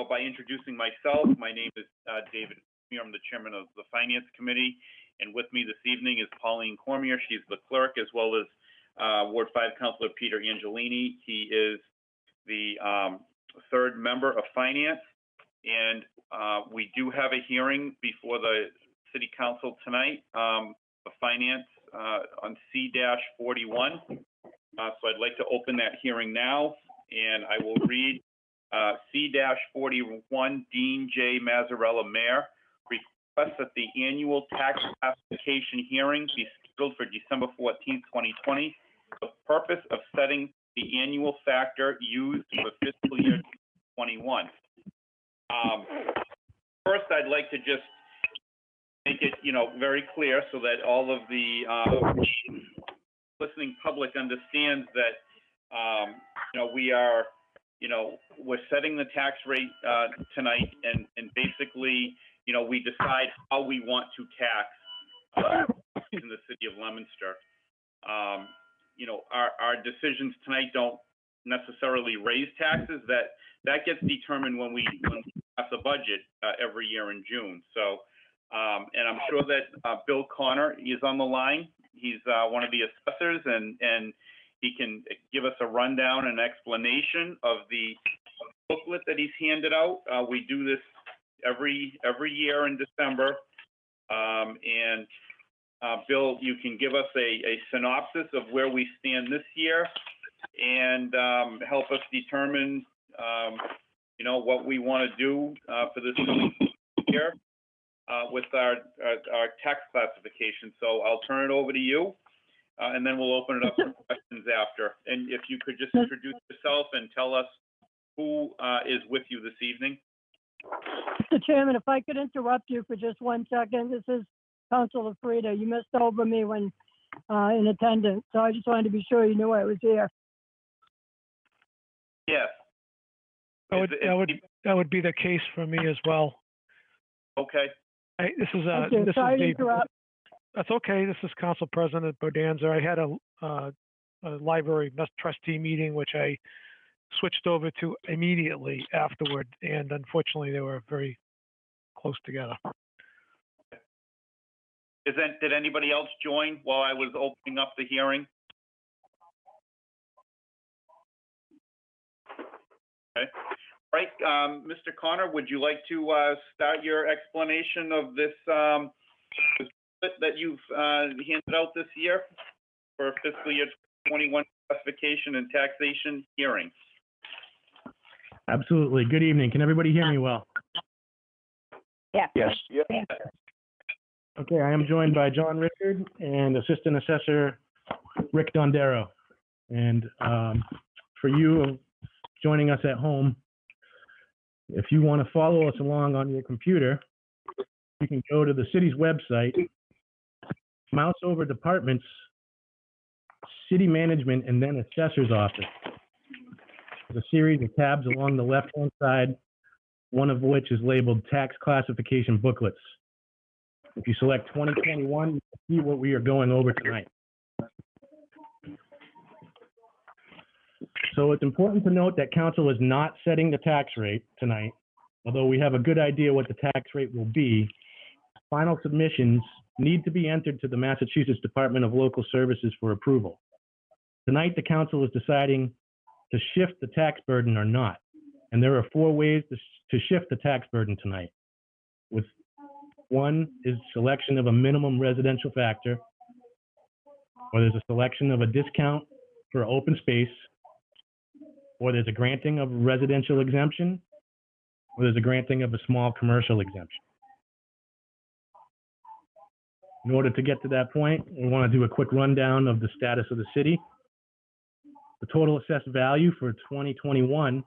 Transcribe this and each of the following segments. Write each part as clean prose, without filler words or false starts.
by introducing myself. My name is David. I'm the chairman of the Finance Committee, and with me this evening is Pauline Cormier. She's the clerk, as well as Ward 5 Councilor Peter Angelini. He is the third member of Finance, and we do have a hearing before the City Council tonight for Finance on C-41. So I'd like to open that hearing now, and I will read C-41, Dean J. Mazzarella, Mayor, requests that the annual tax classification hearing be scheduled for December 14, 2020, for the purpose of setting the annual factor used for fiscal year 21. First, I'd like to just make it, very clear so that all of the listening public understands that, we are, we're setting the tax rate tonight, and basically, we decide how we want to tax in the city of Leominster. Our decisions tonight don't necessarily raise taxes. That gets determined when we pass the budget every year in June. So, and I'm sure that Bill Connor is on the line. He's one of the assessors, and he can give us a rundown and explanation of the booklet that he's handed out. We do this every year in December, and Bill, you can give us a synopsis of where we stand this year, and help us determine, what we want to do for this year with our tax classification. So I'll turn it over to you, and then we'll open it up for questions after. And if you could just introduce yourself and tell us who is with you this evening. Mr. Chairman, if I could interrupt you for just 1 second. This is Councilor Frida. You missed over me when in attendance, so I just wanted to be sure you knew I was here. Yes. That would be the case for me as well. Okay. This is Sorry to interrupt. That's okay. This is Council President Bodanza. I had a library trustee meeting, which I switched over to immediately afterward, and unfortunately, they were very close together. Did anybody else join while I was opening up the hearing? Okay. All right, Mr. Connor, would you like to start your explanation of this that you've handed out this year for fiscal year 21 classification and taxation hearing? Absolutely. Good evening. Can everybody hear me well? Yeah. Yes. Yeah. Okay, I am joined by John Richard and Assistant Assessor Rick Dondero. And for you joining us at home, if you want to follow us along on your computer, you can go to the city's website, mouse over departments, city management, and then assessor's office. There's a series of tabs along the left-hand side, one of which is labeled tax classification booklets. If you select 2021, you can see what we are going over tonight. So it's important to note that council is not setting the tax rate tonight. Although we have a good idea what the tax rate will be, final submissions need to be entered to the Massachusetts Department of Local Services for approval. Tonight, the council is deciding to shift the tax burden or not. And there are 4 ways to shift the tax burden tonight. With one is selection of a minimum residential factor, or there's a selection of a discount for open space, or there's a granting of residential exemption, or there's a granting of a small commercial exemption. In order to get to that point, we want to do a quick rundown of the status of the city. The total assessed value for 2021,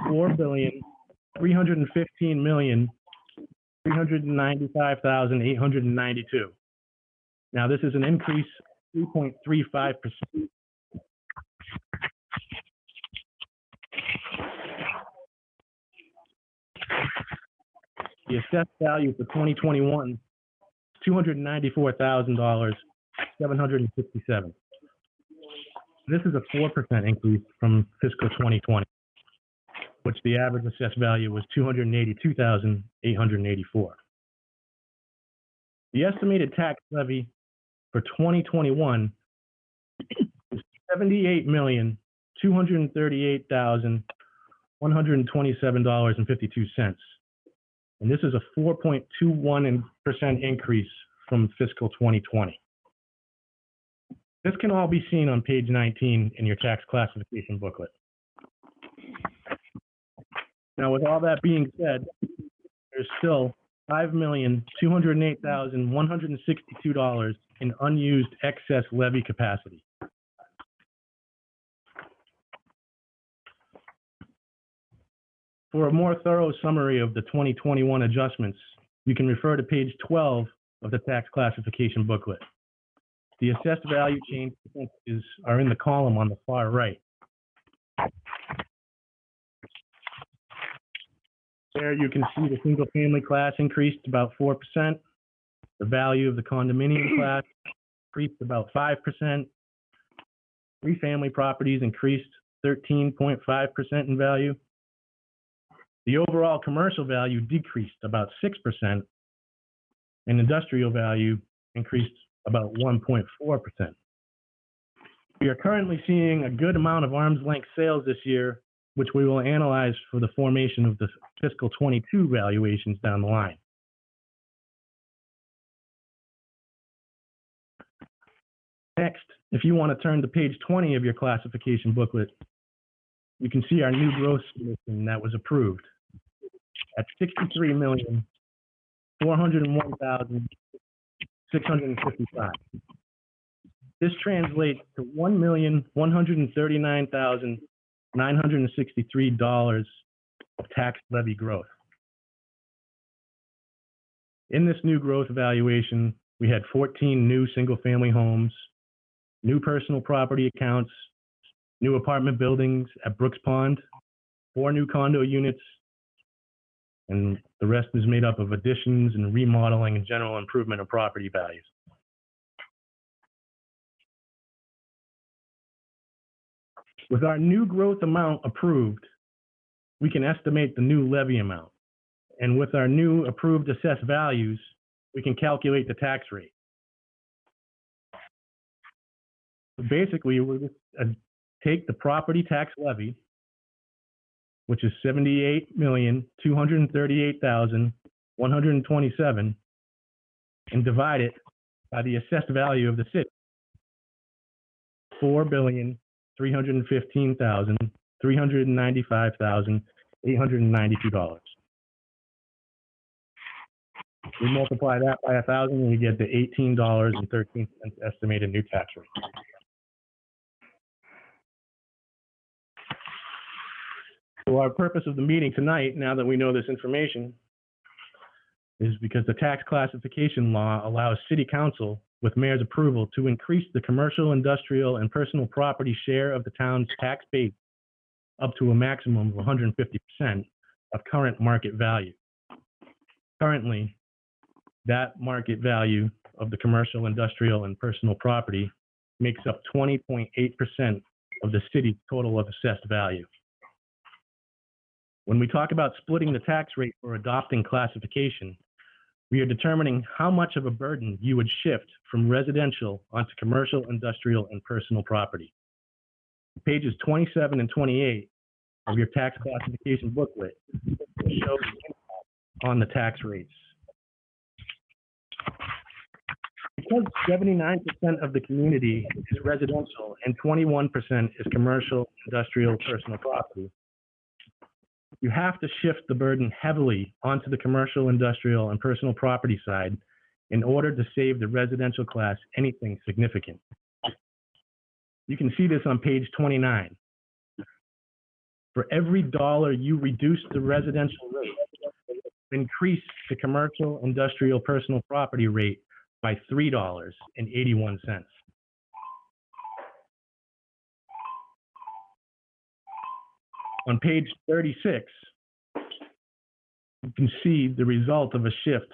$4,315,395,892. Now, this is an increase of 3.35%. The assessed value for 2021 is $294,767. This is a 4% increase from fiscal 2020. which the average assessed value was $282,884. The estimated tax levy for 2021 is $78,238,127.52. And this is a 4.21% increase from fiscal 2020. This can all be seen on page 19 in your tax classification booklet. Now, with all that being said, there's still $5,208,162 in unused excess levy capacity. For a more thorough summary of the 2021 adjustments, you can refer to page 12 of the tax classification booklet. The assessed value change percentages are in the column on the far right. There you can see the single family class increased about 4%. The value of the condominium class increased about 5%. Three family properties increased 13.5% in value. The overall commercial value decreased about 6%, and industrial value increased about 1.4%. We are currently seeing a good amount of arm's length sales this year, which we will analyze for the formation of the fiscal 22 valuations down the line. Next, if you want to turn to page 20 of your classification booklet, you can see our new growth submission that was approved at $63,401,655. This translates to $1,139,963 of tax levy growth. In this new growth evaluation, we had 14 new single-family homes, new personal property accounts, new apartment buildings at Brooks Pond, 4 new condo units, and the rest is made up of additions and remodeling and general improvement of property values. With our new growth amount approved, we can estimate the new levy amount. And with our new approved assessed values, we can calculate the tax rate. So basically, we're just take the property tax levy, which is $78,238,127, and divide it by the assessed value of the city, $4,315,395,892. We multiply that by 1,000 and we get the $18.13 estimated new tax rate. So our purpose of the meeting tonight, now that we know this information, is because the tax classification law allows City Council, with mayor's approval, to increase the commercial, industrial, and personal property share of the town's tax base up to a maximum of 150% of current market value. Currently, that market value of the commercial, industrial, and personal property makes up 20.8% of the city's total of assessed value. When we talk about splitting the tax rate for adopting classification, we are determining how much of a burden you would shift from residential onto commercial, industrial, and personal property. Pages 27 and 28 of your tax classification booklet show the impact on the tax rates. Because 79% of the community is residential and 21% is commercial, industrial, personal property, you have to shift the burden heavily onto the commercial, industrial, and personal property side in order to save the residential class anything significant. You can see this on page 29. For every dollar you reduce the residential rate, increase the commercial, industrial, personal property rate by $3.81. On page 36, you can see the result of a shift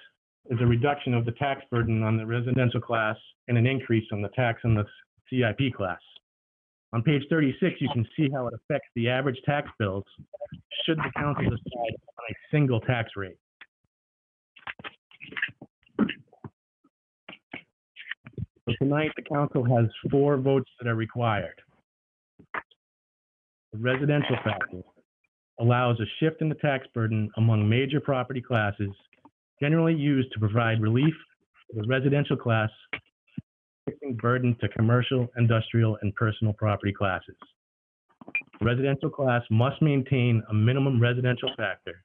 is a reduction of the tax burden on the residential class and an increase on the tax on the CIP class. On page 36, you can see how it affects the average tax bills should the council decide on a single tax rate. So tonight, the council has 4 votes that are required. The residential factor allows a shift in the tax burden among major property classes generally used to provide relief to the residential class, shifting burden to commercial, industrial, and personal property classes. The residential class must maintain a minimum residential factor,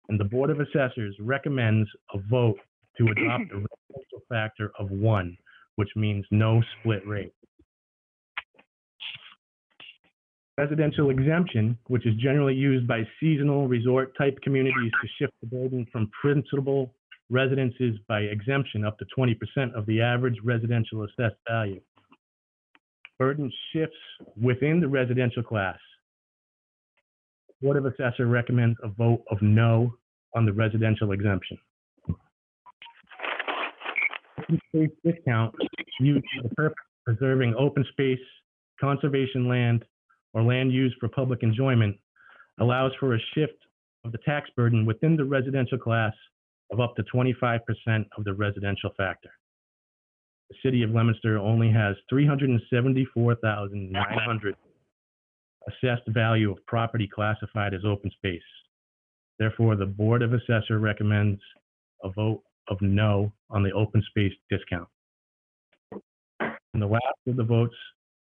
and the Board of Assessors recommends a vote to adopt a residential factor of 1, which means no split rate. Residential exemption, which is generally used by seasonal resort-type communities to shift the burden from principal residences by exemption up to 20% of the average residential assessed value. Burden shifts within the residential class. The Board of Assessors recommends a vote of no on the residential exemption. Open space discount used for the purpose of preserving open space, conservation land, or land used for public enjoyment allows for a shift of the tax burden within the residential class of up to 25% of the residential factor. The city of Leominster only has $374,900 assessed value of property classified as open space. Therefore, the Board of Assessors recommends a vote of no on the open space discount. And the last of the votes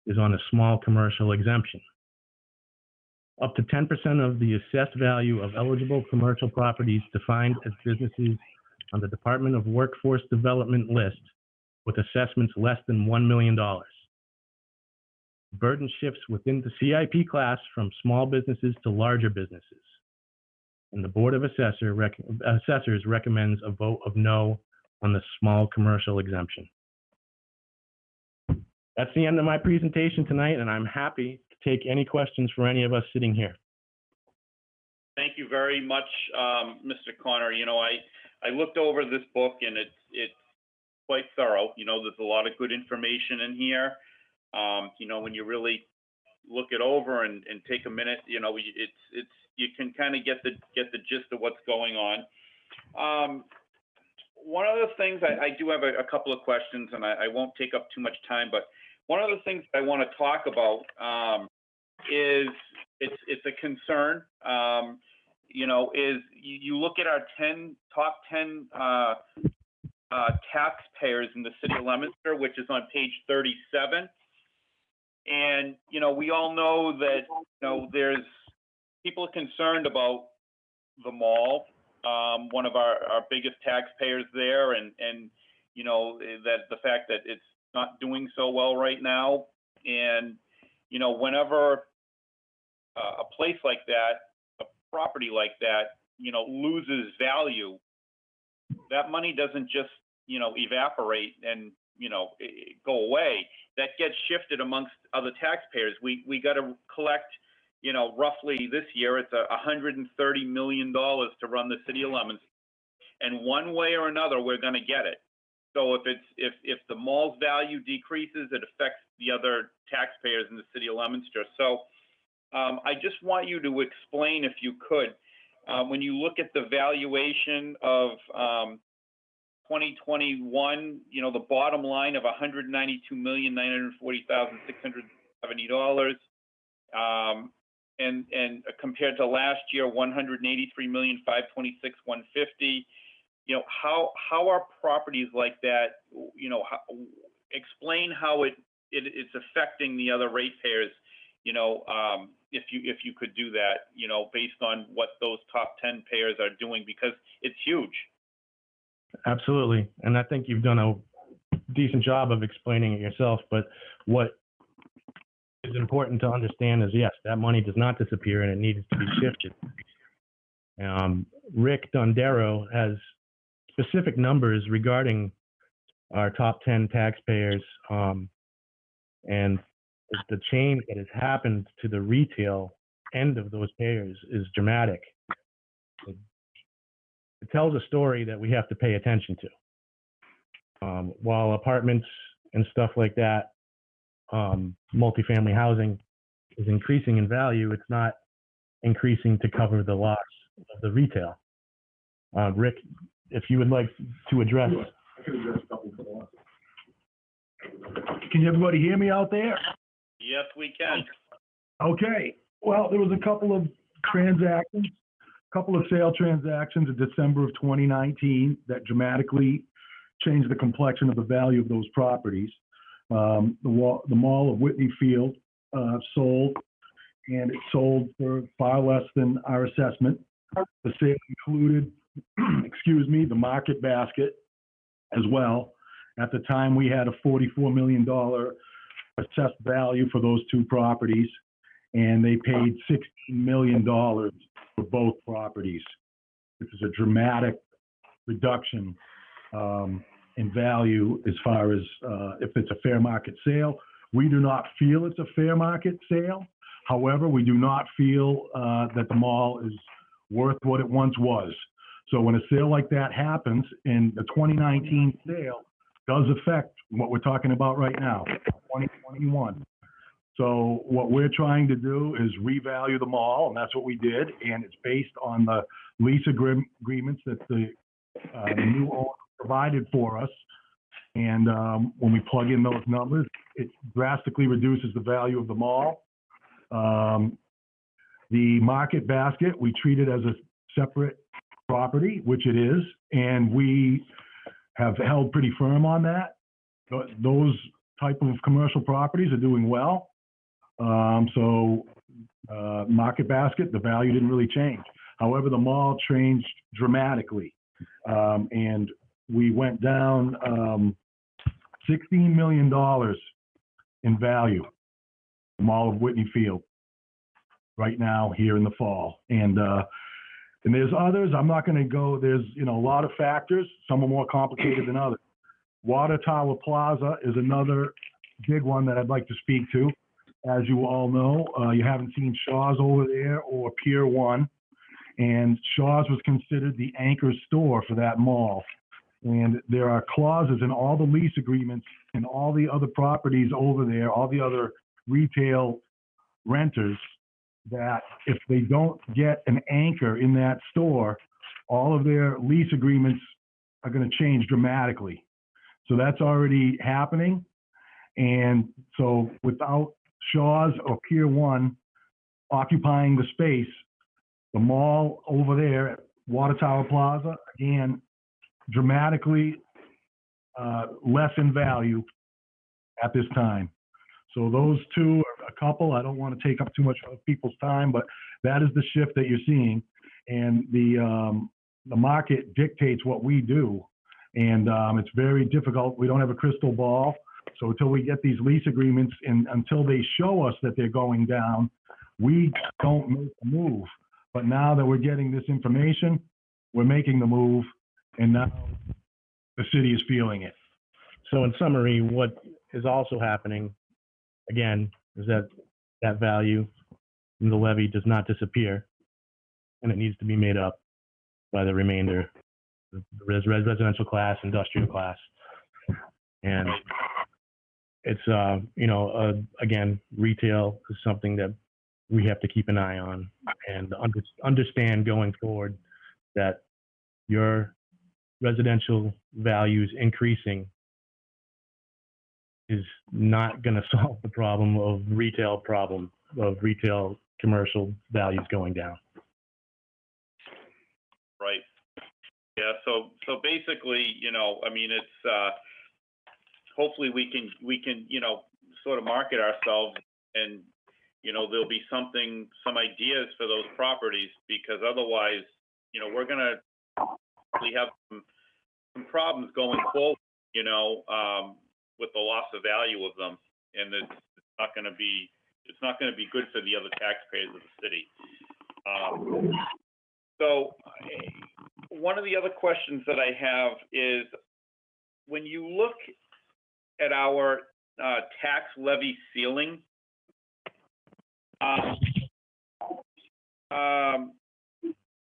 is on a small commercial exemption. Up to 10% of the assessed value of eligible commercial properties defined as businesses on the Department of Workforce Development list with assessments less than $1 million. Burden shifts within the CIP class from small businesses to larger businesses. And the Board of Assessors recommends a vote of no on the small commercial exemption. That's the end of my presentation tonight, and I'm happy to take any questions for any of us sitting here. Thank you very much, Mr. Connor. You know, I looked over this book, and it's quite thorough. You know, there's a lot of good information in here. You know, when you really look it over and take a minute, you know, it's you can kind of get the gist of what's going on. One of the things I do have a couple of questions, and I won't take up too much time, but one of the things I want to talk about is it's a concern. You know, is you look at our top 10 taxpayers in the city of Leominster, which is on page 37. And, you know, we all know that, you know, there's people concerned about the mall, one of our biggest taxpayers there, and you know, that the fact that it's not doing so well right now. And, you know, whenever a place like that, a property like that, you know, loses value, that money doesn't just, you know, evaporate and, you know, go away. That gets shifted amongst other taxpayers. We got to collect, you know, roughly this year, it's $130 million to run the city of Leominster. And one way or another, we're going to get it. So if the mall's value decreases, it affects the other taxpayers in the city of Leominster. So I just want you to explain, if you could, when you look at the valuation of 2021, you know, the bottom line of $192,940,670, and compared to last year, $183,526,150. You know, how are properties like that, you know, explain how it's affecting the other ratepayers, you know, if you could do that, you know, based on what those top 10 payers are doing, because it's huge. Absolutely. And I think you've done a decent job of explaining it yourself, but what is important to understand is, yes, that money does not disappear and it needs to be shifted. Rick Dondero has specific numbers regarding our top 10 taxpayers, and the change that has happened to the retail end of those payers is dramatic. It tells a story that we have to pay attention to. While apartments and stuff like that multifamily housing is increasing in value, it's not increasing to cover the loss of the retail. Rick, if you would like to address. I can address a couple of thoughts. Can everybody hear me out there? Yes, we can. Okay. Well, there was a couple of sale transactions in December of 2019 that dramatically changed the complexion of the value of those properties. The Mall of Whitney Field sold, and it sold for far less than our assessment. The sale included, the market basket as well. At the time, we had a $44 million assessed value for those two properties, and they paid $16 million for both properties. This is a dramatic reduction in value as far as if it's a fair market sale. We do not feel it's a fair market sale. However, we do not feel that the mall is worth what it once was. So when a sale like that happens, and the 2019 sale does affect what we're talking about right now, 2021. So what we're trying to do is revalue the mall, and that's what we did. And it's based on the lease agreements that the new owner provided for us. And when we plug in those numbers, it drastically reduces the value of the mall. The market basket, we treat it as a separate property, which it is, and we have held pretty firm on that. Those type of commercial properties are doing well. Market basket, the value didn't really change. However, the mall changed dramatically, and we went down $16 million in value, the Mall of Whitney Field, right now here in the fall. And there's others, I'm not going to go, there's, a lot of factors. Some are more complicated than others. Water Tower Plaza is another big one that I'd like to speak to. As you all know, you haven't seen Shaw's over there or Pier 1. And Shaw's was considered the anchor store for that mall. And there are clauses in all the lease agreements and all the other properties over there, all the other retail renters, that if they don't get an anchor in that store, all of their lease agreements are going to change dramatically. So that's already happening. And so without Shaw's or Pier 1 occupying the space, the mall over there at Water Tower Plaza, again, dramatically less in value at this time. So those two are a couple. I don't want to take up too much of people's time, but that is the shift that you're seeing. And the market dictates what we do. And it's very difficult. We don't have a crystal ball. So until we get these lease agreements and until they show us that they're going down, we don't make a move. But now that we're getting this information, we're making the move, and now the city is feeling it. So in summary, what is also happening, again, is that value in the levy does not disappear, and it needs to be made up by the remainder, the residential class, industrial class. And it's, again, retail is something that we have to keep an eye on and understand going forward that your residential values increasing is not going to solve the problem of retail commercial values going down. Right. Yeah. So basically, it's hopefully we can sort of market ourselves, and there'll be some ideas for those properties, because otherwise, we're going to have some problems going forward, with the loss of value of them, and it's not going to be good for the other taxpayers of the city. So one of the other questions that I have is, when you look at our tax levy ceiling,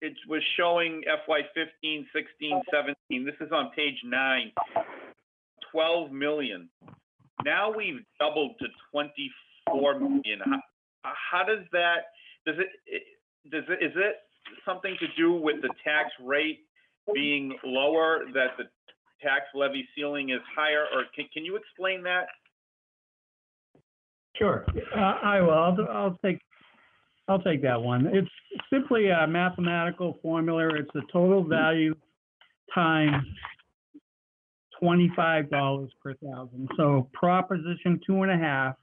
it was showing FY 15, 16, 17. This is on page 9. 12 million. now we've doubled to 24 million. How does that, is it something to do with the tax rate being lower, that the tax levy ceiling is higher, or can you explain that? Sure. I will. I'll take that one. It's simply a mathematical formula. It's the total value times $25 per thousand. So Proposition 2.5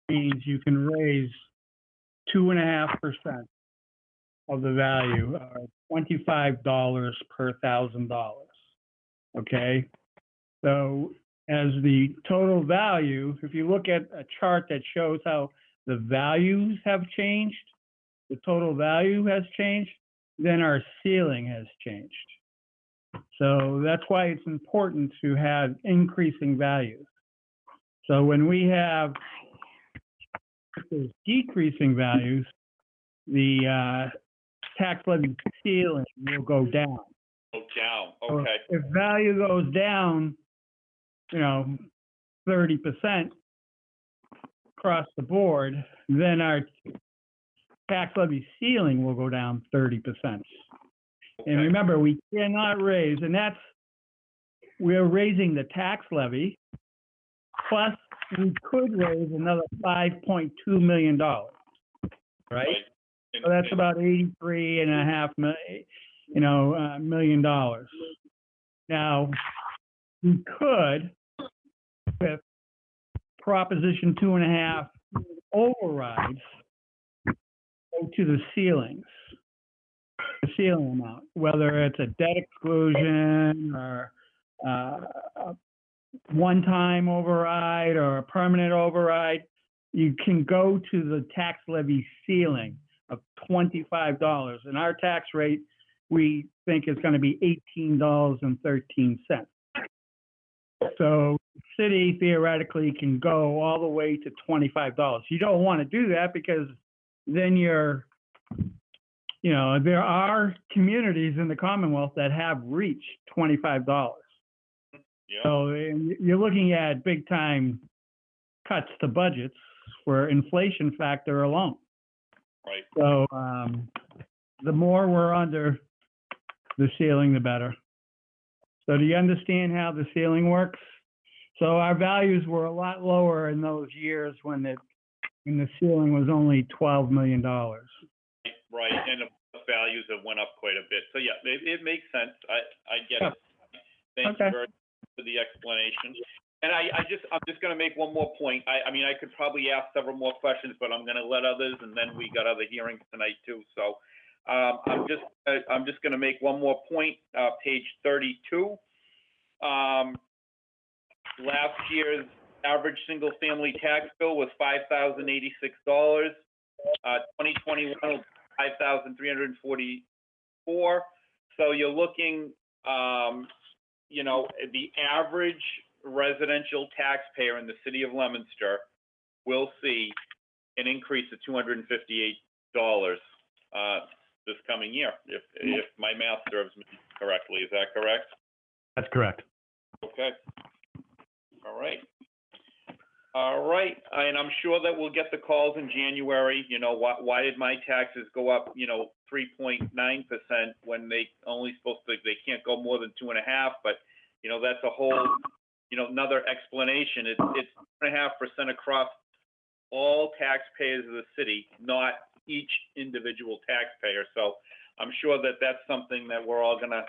means you can raise 2.5% of the value, $25 per $1,000. Okay? So as the total value, if you look at a chart that shows how the values have changed, the total value has changed, then our ceiling has changed. So that's why it's important to have increasing values. So when we have decreasing values, the tax levy ceiling will go down. Go down, So okay. if value goes down, 30% across the board, then our tax levy ceiling will go down 30%. And remember, we cannot raise, and we're raising the tax levy, plus we could raise another $5.2 million, right? So that's about $83.5 million. Now, we could, with Proposition 2.5 overrides, go to the ceilings, the ceiling amount, whether it's a debt exclusion or a one-time override or a permanent override. You can go to the tax levy ceiling of $25, and our tax rate, we think, is going to be $18.13. So the city theoretically can go all the way to $25. You don't want to do that because then there are communities in the Commonwealth that have reached $25. Yeah. So you're looking at big time cuts to budgets for inflation factor alone. Right. So the more we're under the ceiling, the better. So do you understand how the ceiling works? So our values were a lot lower in those years when the ceiling was only $12 million. Right, and the values have went up quite a bit. So yeah, it makes sense. I get it. Thank you very much for the explanation. And I'm just going to make one more point. I mean, I could probably ask several more questions, but I'm going to let others, and then we got other hearings tonight too. So I'm just going to make one more point. Page 32. Last year's average single-family tax bill was $5,086. 2021 was $5,344. So you're looking, the average residential taxpayer in the city of Leominster will see an increase of $258 this coming year, if my math serves me correctly. Is that correct? That's correct. Okay. All right. All right. And I'm sure that we'll get the calls in January. Why did my taxes go up, 3.9% when they can't go more than 2.5%, but, that's a whole, another explanation. It's 2.5% across all taxpayers of the city, not each individual taxpayer. So I'm sure that that's something that we're all going to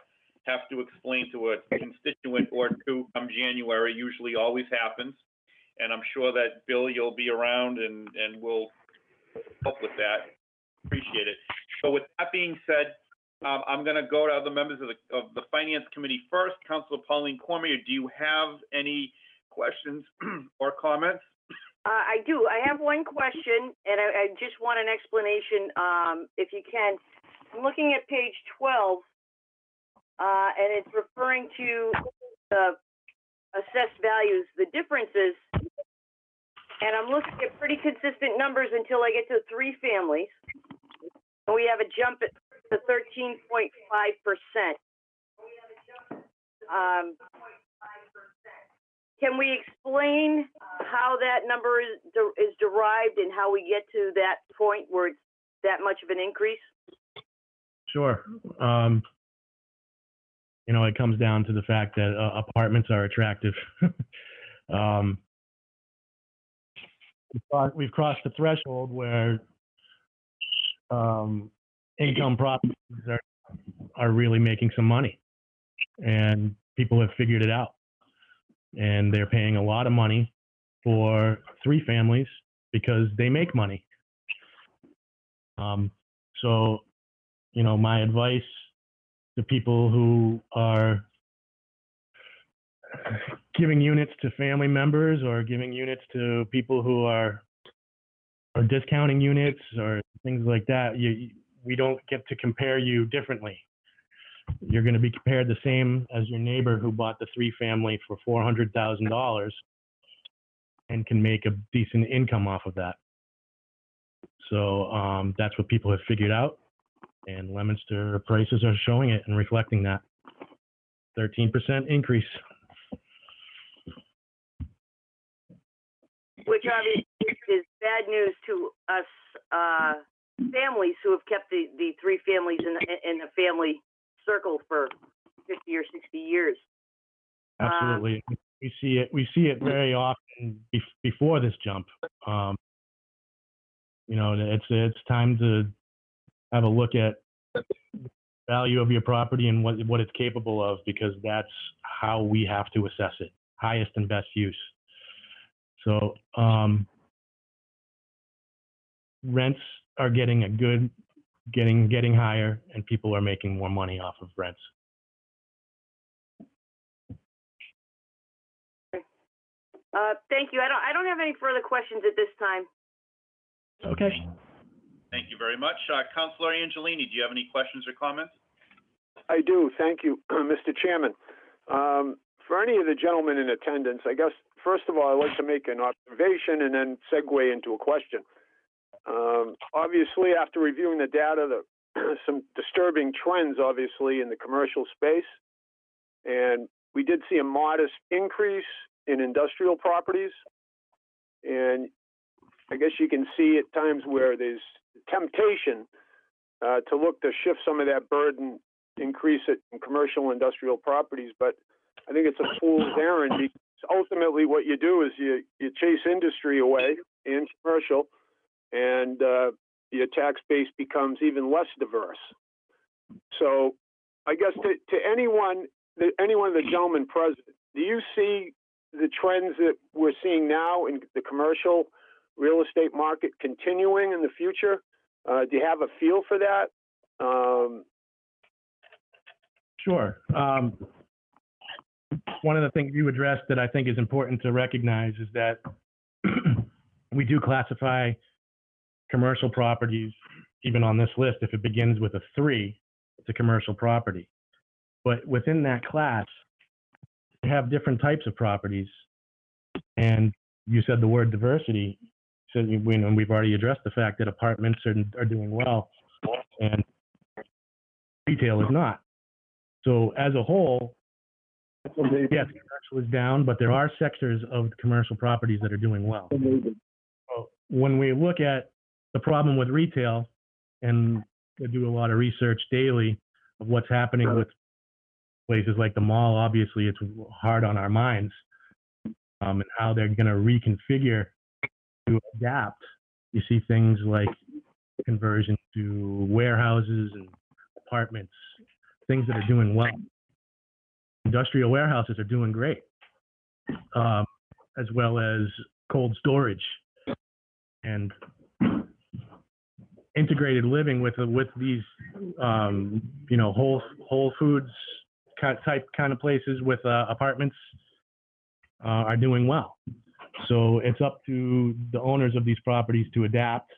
have to explain to a constituent or two come January. Usually always happens. And I'm sure that, Bill, you'll be around and we'll help with that. Appreciate it. So with that being said, I'm going to go to other members of the Finance Committee first. Councilor Pauline Cormier, do you have any questions or comments? I do. I have one question, and I just want an explanation, if you can. I'm looking at page 12, and it's referring to the assessed values, the differences, and I'm looking at pretty consistent numbers until I get to 3 families, and we have a jump at the 13.5%. Can we explain how that number is derived and how we get to that point where it's that much of an increase? Sure. It comes down to the fact that apartments are attractive. We've crossed the threshold where income properties are really making some money, and people have figured it out, and they're paying a lot of money for 3 families because they make money. So, my advice to people who are giving units to family members or giving units to people who are discounting units or things like that, we don't get to compare you differently. You're going to be compared the same as your neighbor who bought the 3-family for $400,000 and can make a decent income off of that. So that's what people have figured out, and Leominster prices are showing it and reflecting that. 13% increase. Which obviously is bad news to us families who have kept the 3 families in the family circle for 50 or 60 years. Absolutely. We see it very often before this jump. It's time to have a look at the value of your property and what it's capable of, because that's how we have to assess it. Highest and best use. So rents are getting higher, and people are making more money off of rents. Thank you. I don't have any further questions at this time. Okay. Thank you very much. Councilor Angelini, do you have any questions or comments? I do. Thank you, Mr. Chairman. For any of the gentlemen in attendance, I guess, first of all, I'd like to make an observation and then segue into a question. Obviously, after reviewing the data, some disturbing trends, obviously, in the commercial space. And we did see a modest increase in industrial properties. And I guess you can see at times where there's temptation to look to shift some of that burden, increase it in commercial industrial properties. But I think it's a fool's errand, because ultimately what you do is you chase industry away in commercial, and your tax base becomes even less diverse. So I guess to any one of the gentlemen present, do you see the trends that we're seeing now in the commercial real estate market continuing in the future? Do you have a feel for that? Sure. One of the things you addressed that I think is important to recognize is that we do classify commercial properties, even on this list. If it begins with a 3, it's a commercial property. But within that class, you have different types of properties. And you said the word diversity. So we've already addressed the fact that apartments are doing well, and retail is not. So as a whole, yes, commercial is down, but there are sectors of commercial properties that are doing well. So when we look at the problem with retail, and we do a lot of research daily of what's happening with places like the mall, obviously it's hard on our minds, and how they're going to reconfigure to adapt. You see things like conversion to warehouses and apartments, things that are doing well. Industrial warehouses are doing great, as well as cold storage and integrated living with these, Whole Foods type kind of places with apartments are doing well. So it's up to the owners of these properties to adapt,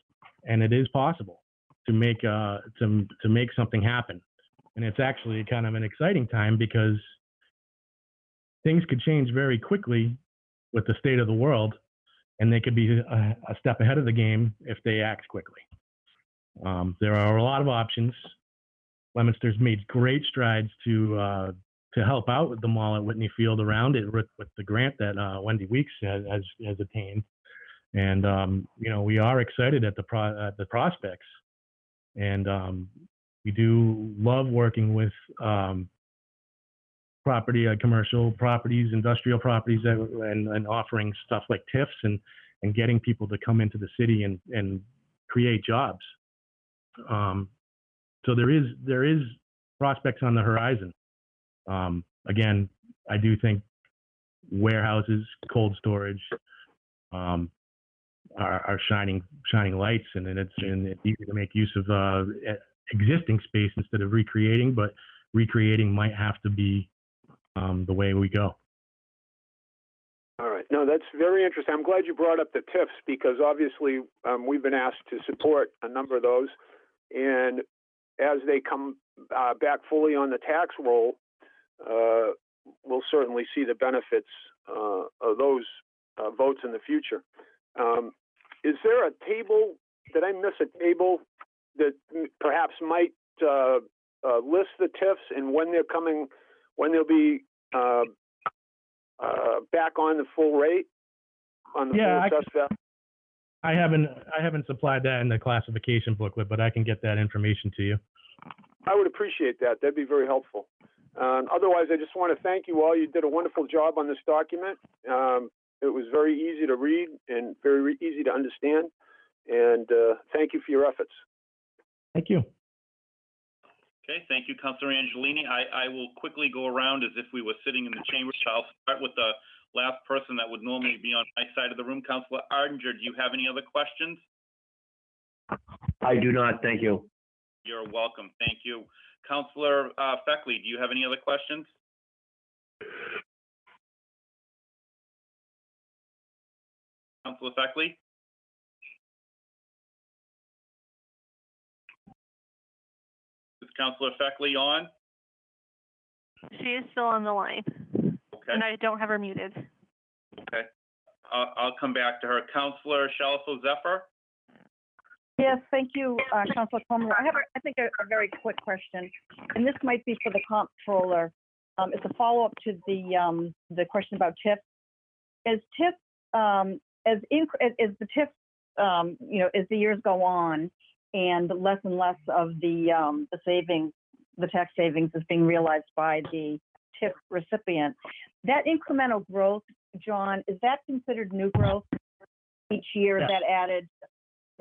and it is possible to make something happen. And it's actually kind of an exciting time, because things could change very quickly with the state of the world, and they could be a step ahead of the game if they act quickly. There are a lot of options. Leominster's made great strides to to help out with the mall at Whitney Field around it with the grant that Wendy Weeks has attained. And, we are excited at the prospects. And we do love working with commercial properties, industrial properties, and offering stuff like TIFs and getting people to come into the city and create jobs. So there is prospects on the horizon. Again, I do think warehouses, cold storage are shining lights, and it's easy to make use of existing space instead of recreating, but recreating might have to be the way we go. All right. No, that's very interesting. I'm glad you brought up the TIFs because obviously we've been asked to support a number of those. And as they come back fully on the tax roll, we'll certainly see the benefits of those votes in the future. Is there a table, did I miss a table that perhaps might list the TIFs and when they're coming, when they'll be back on the full rate, on the full assessed value? I haven't supplied that in the classification booklet, but I can get that information to you. I would appreciate that. That'd be very helpful. Otherwise, I just want to thank you all. You did a wonderful job on this document. It was very easy to read and very easy to understand. And thank you for your efforts. Thank you. Okay, thank you, Councilor Angelini. I will quickly go around as if we were sitting in the chamber. So I'll start with the last person that would normally be on my side of the room. Councilor Ardinger, do you have any other questions? I do not, thank you. You're welcome, thank you. Councilor Feckley, do you have any other questions? Councilor Feckley? Is Councilor Feckley on? She is still on the line. Okay. And I don't have her muted. Okay. I'll come back to her. Councilor Shalfo Zephyr? Yes, thank you, Councilor Comer. I have, I think, a very quick question, and this might be for the comptroller. It's a follow-up to the question about TIF. As TIF, as the TIF, as the years go on, and less of the savings, the tax savings is being realized by the TIF recipient, that incremental growth, John, is that considered new growth each year? Yes. That added?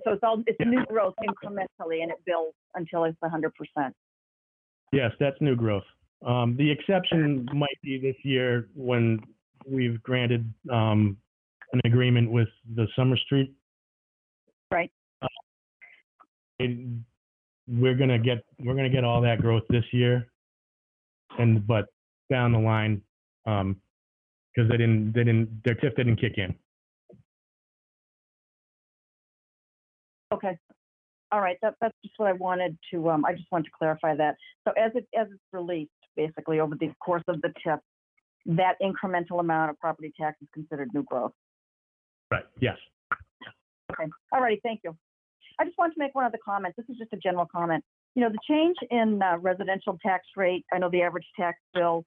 So it's new growth incrementally, and it builds until it's 100%. Yes, that's new growth. The exception might be this year when we've granted an agreement with the Summer Street. Right. We're gonna get all that growth this year, but down the line, because their TIF didn't kick in. Okay. All right. That's just what I wanted to. I just wanted to clarify that. So as it's released, basically over the course of the TIF, that incremental amount of property tax is considered new growth. Right. Yes. Okay. All righty. Thank you. I just wanted to make one other comment. This is just a general comment. The change in residential tax rate. I know the average tax bill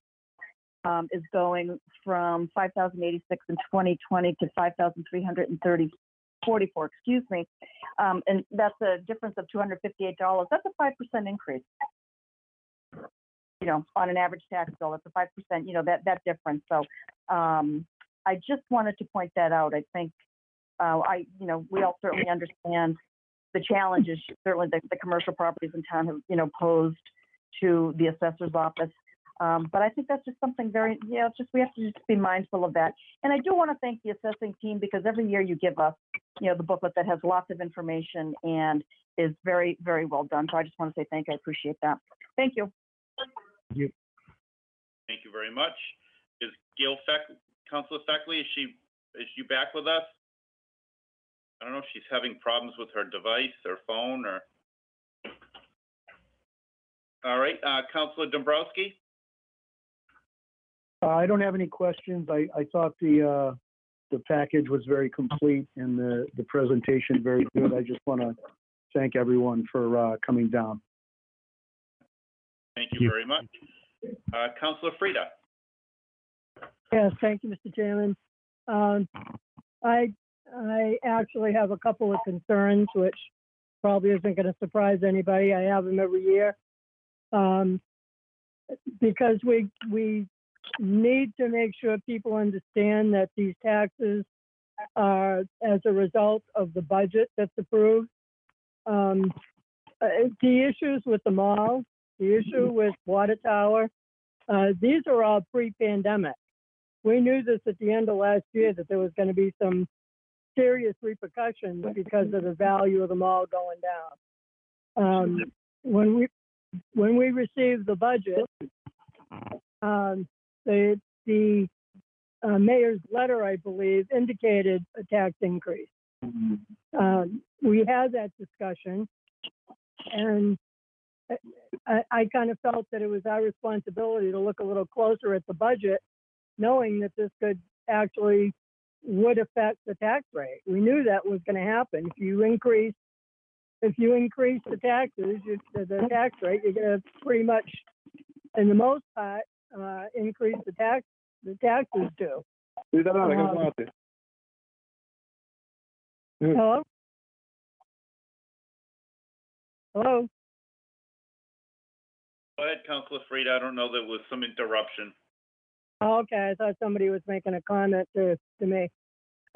is going from $5,086 in 2020 to $5,344. Excuse me, and that's a difference of $258. That's a 5% increase. On an average tax bill, it's a 5%. That difference. So, I just wanted to point that out. I think we all certainly understand the challenges. Certainly, the commercial properties in town have posed to the assessor's office. But I think that's just something very, we have to just be mindful of that. And I do want to thank the assessing team because every year you give us, the booklet that has lots of information and is very, very well done. So I just want to say thank you. I appreciate that. Thank you. Thank you. Thank you very much. Is Councilor Feckley, is she back with us? I don't know if she's having problems with her device or phone or. All right, Councilor Dombrowski? I don't have any questions. I thought the package was very complete and the presentation very good. I just want to thank everyone for coming down. Thank you very much. Councilor Frida? Yes, thank you, Mr. Chairman. I actually have a couple of concerns, which probably isn't going to surprise anybody. I have them every year. Because we need to make sure people understand that these taxes are as a result of the budget that's approved. The issues with the mall, the issue with water tower, these are all pre-pandemic. We knew this at the end of last year, that there was going to be some serious repercussions because of the value of the mall going down. When we received the budget, the mayor's letter, I believe, indicated a tax increase. We had that discussion, and I kind of felt that it was our responsibility to look a little closer at the budget, knowing that this could actually would affect the tax rate. We knew that was going to happen. If you increase the taxes, the tax rate, you're going to pretty much, in the most part, increase the taxes due. Hello? Hello? Go ahead, Councilor Frida. I don't know, there was some interruption. Oh, okay, I thought somebody was making a comment to me.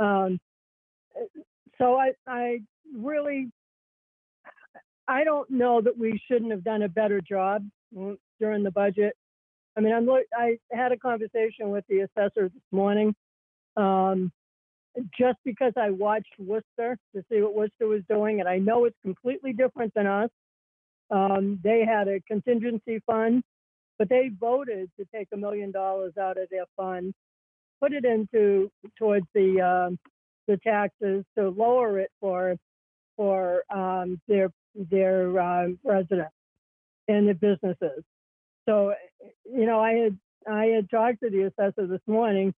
So I really, I don't know that we shouldn't have done a better job during the budget. I mean, I had a conversation with the assessor this morning, just because I watched Worcester to see what Worcester was doing, and I know it's completely different than us. They had a contingency fund, but they voted to take $1 million out of their fund, put it towards the taxes to lower it for their residents and the businesses. So, you know, I had talked to the assessor this morning,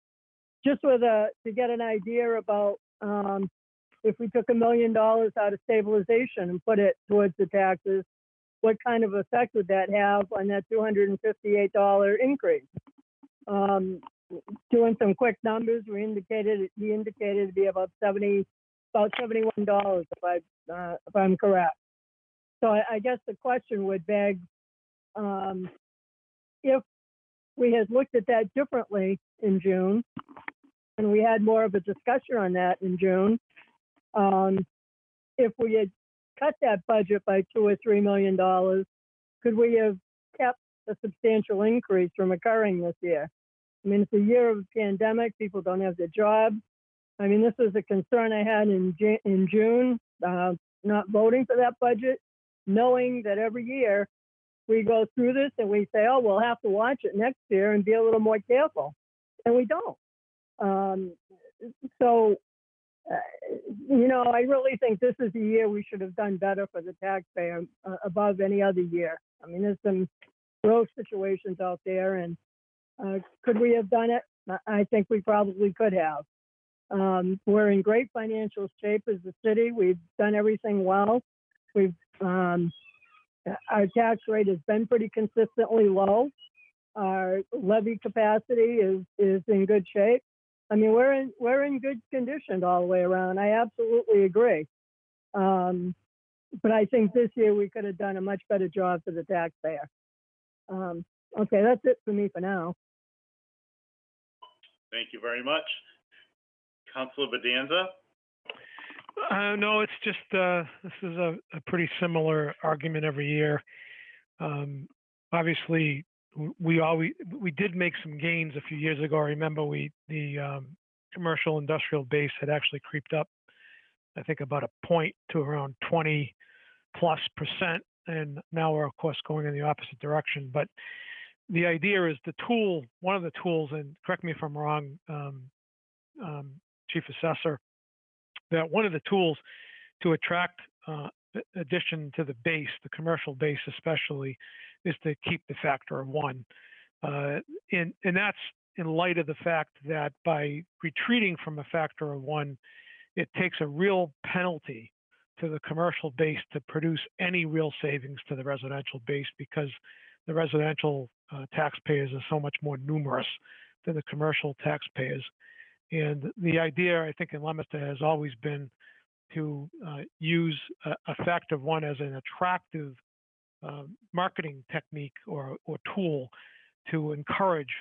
just to get an idea about if we took $1 million out of stabilization and put it towards the taxes, what kind of effect would that have on that $258 increase? Doing some quick numbers, he indicated to be about $71, if I'm correct. So I guess the question would beg, if we had looked at that differently in June, and we had more of a discussion on that in June, if we had cut that budget by $2 or $3 million, could we have kept a substantial increase from occurring this year? I mean, it's a year of a pandemic. People don't have their jobs. I mean, this was a concern I had in June, not voting for that budget, knowing that every year we go through this and we say, oh, we'll have to watch it next year and be a little more careful. And we don't. You know, I really think this is a year we should have done better for the taxpayer above any other year. I mean, there's some real situations out there, and could we have done it? I think we probably could have. We're in great financial shape as a city. We've done everything well. Our tax rate has been pretty consistently low. Our levy capacity is in good shape. I mean, we're in good condition all the way around. I absolutely agree. But I think this year we could have done a much better job for the taxpayer. Okay, that's it for me for now. Thank you very much. Councilor Bedanza? No, it's just this is a pretty similar argument every year. Obviously, we did make some gains a few years ago. I remember the commercial industrial base had actually creeped up, I think, about a point to around 20+%, and now we're of course going in the opposite direction. But the idea is one of the tools, and correct me if I'm wrong, Chief Assessor, that one of the tools to attract addition to the base, the commercial base especially, is to keep the factor of 1. And that's in light of the fact that by retreating from a factor of 1, it takes a real penalty to the commercial base to produce any real savings to the residential base, because the residential taxpayers are so much more numerous than the commercial taxpayers. And the idea, I think, in Leominster has always been to use a factor one as an attractive marketing technique or tool to encourage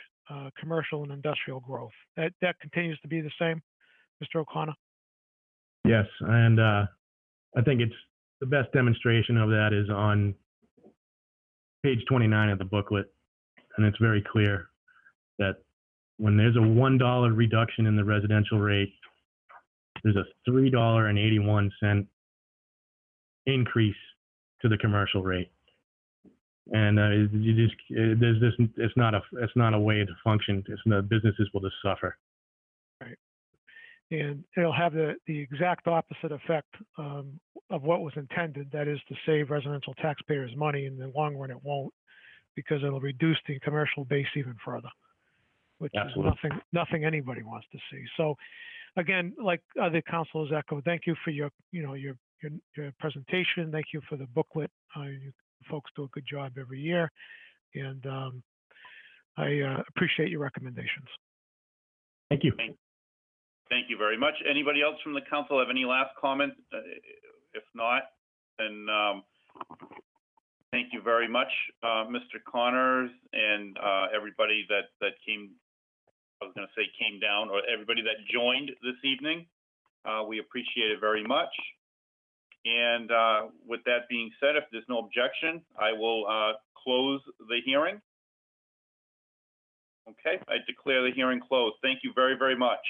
commercial and industrial growth. That continues to be the same, Mr. O'Connor? Yes, and I think it's the best demonstration of that is on page 29 of the booklet, and it's very clear that when there's a $1 reduction in the residential rate, there's a $3.81 increase to the commercial rate, and it's not a way to function. The businesses will just suffer. Right, and it'll have the exact opposite effect of what was intended. That is to save residential taxpayers money. In the long run, it won't, because it'll reduce the commercial base even further, which Absolutely. is nothing anybody wants to see. So, again, like other councilors echo, thank you for your presentation. Thank you for the booklet. You folks do a good job every year, and I appreciate your recommendations. Thank you. Thank you very much. Anybody else from the council have any last comments? If not, then thank you very much, Mr. Connors, and everybody that came. I was going to say came down, or everybody that joined this evening. We appreciate it very much. And with that being said, if there's no objection, I will close the hearing. Okay, I declare the hearing closed. Thank you very, very much.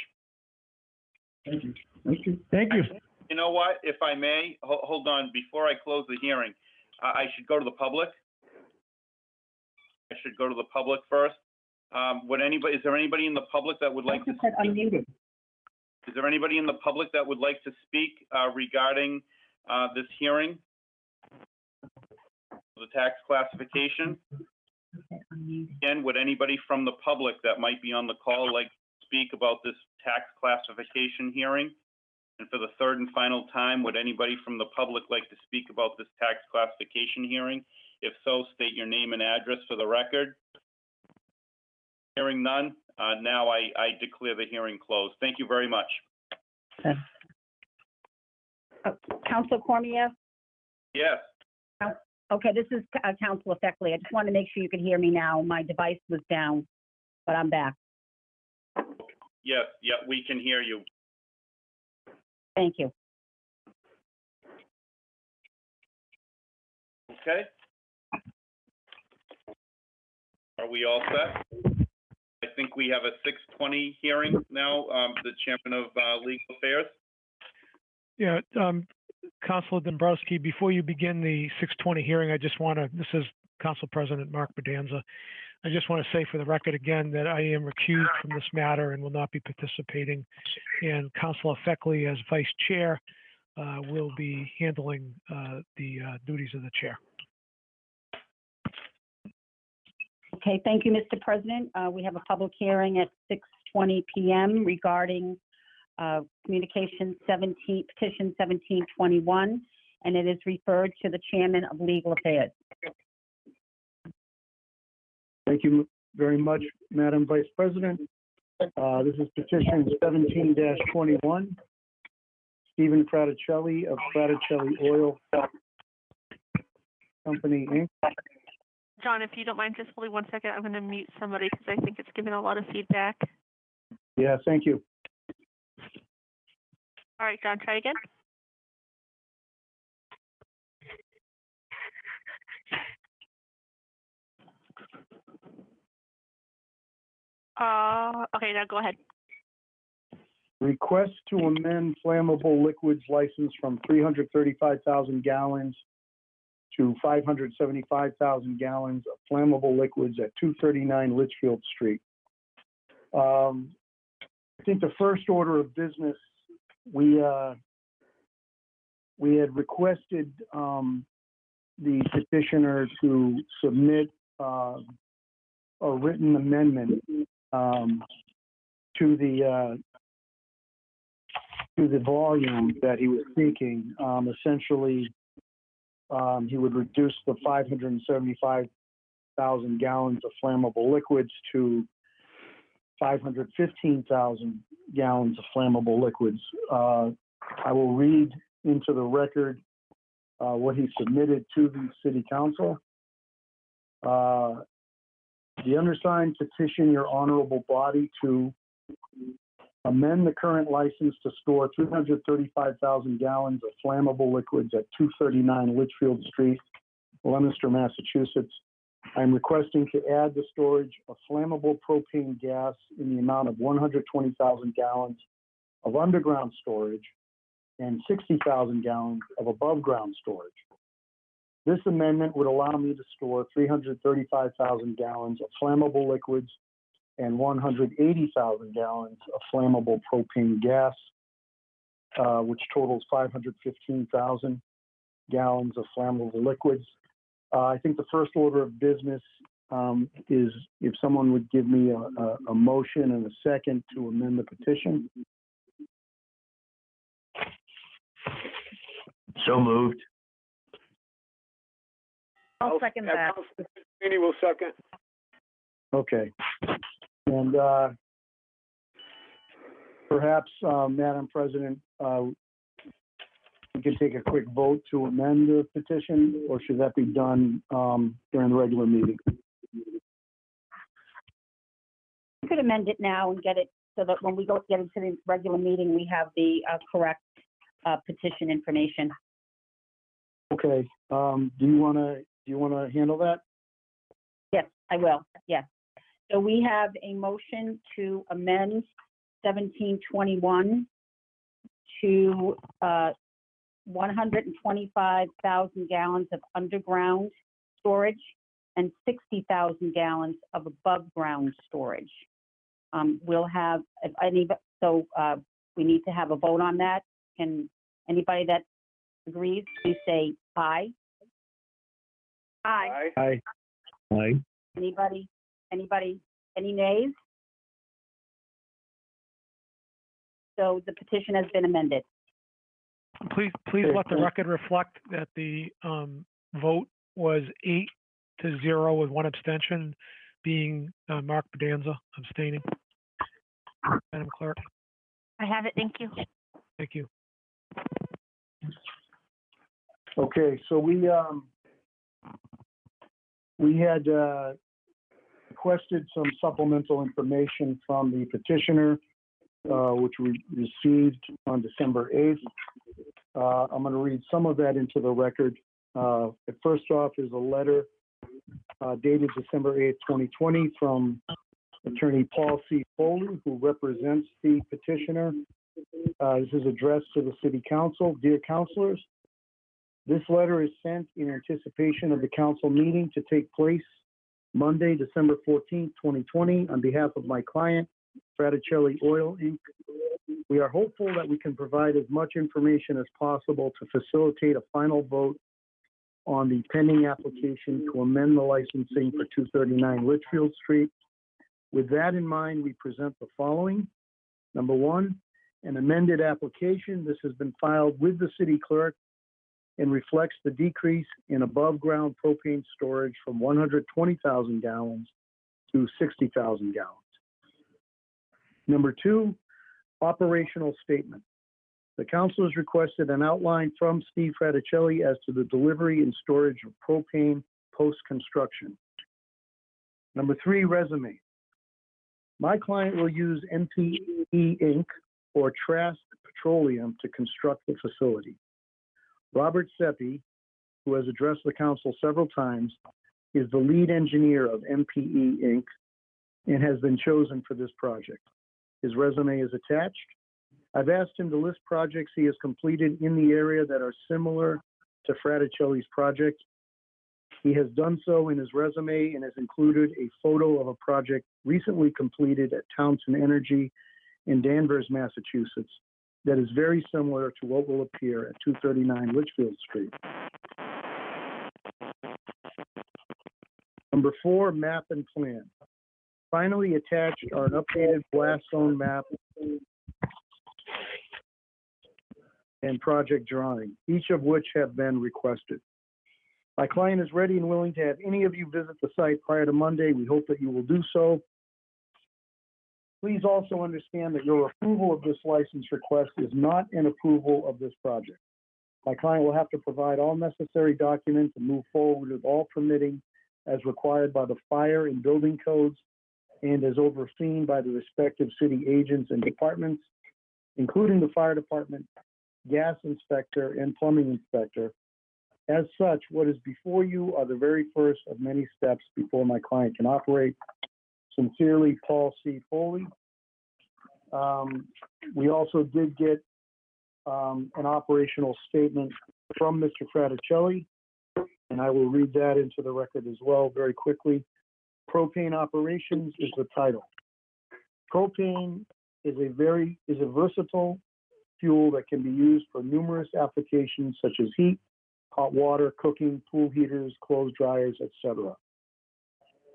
Thank you. Thank you. Thank you. You know what? If I may, hold on. Before I close the hearing, I should go to the public. I should go to the public first. Is there anybody in the public that would like to speak? Unmuted. Is there anybody in the public that would like to speak regarding this hearing? The tax classification? Again, would anybody from the public that might be on the call like to speak about this tax classification hearing? And for the third and final time, would anybody from the public like to speak about this tax classification hearing? If so, state your name and address for the record. Hearing none, now I declare the hearing closed. Thank you very much. Okay. Council Cormier? Yes. Okay, this is Councilor Feckley. I just want to make sure you can hear me now. My device was down, but I'm back. Yes, yeah, we can hear you. Thank you. Okay. Are we all set? I think we have a 6:20 hearing now, the chairman of legal affairs. Yeah, Councilor Dombrowski, before you begin the 6:20 hearing, this is Council President Mark Bedanza. I just want to say for the record again that I am recused from this matter and will not be participating. And Councilor Feckley, as vice chair, will be handling the duties of the chair. Okay, thank you, Mr. President. We have a public hearing at 6:20 p.m. regarding petition 1721, and it is referred to the chairman of legal affairs. Thank you very much, Madam Vice President. This is petition 17-21. Stephen Fraticelli of Fraticelli Oil Company, Inc. John, if you don't mind, just hold 1 second. I'm going to mute somebody because I think it's giving a lot of feedback. Yeah, thank you. All right, John, try again. Okay, now go ahead. Request to amend flammable liquids license from 335,000 gallons to 575,000 gallons of flammable liquids at 239 Litchfield Street. I think the first order of business, we had requested the petitioner to submit a written amendment to the volume that he was seeking. Essentially, he would reduce the 575 500,000 gallons of flammable liquids to 515,000 gallons of flammable liquids. I will read into the record what he submitted to the city council. The undersigned petition your honorable body to amend the current license to store 335,000 gallons of flammable liquids at 239 Litchfield Street, Leominster, Massachusetts. I'm requesting to add the storage of flammable propane gas in the amount of 120,000 gallons of underground storage and 60,000 gallons of above ground storage. This amendment would allow me to store 335,000 gallons of flammable liquids and 180,000 gallons of flammable propane gas, which totals 515,000 gallons of flammable liquids. I think the first order of business is if someone would give me a motion and a second to amend the petition. So moved. I'll second that. Councilman Sweeney will second. Okay. And perhaps, Madam President, we can take a quick vote to amend the petition, or should that be done during the regular meeting? You could amend it now and get it so that when we get into the regular meeting, we have the correct petition information. Okay. Do you want to handle that? Yes, I will. Yes. So we have a motion to amend 1721 to 125,000 gallons of underground storage and 60,000 gallons of above ground storage. We'll have, we need to have a vote on that. Can anybody that agrees, please say aye. Aye. Aye. Aye. Anybody, any nays? So the petition has been amended. Please let the record reflect that the vote was 8-0 with one abstention, being Mark Bedanza abstaining. Madam Clerk. I have it, thank you. Thank you. Okay, so we had requested some supplemental information from the petitioner, which we received on December 8th. I'm going to read some of that into the record. First off is a letter dated December 8th, 2020 from Attorney Paul C. Foley, who represents the petitioner. This is addressed to the City Council. Dear councilors, this letter is sent in anticipation of the council meeting to take place Monday, December 14th, 2020, on behalf of my client, Fraticelli Oil, Inc. We are hopeful that we can provide as much information as possible to facilitate a final vote on the pending application to amend the licensing for 239 Litchfield Street. With that in mind, we present the following. Number one, an amended application. This has been filed with the city clerk and reflects the decrease in above ground propane storage from 120,000 gallons to 60,000 gallons. Number two, operational statement. The council has requested an outline from Steve Fraticelli as to the delivery and storage of propane post-construction. Number three, resume. My client will use MPE Inc. or Trask Petroleum to construct the facility. Robert Seppi, who has addressed the council several times, is the lead engineer of MPE Inc. and has been chosen for this project. His resume is attached. I've asked him to list projects he has completed in the area that are similar to Fraticelli's project. He has done so in his resume and has included a photo of a project recently completed at Townsend Energy in Danvers, Massachusetts, that is very similar to what will appear at 239 Litchfield Street. Number four, map and plan. Finally attached are an updated blast zone map and project drawing, each of which have been requested. I My client is ready and willing to have any of you visit the site prior to Monday. We hope that you will do so. Please also understand that your approval of this license request is not an approval of this project. My client will have to provide all necessary documents and move forward with all permitting as required by the fire and building codes and as overseen by the respective city agents and departments, including the fire department, gas inspector, and plumbing inspector. As such, what is before you are the very first of many steps before my client can operate. Sincerely, Paul C. Foley. We also did get an operational statement from Mr. Fraticelli, and I will read that into the record as well very quickly. Propane operations is the title. Propane is a versatile fuel that can be used for numerous applications such as heat, hot water, cooking, pool heaters, clothes dryers, etc.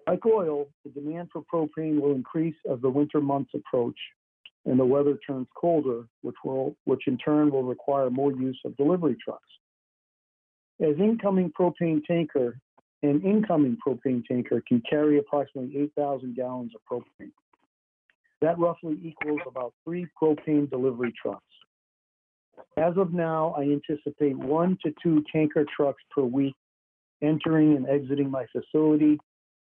Like oil, the demand for propane will increase as the winter months approach and the weather turns colder, which in turn will require more use of delivery trucks. An incoming propane tanker can carry approximately 8,000 gallons of propane. That roughly equals about 3 propane delivery trucks. As of now, I anticipate 1 to 2 tanker trucks per week entering and exiting my facility,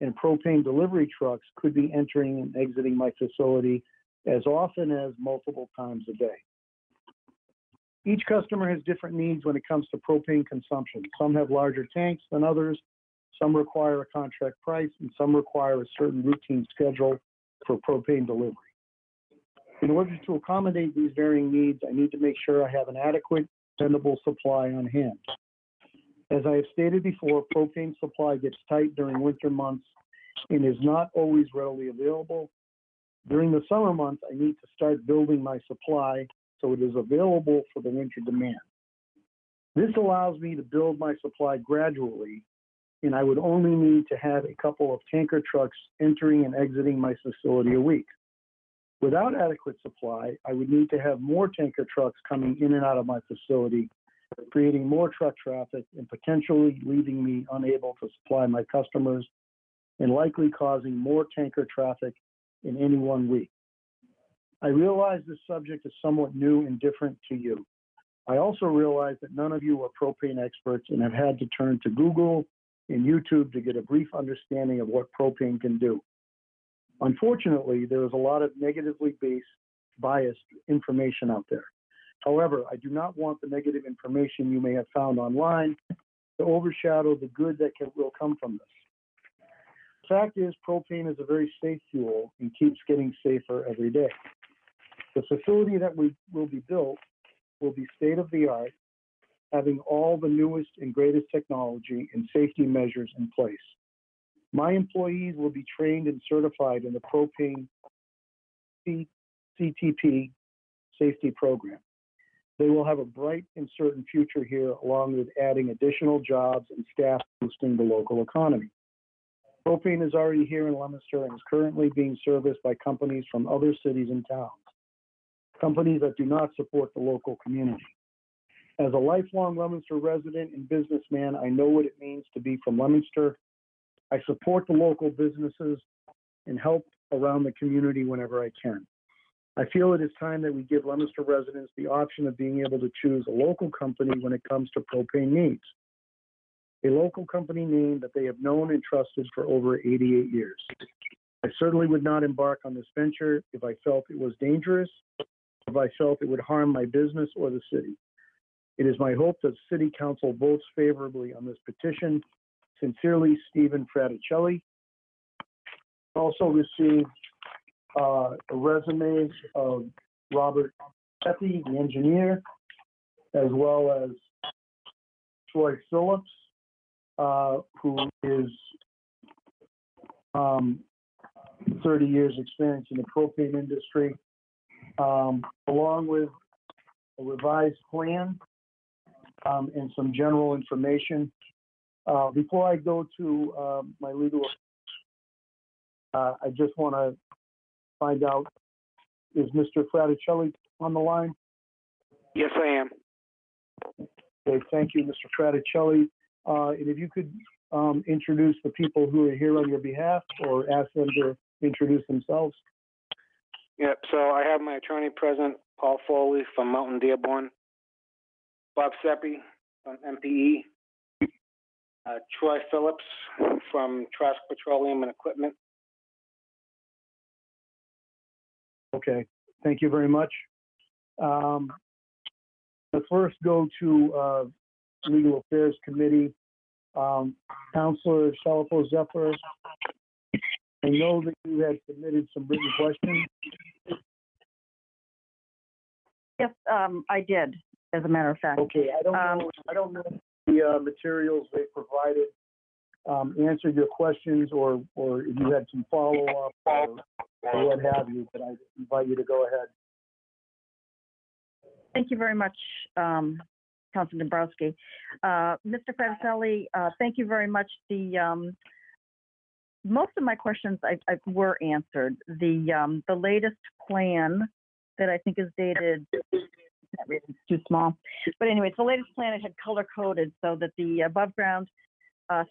and propane delivery trucks could be entering and exiting my facility as often as multiple times a day. Each customer has different needs when it comes to propane consumption. Some have larger tanks than others, some require a contract price, and some require a certain routine schedule for propane delivery. In order to accommodate these varying needs, I need to make sure I have an adequate, dependable supply on hand. As I have stated before, propane supply gets tight during winter months and is not always readily available. During the summer months, I need to start building my supply so it is available for the winter demand. This allows me to build my supply gradually, and I would only need to have a couple of tanker trucks entering and exiting my facility a week. Without adequate supply, I would need to have more tanker trucks coming in and out of my facility, creating more truck traffic and potentially leaving me unable to supply my customers and likely causing more tanker traffic in any one week. I realize this subject is somewhat new and different to you. I also realize that none of you are propane experts and have had to turn to Google and YouTube to get a brief understanding of what propane can do. Unfortunately, there is a lot of negatively biased information out there. However, I do not want the negative information you may have found online to overshadow the good that will come from this. The fact is, propane is a very safe fuel and keeps getting safer every day. The facility that will be built will be state-of-the-art, having all the newest and greatest technology and safety measures in place. My employees will be trained and certified in the propane CTP safety program. They will have a bright and certain future here, along with adding additional jobs and staff boosting the local economy. Propane is already here in Leominster and is currently being serviced by companies from other cities and towns, companies that do not support the local community. As a lifelong Leominster resident and businessman, I know what it means to be from Leominster. I support the local businesses and help around the community whenever I can. I feel it is time that we give Leominster residents the option of being able to choose a local company when it comes to propane needs. A local company name that they have known and trusted for over 88 years. I certainly would not embark on this venture if I felt it was dangerous, if I felt it would harm my business or the city. It is my hope that City Council votes favorably on this petition. Sincerely, Stephen Fraticelli. Also received resumes of Robert Pepe, the engineer, as well as Troy Phillips, who is 30 years experience in the propane industry, along with a revised plan and some general information. Before I go to my legal, I just want to find out, is Mr. Fraticelli on the line? Yes, I am. Okay, thank you, Mr. Fraticelli. And if you could introduce the people who are here on your behalf or ask them to introduce themselves. Yep, so I have my attorney present, Paul Foley from Mountain Dearborn, Bob Seppi from MPE, Troy Phillips from Trask Petroleum and Equipment. Okay, thank you very much. Let's first go to Legal Affairs Committee. Councilor Shalfo Zephyr, I know that you had submitted some written questions. Yes, I did, as a matter of fact. Okay, I don't know if the materials they provided answered your questions or if you had some follow-up or what have you, but I invite you to go ahead. Thank you very much, Councilman Dombrowski. Mr. Fraticelli, thank you very much. Most of my questions were answered. The latest plan that I think is dated, it's too small, but anyway, it's the latest plan. It had color coded so that the above ground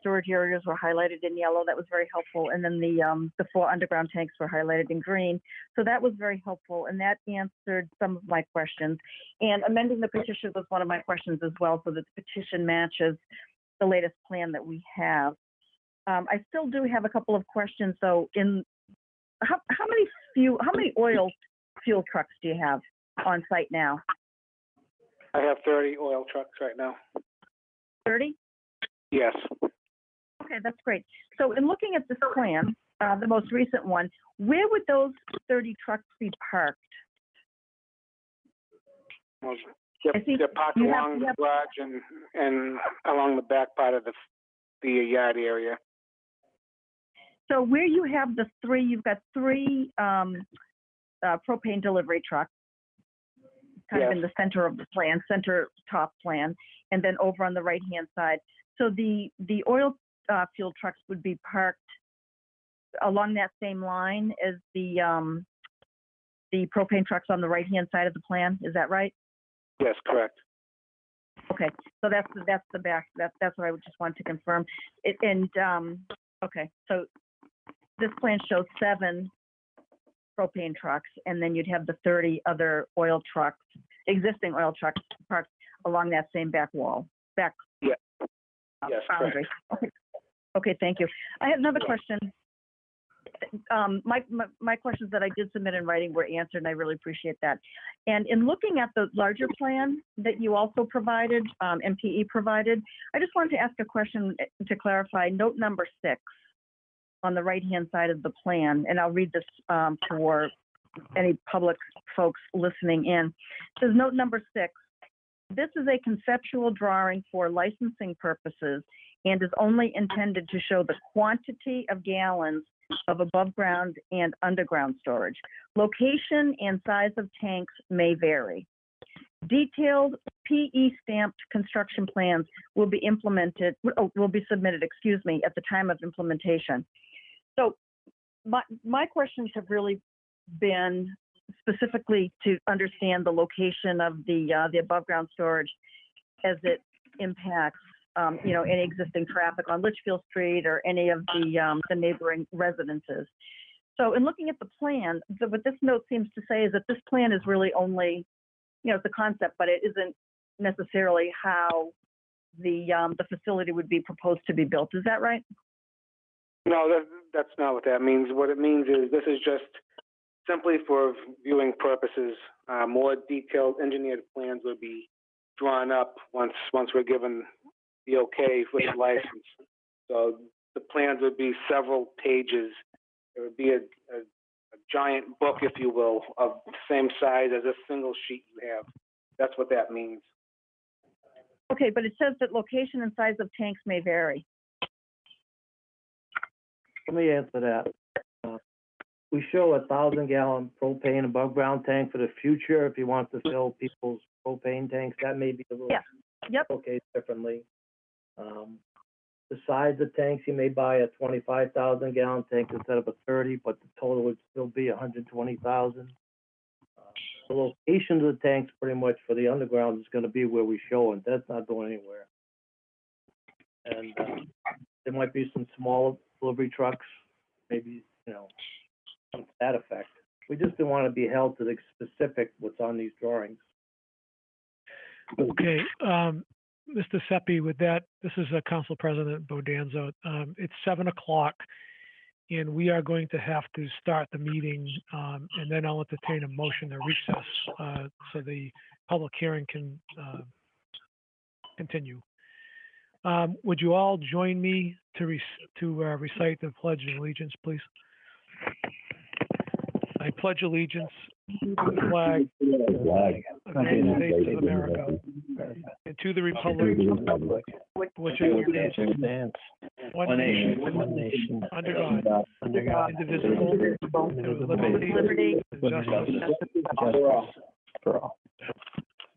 storage areas were highlighted in yellow. That was very helpful. And then the 4 underground tanks were highlighted in green. So that was very helpful. And that answered some of my questions. And amending the petition was one of my questions as well, so that the petition matches the latest plan that we have. I still do have a couple of questions. So how many oil fuel trucks do you have on site now? I have 30 oil trucks right now. 30? Yes. Okay, that's great. So in looking at this plan, the most recent one, where would those 30 trucks be parked? Well, they're parked along the garage and along the back part of the yard area. So where you have you've got 3 propane delivery trucks, kind of in the center of the plan, center top plan, and then over on the right-hand side. So the oil fuel trucks would be parked along that same line as the propane trucks on the right-hand side of the plan. Is that right? Yes, correct. Okay, so that's the back. That's what I would just want to confirm. Okay, so this plan shows 7 propane trucks, and then you'd have the 30 other oil trucks, existing oil trucks parked along that same back wall, back yes, boundary. correct. Okay, thank you. I have another question. My questions that I did submit in writing were answered, and I really appreciate that. And in looking at the larger plan that you also provided, MPE provided, I just wanted to ask a question to clarify note number 6 on the right-hand side of the plan, and I'll read this for any public folks listening in. It says note number 6, this is a conceptual drawing for licensing purposes and is only intended to show the quantity of gallons of above ground and underground storage. Location and size of tanks may vary. Detailed PE stamped construction plans will be submitted, at the time of implementation. So my questions have really been specifically to understand the location of the above ground storage as it impacts any existing traffic on Litchfield Street or any of the neighboring residences. So in looking at the plan, what this note seems to say is that this plan is really only, it's a concept, but it isn't necessarily how the facility would be proposed to be built. Is that right? No, that's not what that means. What it means is this is just simply for viewing purposes. More detailed engineered plans would be drawn up once we're given the okay for the license. So the plans would be several pages. It would be a giant book, if you will, of the same size as a single sheet you have. That's what that means. Okay, but it says that location and size of tanks may vary. Let me answer that. We show 1,000-gallon propane above ground tank for the future. If you want to fill people's propane tanks, that may be a little showcased differently. The size of tanks, you may buy a 25,000-gallon tank instead of a 30, but the total would still be 120,000. The location of the tanks, pretty much for the underground, is going to be where we show it. That's not going anywhere. And, there might be some small delivery trucks, maybe, something to that effect. We just don't want to be held to the specific what's on these drawings. Okay, Mr. Seppi, with that, this is Council President Bodanza. It's 7 o'clock, and we are going to have to start the meeting, and then I'll entertain a motion to recess so the public hearing can continue. Would you all join me to recite the Pledge of Allegiance, please? I pledge allegiance to the flag of the United States of America and to the republic which stands one nation under God, indivisible, with liberty and justice for all.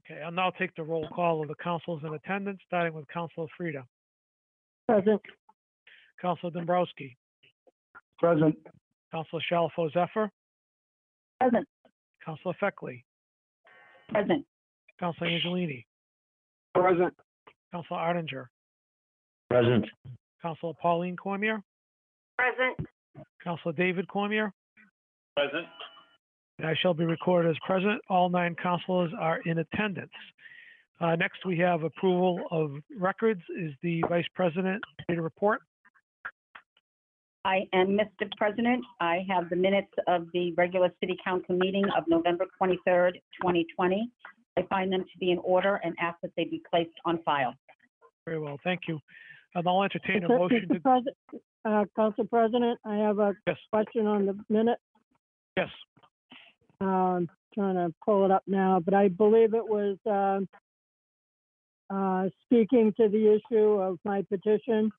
Okay, I'll now take the roll call of the councils in attendance, starting with Councilor Frida. Present. Councilor Dombrowski. Present. Councilor Shalfo Zephyr. Present. Councilor Feckley. Present. Councilor Angelini. Present. Councilor Ardinger. Present. Councilor Pauline Cormier. Present. Councilor David Cormier. Present. And I shall be recorded as present. All 9 councilors are in attendance. Next, we have approval of records. Is the Vice President ready to report? I am Mr. President. I have the minutes of the regular city council meeting of November 23rd, 2020. I find them to be in order and ask that they be placed on file. Very well, thank you. And I'll entertain a motion to... Council President, I have a question on the minute. Yes. Trying to pull it up now, but I believe it was speaking to the issue of my petition.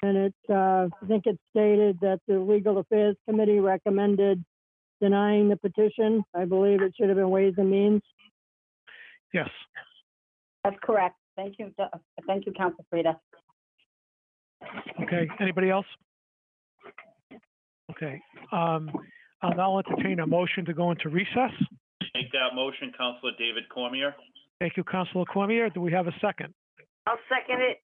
And I think it stated that the Legal Affairs Committee recommended denying the petition. I believe it should have been Ways and Means. Yes. That's correct. Thank you, Council Frida. Okay, anybody else? Okay, I'll now entertain a motion to go into recess. Make that motion, Councilor David Cormier. Thank you, Councilor Cormier. Do we have a second? I'll second it.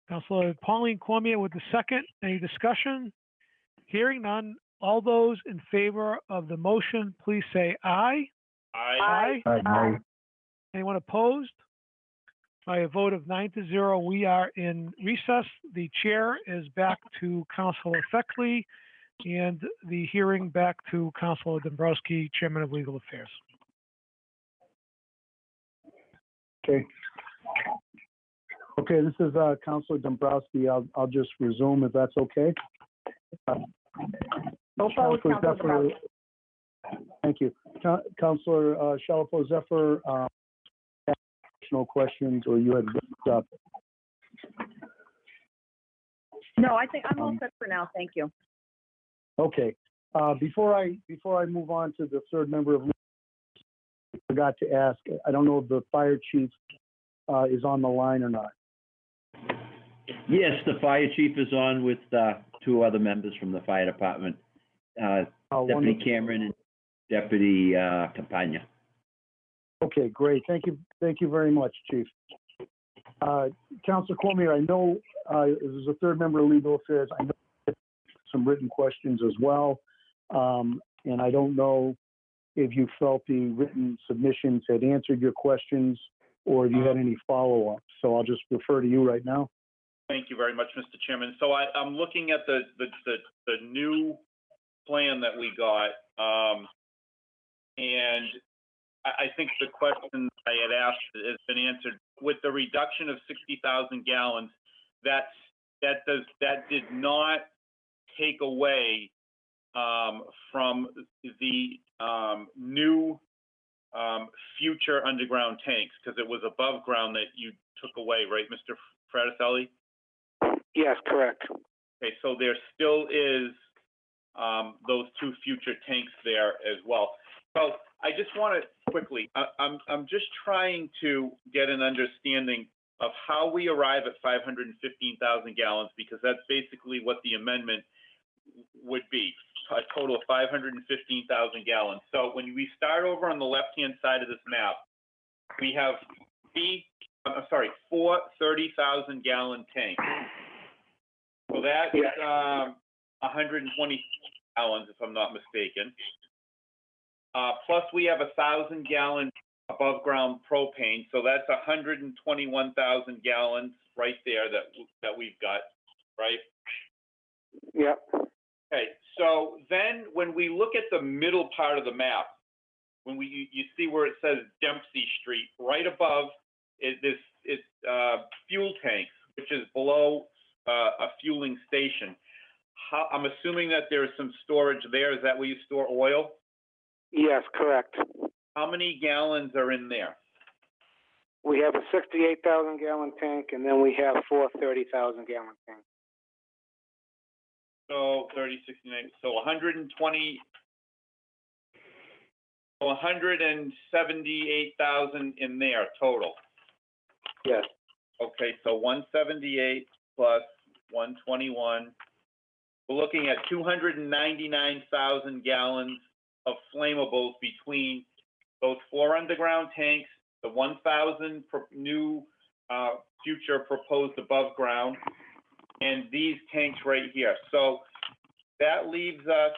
Councilor Pauline Cormier with the second. Any discussion? Hearing none. All those in favor of the motion, please say aye. Aye. Aye. Anyone opposed? By a vote of 9-0, we are in recess. The chair is back to Councilor Feckley, and the hearing back to Councilor Dombrowski, Chairman of Legal Affairs. Okay. Okay, this is Councilor Dombrowski. I'll just resume if that's okay. Councilor Zephyr, thank you. Councilor Shalfo Zephyr, additional questions, or you had wrapped up? No, I think I'm all set for now. Thank you. Okay. Before I move on to the third member of, I forgot to ask. I don't know if the fire chief is on the line or not. Yes, the fire chief is on with 2 other members from the fire department, Deputy Cameron and Deputy Campagna. Okay, great. Thank you very much, Chief. Councilor Cormier, I know this is a third member of Legal Affairs. I know some written questions as well, and I don't know if you felt the written submissions had answered your questions or if you had any follow-up. So I'll just refer to you right now. Thank you very much, Mr. Chairman. So I'm looking at the new plan that we got, and I think the question I had asked has been answered. With the reduction of 60,000 gallons, that did not take away from the new future underground tanks, because it was above ground that you took away, right, Mr. Fraticelli? Yes, correct. Okay, so there still is those 2 future tanks there as well. So I just want to quickly, I'm just trying to get an understanding of how we arrive at 515,000 gallons, because that's basically what the amendment would be, a total of 515,000 gallons. So when we start over on the left-hand side of this map, we have B I'm sorry, 4 30,000-gallon tanks. So that's 120 gallons, if I'm not mistaken. Plus, we have 1,000-gallon above-ground propane, so that's 121,000 gallons right there that we've got, right? Yep. Okay, so then when we look at the middle part of the map, when you see where it says Dempsey Street, right above is fuel tanks, which is below a fueling station. I'm assuming that there's some storage there. Is that where you store oil? Yes, correct. How many gallons are in there? We have a 68,000-gallon tank, and then we have 4 30,000-gallon tanks. So 30, 69, so 120, 178,000 in there total. Yes. Okay, so 178 plus 121. We're looking at 299,000 gallons of flammables between those 4 underground tanks, the 1,000 new future proposed above ground, and these tanks right here. So that leaves us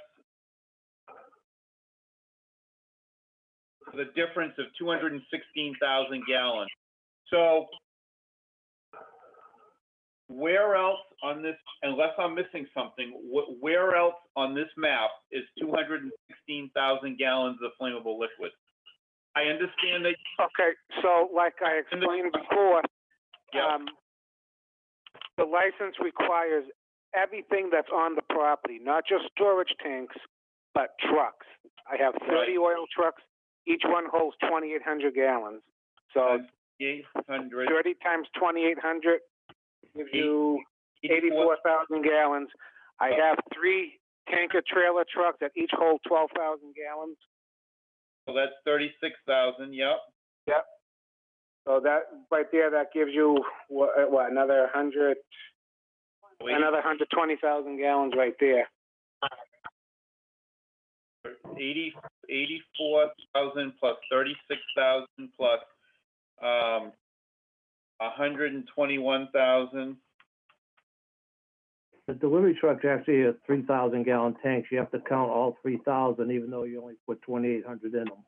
the difference of 216,000 gallons. So where else on this, unless I'm missing something, where else on this map is 216,000 gallons of flammable liquid? I understand that. Okay, so like I explained before, the license requires everything that's on the property, not just storage tanks, but trucks. I have 30 oil trucks. Each one holds 2,800 gallons. So 800. 30 times 2,800 gives you 84,000 gallons. I have 3 tanker trailer trucks that each hold 12,000 gallons. So that's 36,000. Yep. Yep. So that right there, that gives you what another 120,000 gallons right there. 84,000 plus 36,000 plus 121,000. The delivery trucks actually are 3,000-gallon tanks. You have to count all 3,000, even though you only put 2,800 in them.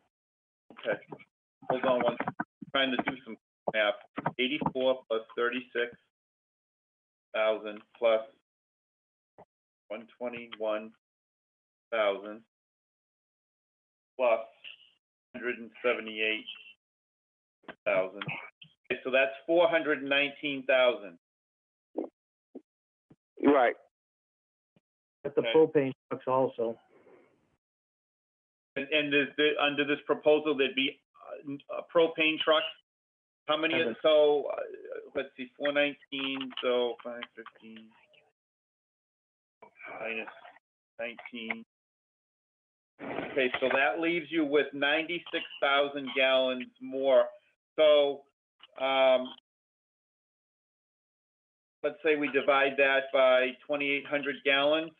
Okay. Hold on one second. I'm trying to do some math. 84 plus 36,000 plus 121,000 plus 178,000. Okay, so that's 419,000. Right. But the propane trucks also. And under this proposal, there'd be propane trucks. How many? So let's see, 419. So 515 minus 19. Okay, so that leaves you with 96,000 gallons more. So let's say we divide that by 2,800 gallons.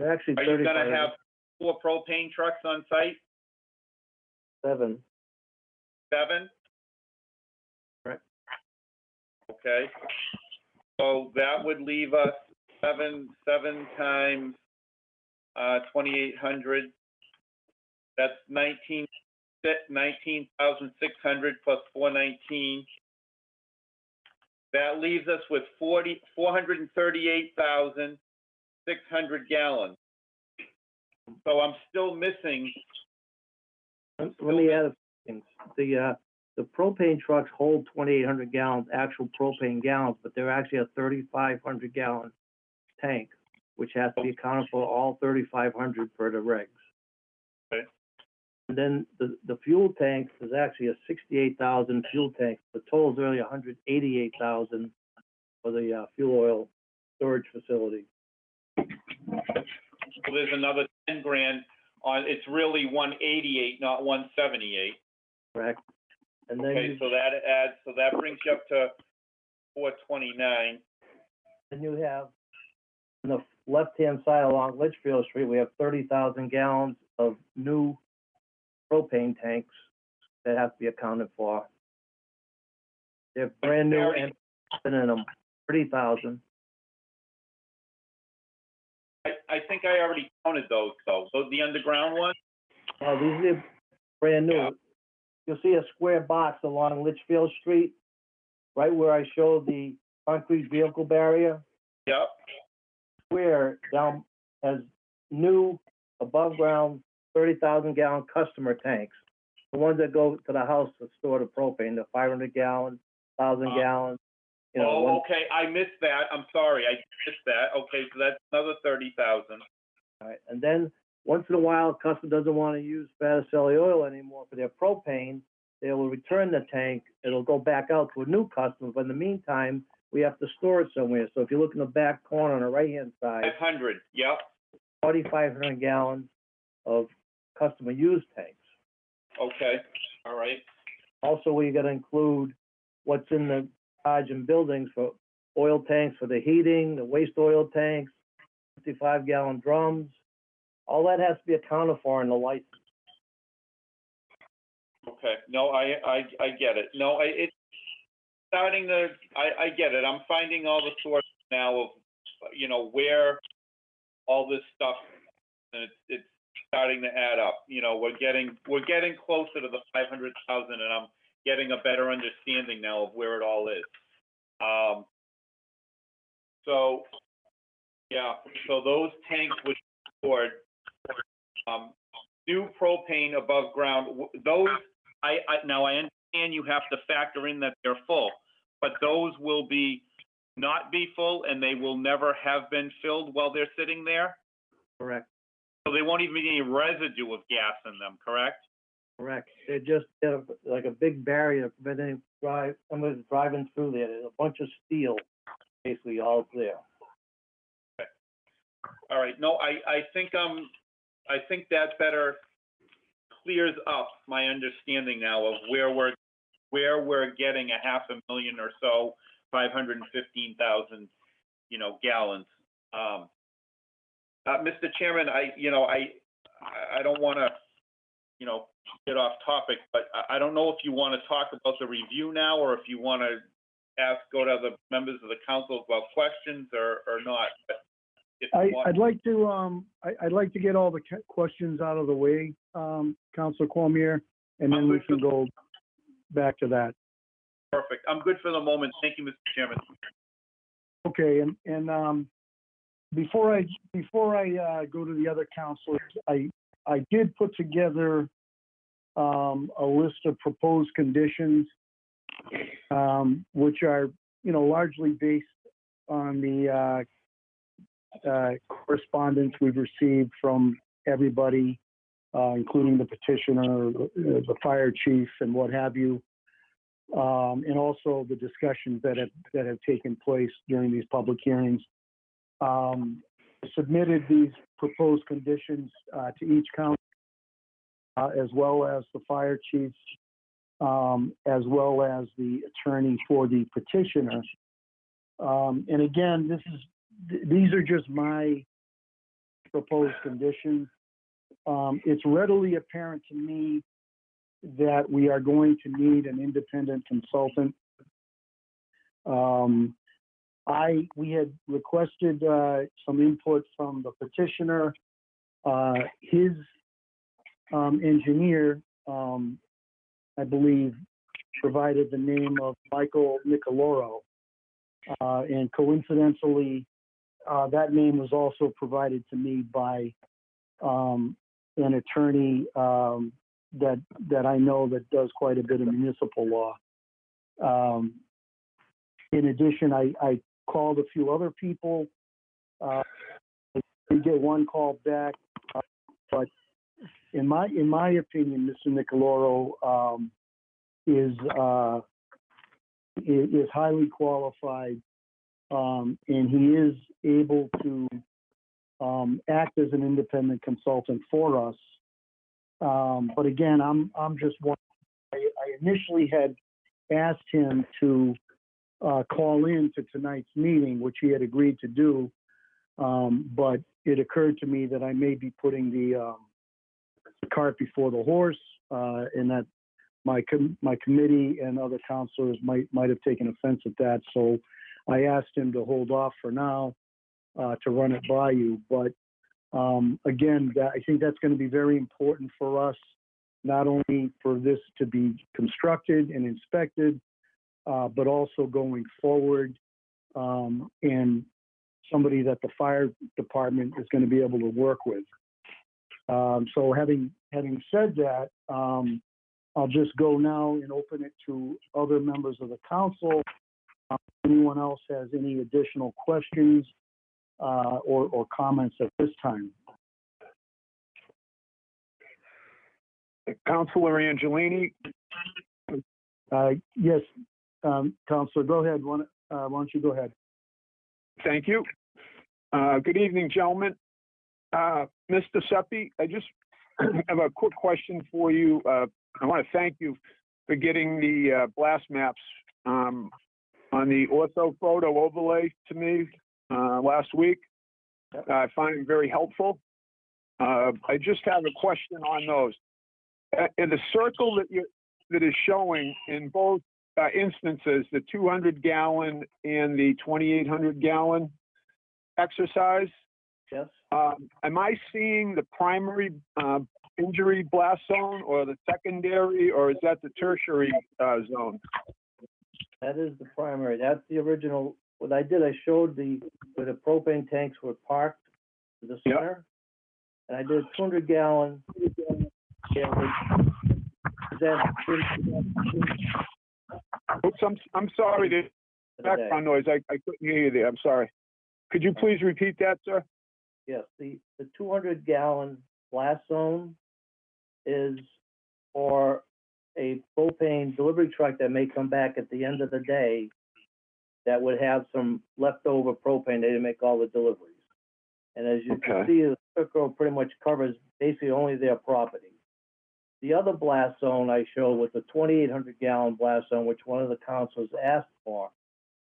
Actually, are you going to have 4 propane trucks on site? 7. 7? Right. Okay. So that would leave us 7 times 2,800. That's 19,600 plus 419. That leaves us with 438,600 gallons. So I'm still missing. Let me add a few things. The propane trucks hold 2,800 gallons, actual propane gallons, but they're actually a 3,500-gallon tank, which has to be accounted for all 3,500 for the regs. Okay. And then the fuel tanks is actually a 68,000 fuel tank. The total is really 188,000 for the fuel oil storage facility. So there's another 10 grand on. It's really 188, not 178. Correct. And then okay, so that adds. So that brings you up to 429. And you have on the left-hand side along Litchfield Street, we have 30,000 gallons of new propane tanks that have to be accounted for. They're brand new and in them, 30,000. I think I already counted those though. So the underground ones? These are brand new. Yeah. You'll see a square box along Litchfield Street, right where I showed the concrete vehicle barrier. Yep. Square down has new above ground 30,000 gallon customer tanks. The ones that go to the house to store the propane, the 500 gallon, 1,000 gallons. You know, okay. I missed that. I'm sorry. I missed that. Okay, so that's another 30,000. All right, and then once in a while, a customer doesn't want to use Spaticelli oil anymore for their propane. They will return the tank. It'll go back out to a new customer. But in the meantime, we have to store it somewhere. So if you look in the back corner on the right-hand side, 500. Yep. 4,500 gallons of customer used tanks. Okay. All right. Also, we got to include what's in the garage and buildings for oil tanks for the heating, the waste oil tanks, 55-gallon drums. All that has to be accounted for in the license. Okay. No, I get it. No, it's starting to, I get it. I'm finding all the sources now of, you know, where all this stuff, and it's starting to add up. You know, we're getting closer to the 500,000, and I'm getting a better understanding now of where it all is. So, yeah, so those tanks would be stored, new propane above ground, those, now I understand you have to factor in that they're full, but those will not be full, and they will never have been filled while they're sitting there? Correct. So they won't even be any residue of gas in them, correct? Correct. They're just like a big barrier preventing somebody driving through there. There's a bunch of steel basically all there. Okay. All right. No, I think that better clears up my understanding now of where we're getting 500,000 or so, 515,000, you know, gallons. Mr. Chairman, I don't want to, you know, get off topic, but I don't know if you want to talk about the review now, or if you want to go to other members of the council about questions or not. But if you want... I'd like to get all the questions out of the way, Councilor Cormier, and then we can go back to that. Perfect. I'm good for the moment. Thank you, Mr. Chairman. Okay, and before I go to the other councilors, I did put together a list of proposed conditions, which are, you know, largely based on the correspondence we've received from everybody, including the petitioner, the fire chief, and what have you, and also the discussions that have taken place during these public hearings. Submitted these proposed conditions to each council, as well as the fire chiefs, as well as the attorney for the petitioner. And again, these are just my proposed conditions. It's readily apparent to me that we are going to need an independent consultant. We had requested some input from the petitioner. His engineer, I believe, provided the name of Michael Nicoloro. And coincidentally, that name was also provided to me by an attorney that I know that does quite a bit of municipal law. In addition, I called a few other people. We get one call back, but in my opinion, Mr. Nicoloro is highly qualified, and he is able to act as an independent consultant for us. But again, I'm just one. I initially had asked him to call in to tonight's meeting, which he had agreed to do. But it occurred to me that I may be putting the cart before the horse, and that my committee and other counselors might have taken offense at that. So I asked him to hold off for now to run it by you. But again, I think that's going to be very important for us, not only for this to be constructed and inspected, but also going forward, and somebody that the fire department is going to be able to work with. So having said that, I'll just go now and open it to other members of the council. If anyone else has any additional questions or comments at this time. Councilor Angelini? Yes, Councilor, go ahead. Why don't you go ahead? Thank you. Good evening, gentlemen. Mr. Seppi, I just have a quick question for you. I want to thank you for getting the blast maps on the ortho photo overlay to me last week. I find it very helpful. I just have a question on those. In the circle that is showing in both instances, the 200-gallon and the 2,800-gallon exercise, Yes. am I seeing the primary injury blast zone or the secondary, or is that the tertiary zone? That is the primary. That's the original. What I did, I showed where the propane tanks were parked to the center. Yep. And I did 200-gallon. Oops, I'm sorry, the background noise. I couldn't hear you there. I'm sorry. Could you please repeat that, sir? Yes, the 200-gallon blast zone is for a propane delivery truck that may come back at the end of the day that would have some leftover propane. They didn't make all the deliveries. And as you can see, the circle pretty much covers basically only their property. The other blast zone I showed was the 2,800-gallon blast zone, which one of the councils asked for,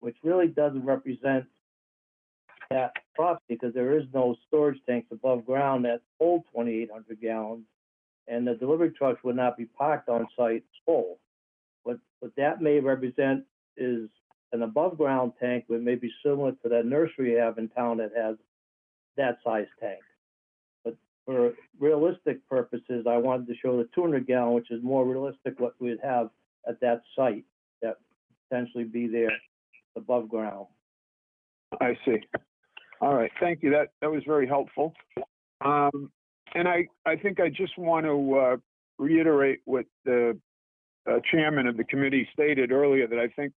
which really doesn't represent that property because there is no storage tanks above ground that hold 2,800 gallons, and the delivery trucks would not be parked on site full. What that may represent is an above ground tank that may be similar to that nursery you have in town that has that size tank. But for realistic purposes, I wanted to show the 200-gallon, which is more realistic what we'd have at that site that potentially be there above ground. I see. All right, thank you. That was very helpful. And I think I just want to reiterate what the chairman of the committee stated earlier, that I think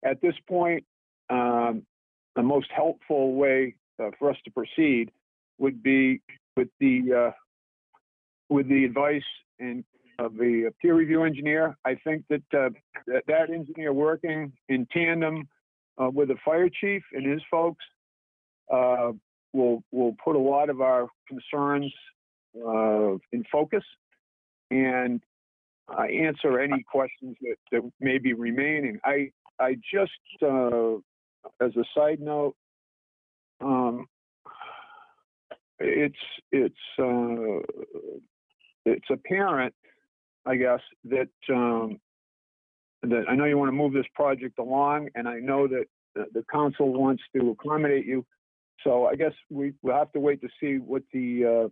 at this point, the most helpful way for us to proceed would be with the advice of the peer review engineer. I think that that engineer working in tandem with the fire chief and his folks will put a lot of our concerns in focus and answer any questions that may be remaining. I just, as a side note, it's apparent, I guess, that that I know you want to move this project along, and I know that the council wants to accommodate you. So I guess we'll have to wait to see what the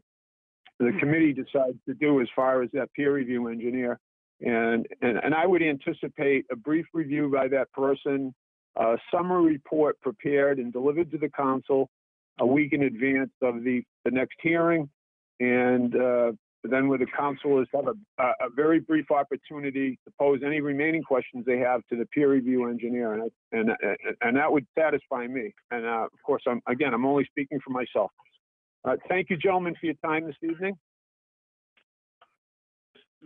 committee decides to do as far as that peer review engineer. And I would anticipate a brief review by that person, a summary report prepared and delivered to the council a week in advance of the next hearing, and then with the councilors have a very brief opportunity to pose any remaining questions they have to the peer review engineer, and that would satisfy me. And of course, I'm only speaking for myself. Thank you, gentlemen, for your time this evening.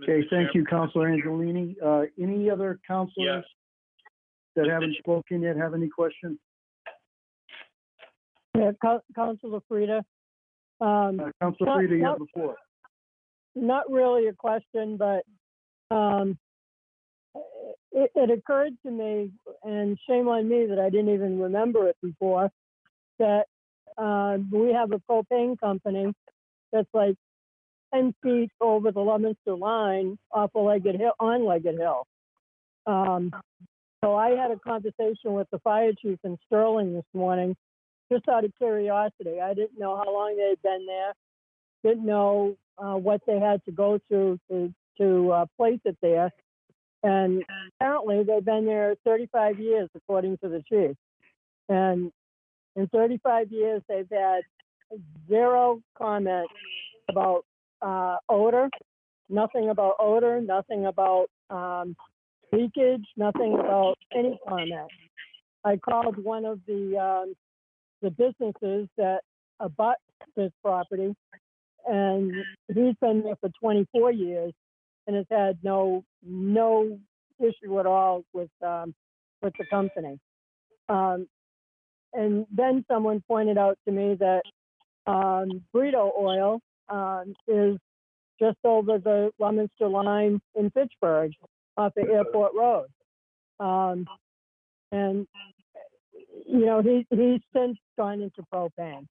Okay, thank you, Councilor Angelini. Any other councilors that haven't spoken yet have any questions? Yeah, Councilor Frida. Councilor Frida, you have the floor. Not really a question, but it occurred to me, and shame on me that I didn't even remember it before, that we have a propane company that's like 10 feet over the Leominster line off of Leggett Hill, on Leggett Hill. So I had a conversation with the fire chief in Sterling this morning, just out of curiosity. I didn't know how long they'd been there, didn't know what they had to go through to place it there. And apparently they've been there 35 years, according to the chief. And in 35 years, they've had zero comment about odor, nothing about leakage, nothing about any comment. I called one of the businesses that abut this property, and he's been there for 24 years and has had no issue at all with the company. And then someone pointed out to me that Burrito Oil is just over the Leominster line in Fitchburg off the Airport Road. And, you know, he's since gone into propane.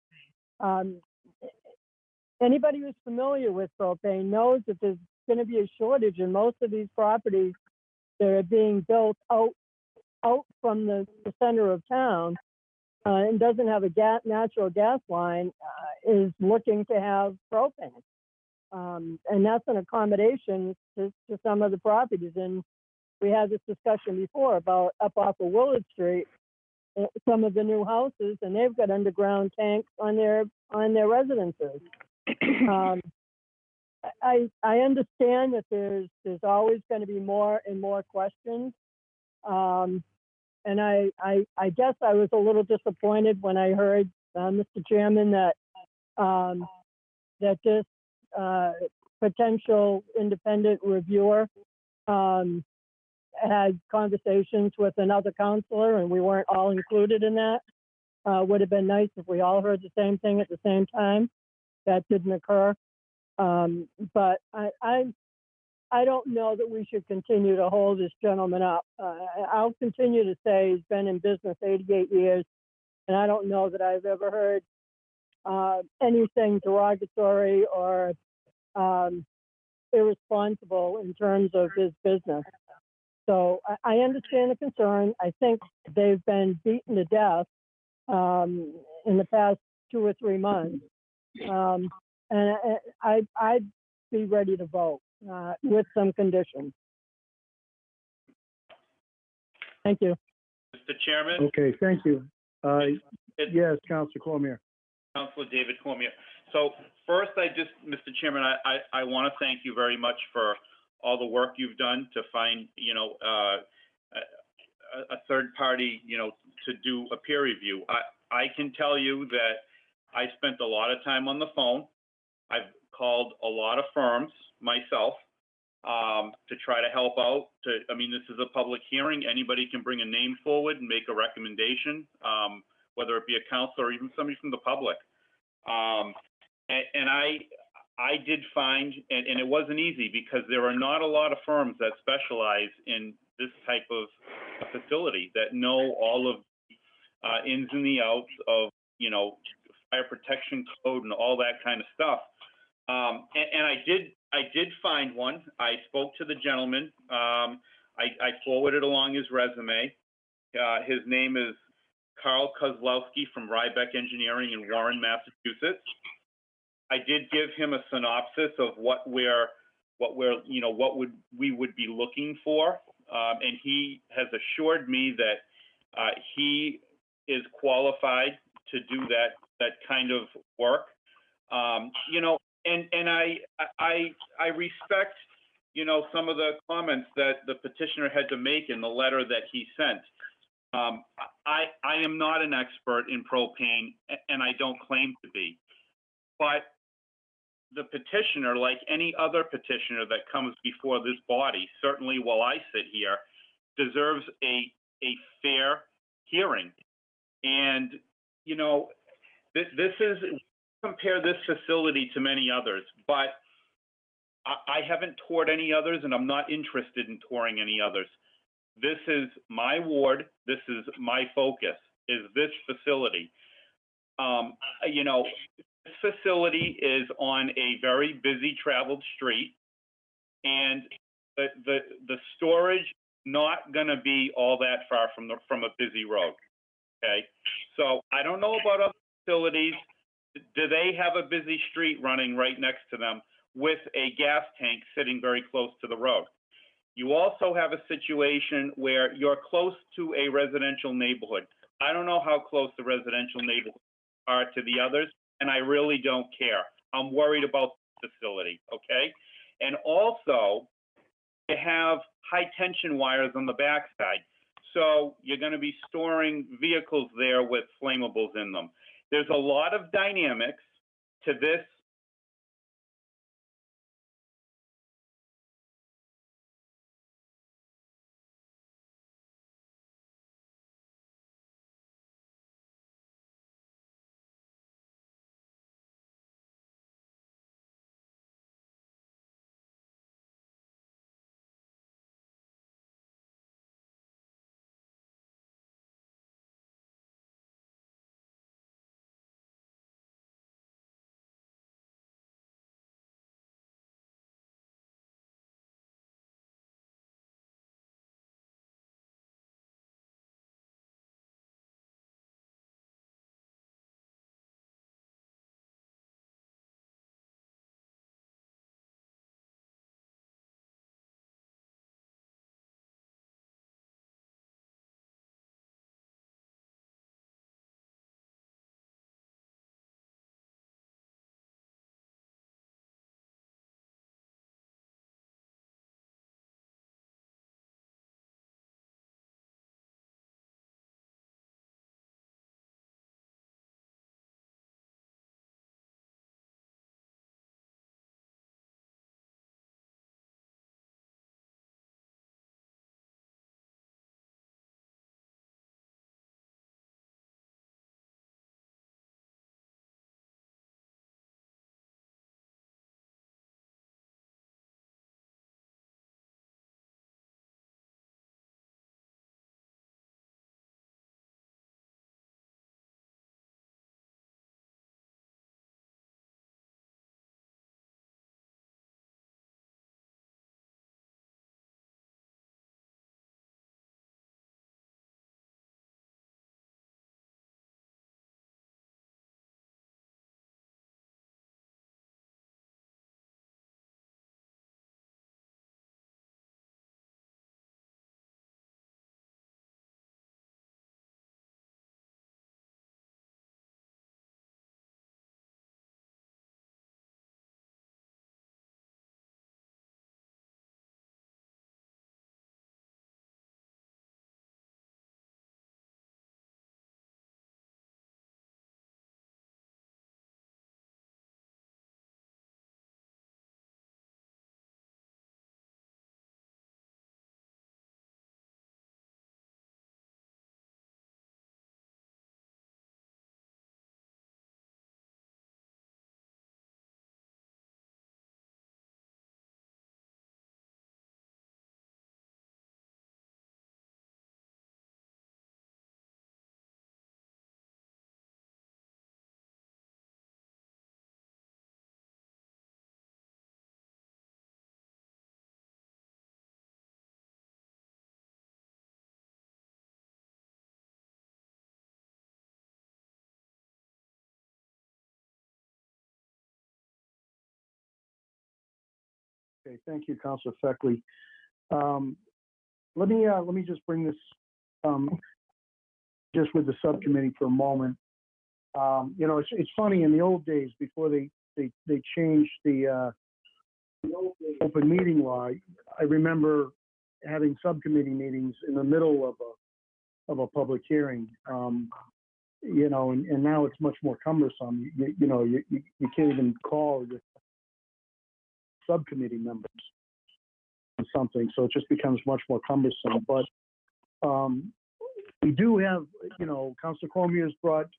Anybody who's familiar with propane knows that there's going to be a shortage in most of these properties that are being built out from the center of town and doesn't have a natural gas line is looking to have propane. And that's an accommodation to some of the properties. And we had this discussion before about up off of Willard Street, some of the new houses, and they've got underground tanks on their residences. I understand that there's always going to be more and more questions. And I guess I was a little disappointed when I heard, Mr. Chairman, that that this potential independent reviewer had conversations with another counselor, and we weren't all included in that. Would have been nice if we all heard the same thing at the same time. That didn't occur. But I don't know that we should continue to hold this gentleman up. I'll continue to say he's been in business 88 years, and I don't know that I've ever heard anything derogatory or irresponsible in terms of his business. So I understand the concern. I think they've been beaten to death in the past 2 or 3 months. And I'd be ready to vote with some conditions. Thank you. Mr. Chairman? Okay, thank you. Yes, Councilor Cormier. Councilor David Cormier. So first, Mr. Chairman, I want to thank you very much for all the work you've done to find, you know, a third party, you know, to do a peer review. I can tell you that I spent a lot of time on the phone. I've called a lot of firms myself to try to help out. I mean, this is a public hearing. Anybody can bring a name forward and make a recommendation, whether it be a counselor or even somebody from the public. And I did find, and it wasn't easy because there are not a lot of firms that specialize in this type of facility that know all of ins and the outs of, you know, fire protection code and all that kind of stuff. And I did find one. I spoke to the gentleman. I forwarded along his resume. His name is Carl Kozlowski from Rybeck Engineering in Warren, Massachusetts. I did give him a synopsis of what we would be looking for, and he has assured me that he is qualified to do that kind of work. You know, and I respect, you know, some of the comments that the petitioner had to make in the letter that he sent. I am not an expert in propane, and I don't claim to be, but the petitioner, like any other petitioner that comes before this body, certainly while I sit here, deserves a fair hearing. And, you know, this is, compare this facility to many others, but I haven't toured any others, and I'm not interested in touring any others. This is my ward. This is my focus, is this facility. You know, this facility is on a very busy traveled street, and the storage not going to be all that far from a busy road. Okay, so I don't know about other facilities. Do they have a busy street running right next to them with a gas tank sitting very close to the road? You also have a situation where you're close to a residential neighborhood. I don't know how close the residential neighborhoods are to the others, and I really don't care. I'm worried about the facility, okay? And also, you have high tension wires on the backside. So you're going to be storing vehicles there with flammables in them. There's a lot of dynamics to this. Okay, thank you, Councilor Feckley. Let me just bring this just with the subcommittee for a moment. You know, it's funny, in the old days, before they changed the open meeting law, I remember having subcommittee meetings in the middle of a public hearing. You know, and now it's much more cumbersome. You know, you can't even call the subcommittee members or something, so it just becomes much more cumbersome. But we do have, you know, Councilor Cormier's brought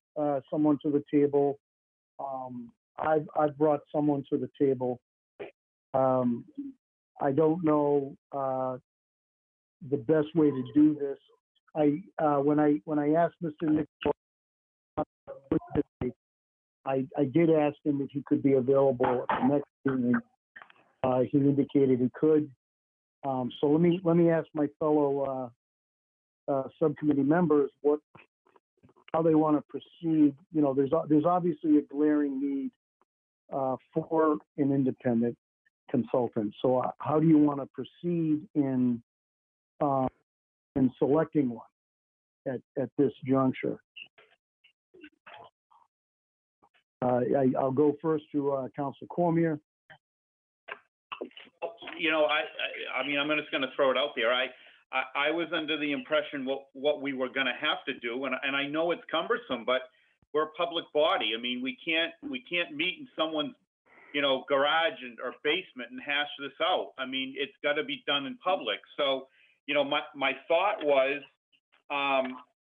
someone to the table. I've brought someone to the table. I don't know the best way to do this. When I asked Mr. Nick, I did ask him if he could be available at the next meeting. He indicated he could. So let me ask my fellow subcommittee members how they want to proceed. You know, there's obviously a glaring need for an independent consultant. So how do you want to proceed in selecting one at this juncture? I'll go first to Council Cormier. You know, I mean, I'm just going to throw it out there. I was under the impression what we were going to have to do, and I know it's cumbersome, but we're a public body. I mean, we can't meet in someone's, you know, garage or basement and hash this out. I mean, it's got to be done in public. So, you know, my thought was,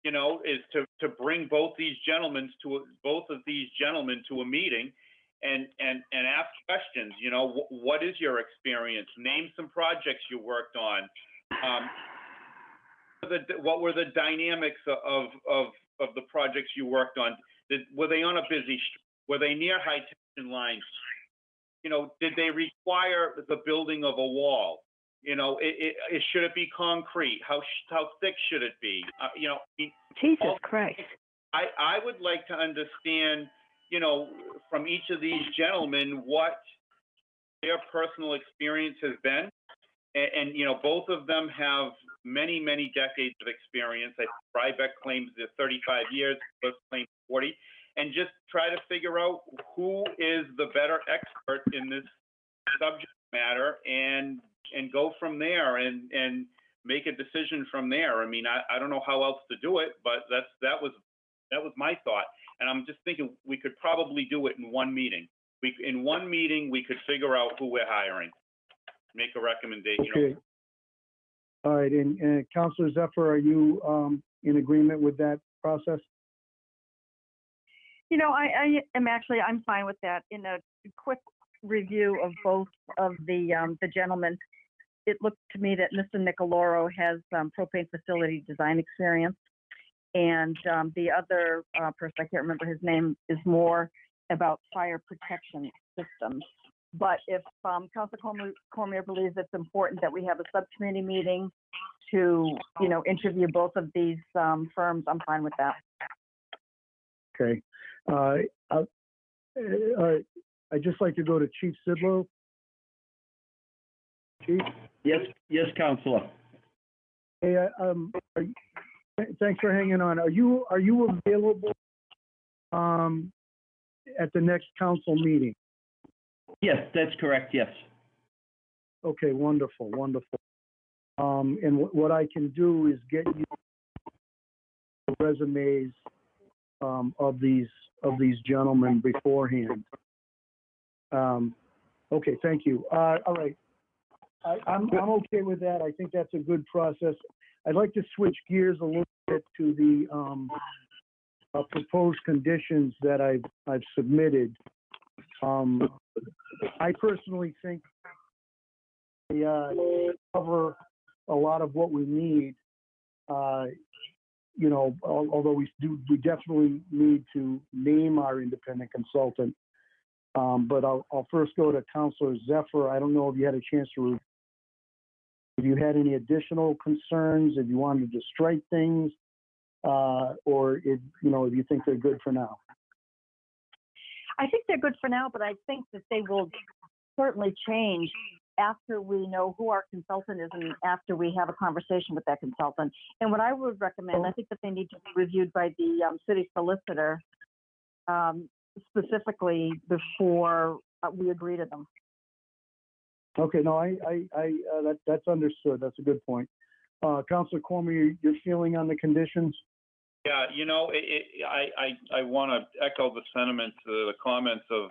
you know, is to bring both of these gentlemen to a meeting and ask questions. You know, what is your experience? Name some projects you worked on. What were the dynamics of the projects you worked on? Were they on a busy street? Were they near high tension lines? You know, did they require the building of a wall? You know, should it be concrete? How thick should it be? You know, Jesus Christ. I would like to understand, you know, from each of these gentlemen what their personal experience has been. And you know, both of them have many, many decades of experience. I think Rybeck claims 35 years, Cliff claims 40. And just try to figure out who is the better expert in this subject matter and go from there and make a decision from there. I mean, I don't know how else to do it, but that was my thought. And I'm just thinking we could probably do it in one meeting. In one meeting, we could figure out who we're hiring, make a recommendation. Okay. All right. And Councilor Zephyr, are you in agreement with that process? You know, I'm fine with that. In a quick review of both of the gentlemen, it looked to me that Mr. Nicoloro has propane facility design experience, and the other person, I can't remember his name, is more about fire protection systems. But if Council Cormier believes it's important that we have a subcommittee meeting to, you know, interview both of these firms, I'm fine with that. Okay. I'd just like to go to Chief Sidlow. Chief? Yes, Counselor. Hey, thanks for hanging on. Are you available at the next council meeting? Yes, that's correct, yes. Okay, wonderful. And what I can do is get you the resumes of these gentlemen beforehand. Okay, thank you. All right, I'm okay with that. I think that's a good process. I'd like to switch gears a little bit to the proposed conditions that I've submitted. I personally think they cover a lot of what we need. You know, although we definitely need to name our independent consultant. But I'll first go to Councilor Zephyr. I don't know if you had a chance to, if you had any additional concerns, if you wanted to strike things, or if you think they're good for now. I think they're good for now, but I think that they will certainly change after we know who our consultant is and after we have a conversation with that consultant. And what I would recommend, I think that they need to be reviewed by the city solicitor specifically before we agree to them. Okay, no, that's understood. That's a good point. Councilor Cormier, your feeling on the conditions? Yeah, you know, I want to echo the sentiments, the comments of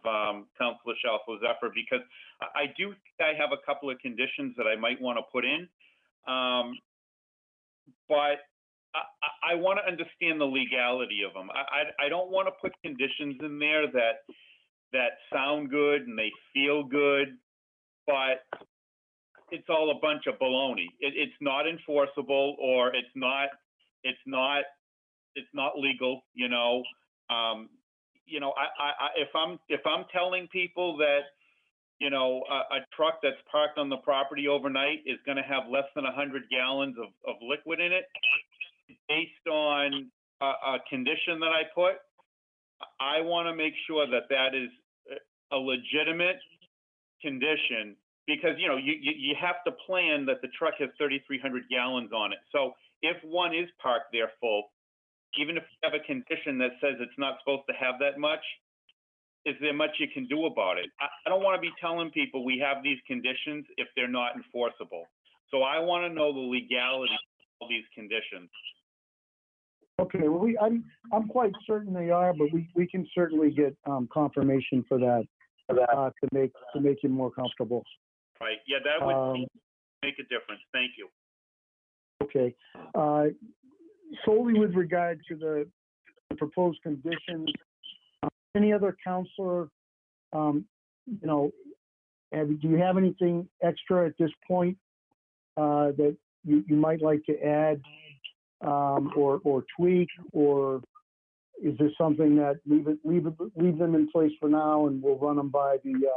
Councilor Shalfo Zephyr, because I do think I have a couple of conditions that I might want to put in, but I want to understand the legality of them. I don't want to put conditions in there that sound good and they feel good, but it's all a bunch of baloney. It's not enforceable, or it's not legal, you know. you know, if I'm telling people that, you know, a truck that's parked on the property overnight is going to have less than 100 gallons of liquid in it, based on a condition that I put, I want to make sure that that is a legitimate condition, because, you know, you have to plan that the truck has 3,300 gallons on it. So if one is parked there full, even if you have a condition that says it's not supposed to have that much, is there much you can do about it? I don't want to be telling people we have these conditions if they're not enforceable. So I want to know the legality of all these conditions. Okay, well, I'm quite certain they are, but we can certainly get confirmation for that to make you more comfortable. Right, yeah, that would make a difference. Thank you. Okay. Solely with regard to the proposed conditions, any other counselor, you know, do you have anything extra at this point that you might like to add or tweak, or is this something that leave them in place for now and we'll run them by the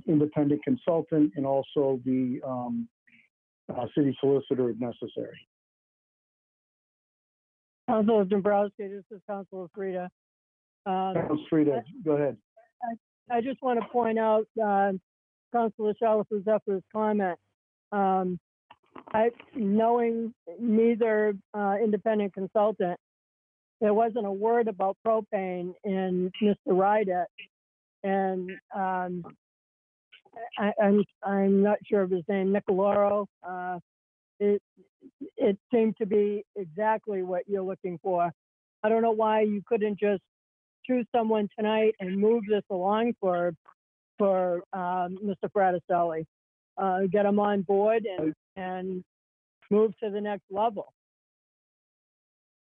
independent consultant and also the city solicitor if necessary? Councilor Dombrowski, this is Councilor Frida. Councilor Frida, go ahead. I just want to point out Councilor Shalfo-Zephyr's comment. Knowing neither independent consultant, there wasn't a word about propane in Mr. Rydet, and I'm not sure of his name, Nicoloro. It seemed to be exactly what you're looking for. I don't know why you couldn't just choose someone tonight and move this along for Mr. Fraticelli. Get him on board and move to the next level.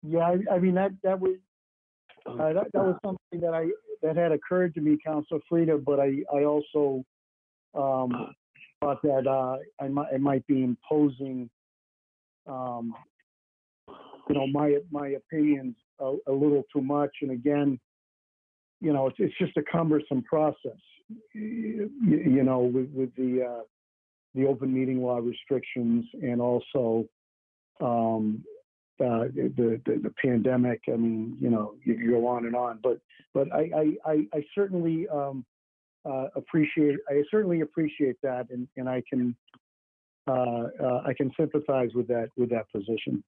Yeah, I mean that was something that had occurred to me, Councilor Frida, but I also thought that I might be imposing, you know, my opinions a little too much. And again, you know, it's just a cumbersome process, you know, with the open meeting law restrictions and also the pandemic. I mean, you know, you go on and on, but I certainly appreciate that, and I can sympathize with that position.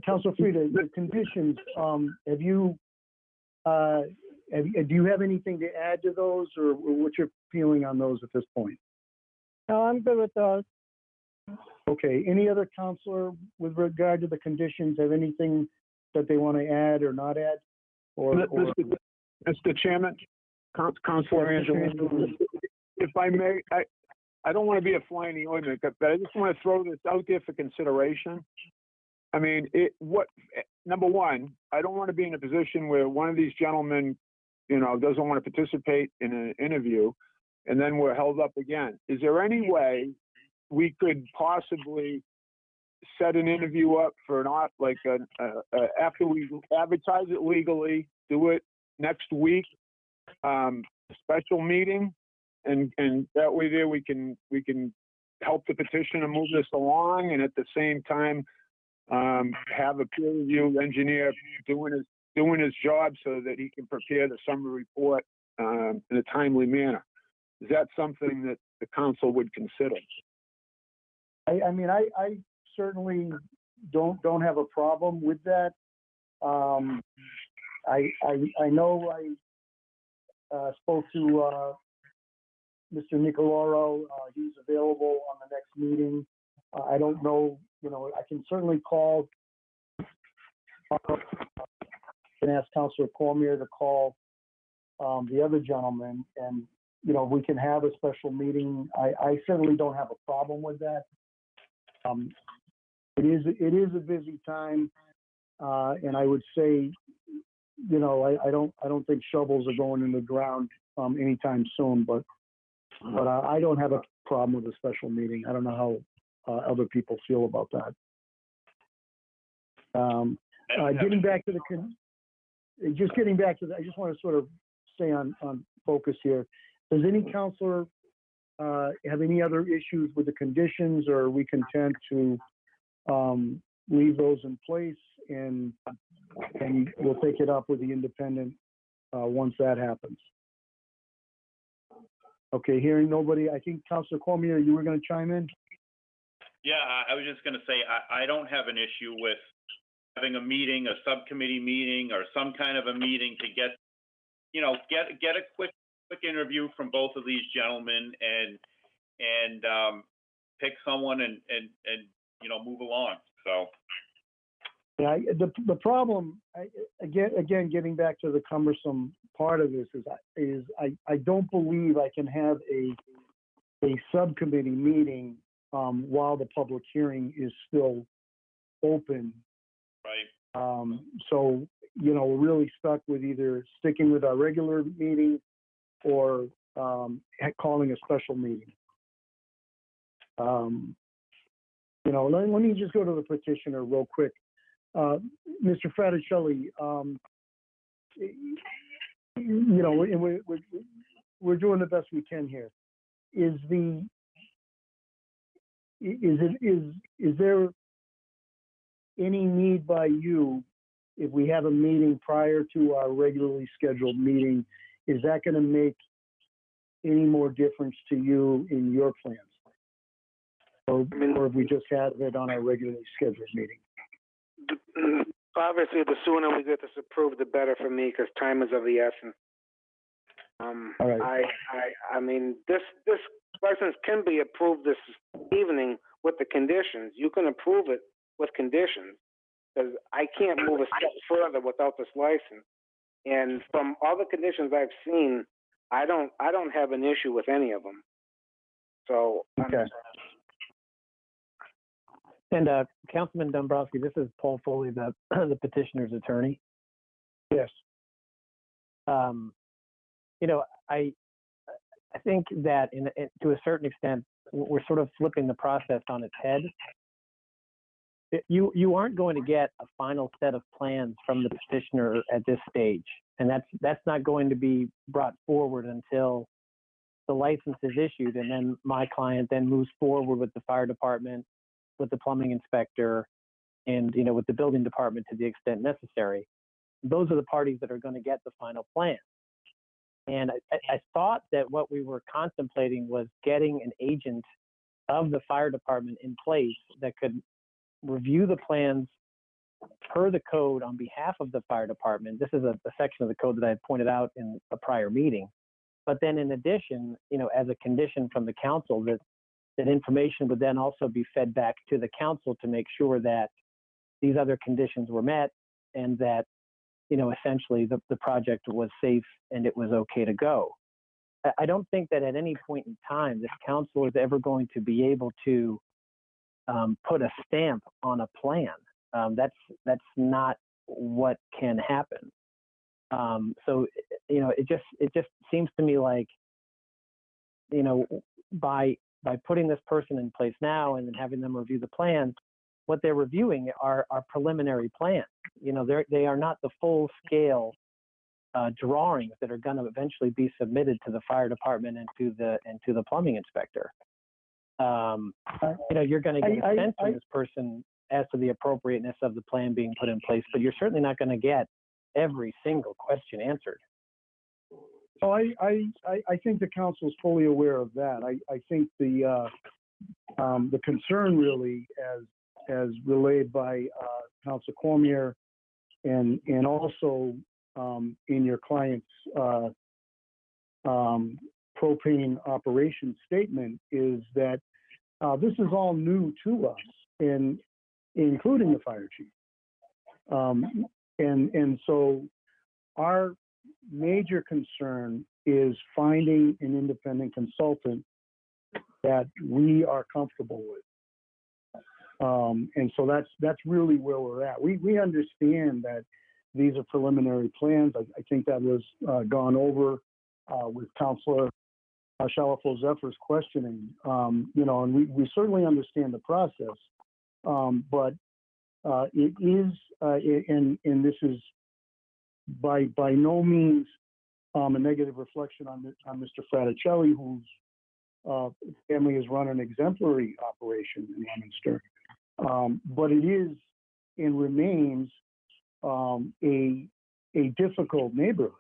Councilor Frida, the conditions, do you have anything to add to those, or what's your feeling on those at this point? No, I'm good with those. Okay. Any other counselor with regard to the conditions have anything that they want to add or not add? Or Mr. Chairman, Councilor Angelo, if I may, I don't want to be a fly in the ointment, but I just want to throw this out there for consideration. I mean, number one, I don't want to be in a position where one of these gentlemen, you know, doesn't want to participate in an interview, and then we're held up again. Is there any way we could possibly set an interview up for not like after we advertise it legally, do it next week, special meeting, and that way there we can help the petitioner move this along, and at the same time have a peer review engineer doing his job so that he can prepare the summary report in a timely manner. Is that something that the council would consider? I mean, I certainly don't have a problem with that. I know I spoke to Mr. Nicoloro. He's available on the next meeting. I don't know, you know, I can certainly call and ask Councilor Cormier to call the other gentleman, and, you know, we can have a special meeting. I certainly don't have a problem with that. It is a busy time, and I would say, you know, I don't think shovels are going in the ground anytime soon, but I don't have a problem with a special meeting. I don't know how other people feel about that. Getting back to the, I just want to sort of stay on focus here. Does any counselor have any other issues with the conditions, or are we content to leave those in place and we'll take it up with the independent once that happens? Okay, hearing nobody, I think Councilor Cormier, you were going to chime in? Yeah, I was just going to say, I don't have an issue with having a meeting, a subcommittee meeting, or some kind of a meeting to get a quick interview from both of these gentlemen and pick someone and move along. So. Yeah, the problem, again, getting back to the cumbersome part of this is I don't believe I can have a subcommittee meeting while the public hearing is still open. Right. So, we're really stuck with either sticking with our regular meeting or calling a special meeting. Let me just go to the petitioner real quick. Mr. Fraticelli, we're doing the best we can here. Is there any need by you, if we have a meeting prior to our regularly scheduled meeting, is that going to make any more difference to you in your plans? Or if we just have it on our regularly scheduled meeting? Obviously, the sooner we get this approved, the better for me, because time is of the essence. All right. I mean, this license can be approved this evening with the conditions. You can approve it with conditions, because I can't move a step further without this license. And from all the conditions I've seen, I don't have an issue with any of them. So. Okay. And Councilman Dombrowski, this is Paul Foley, the petitioner's attorney. Yes. I think that to a certain extent, we're sort of flipping the process on its head. You aren't going to get a final set of plans from the petitioner at this stage, and that's not going to be brought forward until the license is issued, and then my client then moves forward with the fire department, with the plumbing inspector, and with the building department to the extent necessary. Those are the parties that are going to get the final plan. And I thought that what we were contemplating was getting an agent of the fire department in place that could review the plans per the code on behalf of the fire department. This is a section of the code that I had pointed out in a prior meeting. But then in addition, as a condition from the council, that information would then also be fed back to the council to make sure that these other conditions were met and that, essentially the project was safe and it was okay to go. I don't think that at any point in time this council is ever going to be able to put a stamp on a plan. That's not what can happen. So, it just seems to me like, by putting this person in place now and then having them review the plans, what they're reviewing are preliminary plans. They are not the full scale drawings that are going to eventually be submitted to the fire department and to the plumbing inspector. You're going to get a sense from this person as to the appropriateness of the plan being put in place, but you're certainly not going to get every single question answered. Oh, I think the council is fully aware of that. I think the concern really, as relayed by Councilor Cormier and also in your client's propane operations statement, is that this is all new to us, and including the fire chief. And so our major concern is finding an independent consultant that we are comfortable with. And so that's really where we're at. We understand that these are preliminary plans. I think that was gone over with Councilor Shalafo-Zephyr's questioning, and we certainly understand the process. But It is, and this is by no means a negative reflection on Mr. Fraticelli, whose family has run an exemplary operation in Leominster. But it is and remains a difficult neighborhood.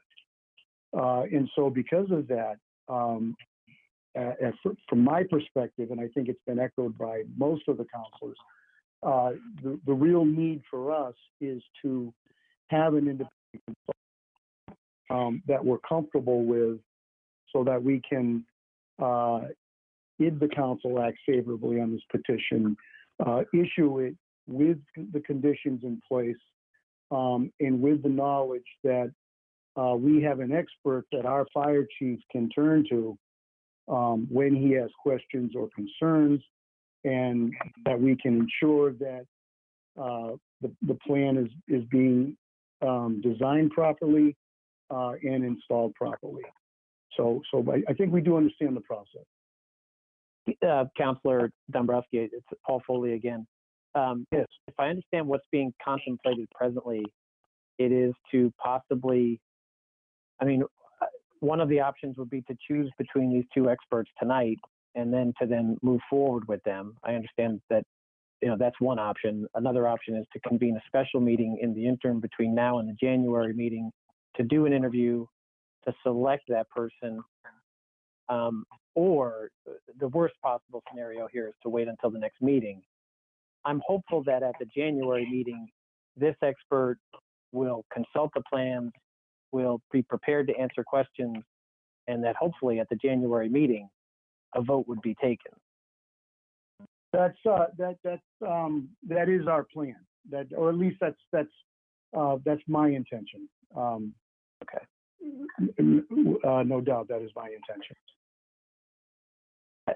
And so because of that, from my perspective, and I think it's been echoed by most of the councilors, the real need for us is to have an independent consultant that we're comfortable with, so that we can, if the council acts favorably on this petition, issue it with the conditions in place, and with the knowledge that we have an expert that our fire chief can turn to when he has questions or concerns, and that we can ensure that the plan is being designed properly and installed properly. So I think we do understand the process. Councilor Dombrowski, it's Paul Foley again. Yes. If I understand what's being contemplated presently, it is to possibly, I mean, one of the options would be to choose between these two experts tonight and then to move forward with them. I understand that, that's one option. Another option is to convene a special meeting in the interim between now and the January meeting to do an interview, to select that person. Or the worst possible scenario here is to wait until the next meeting. I'm hopeful that at the January meeting, this expert will consult the plans, will be prepared to answer questions, and that hopefully at the January meeting, a vote would be taken. That is our plan. Or at least that's my intention. Okay. No doubt that is my intention.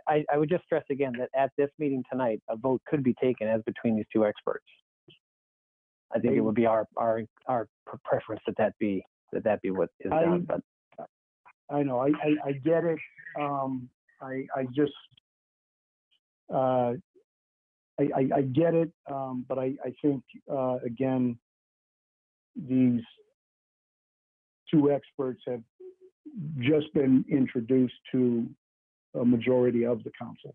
I would just stress again that at this meeting tonight, a vote could be taken as between these two experts. I think it would be our preference that be what is done. But I know, I get it. I just I get it, but I think again, these two experts have just been introduced to a majority of the council.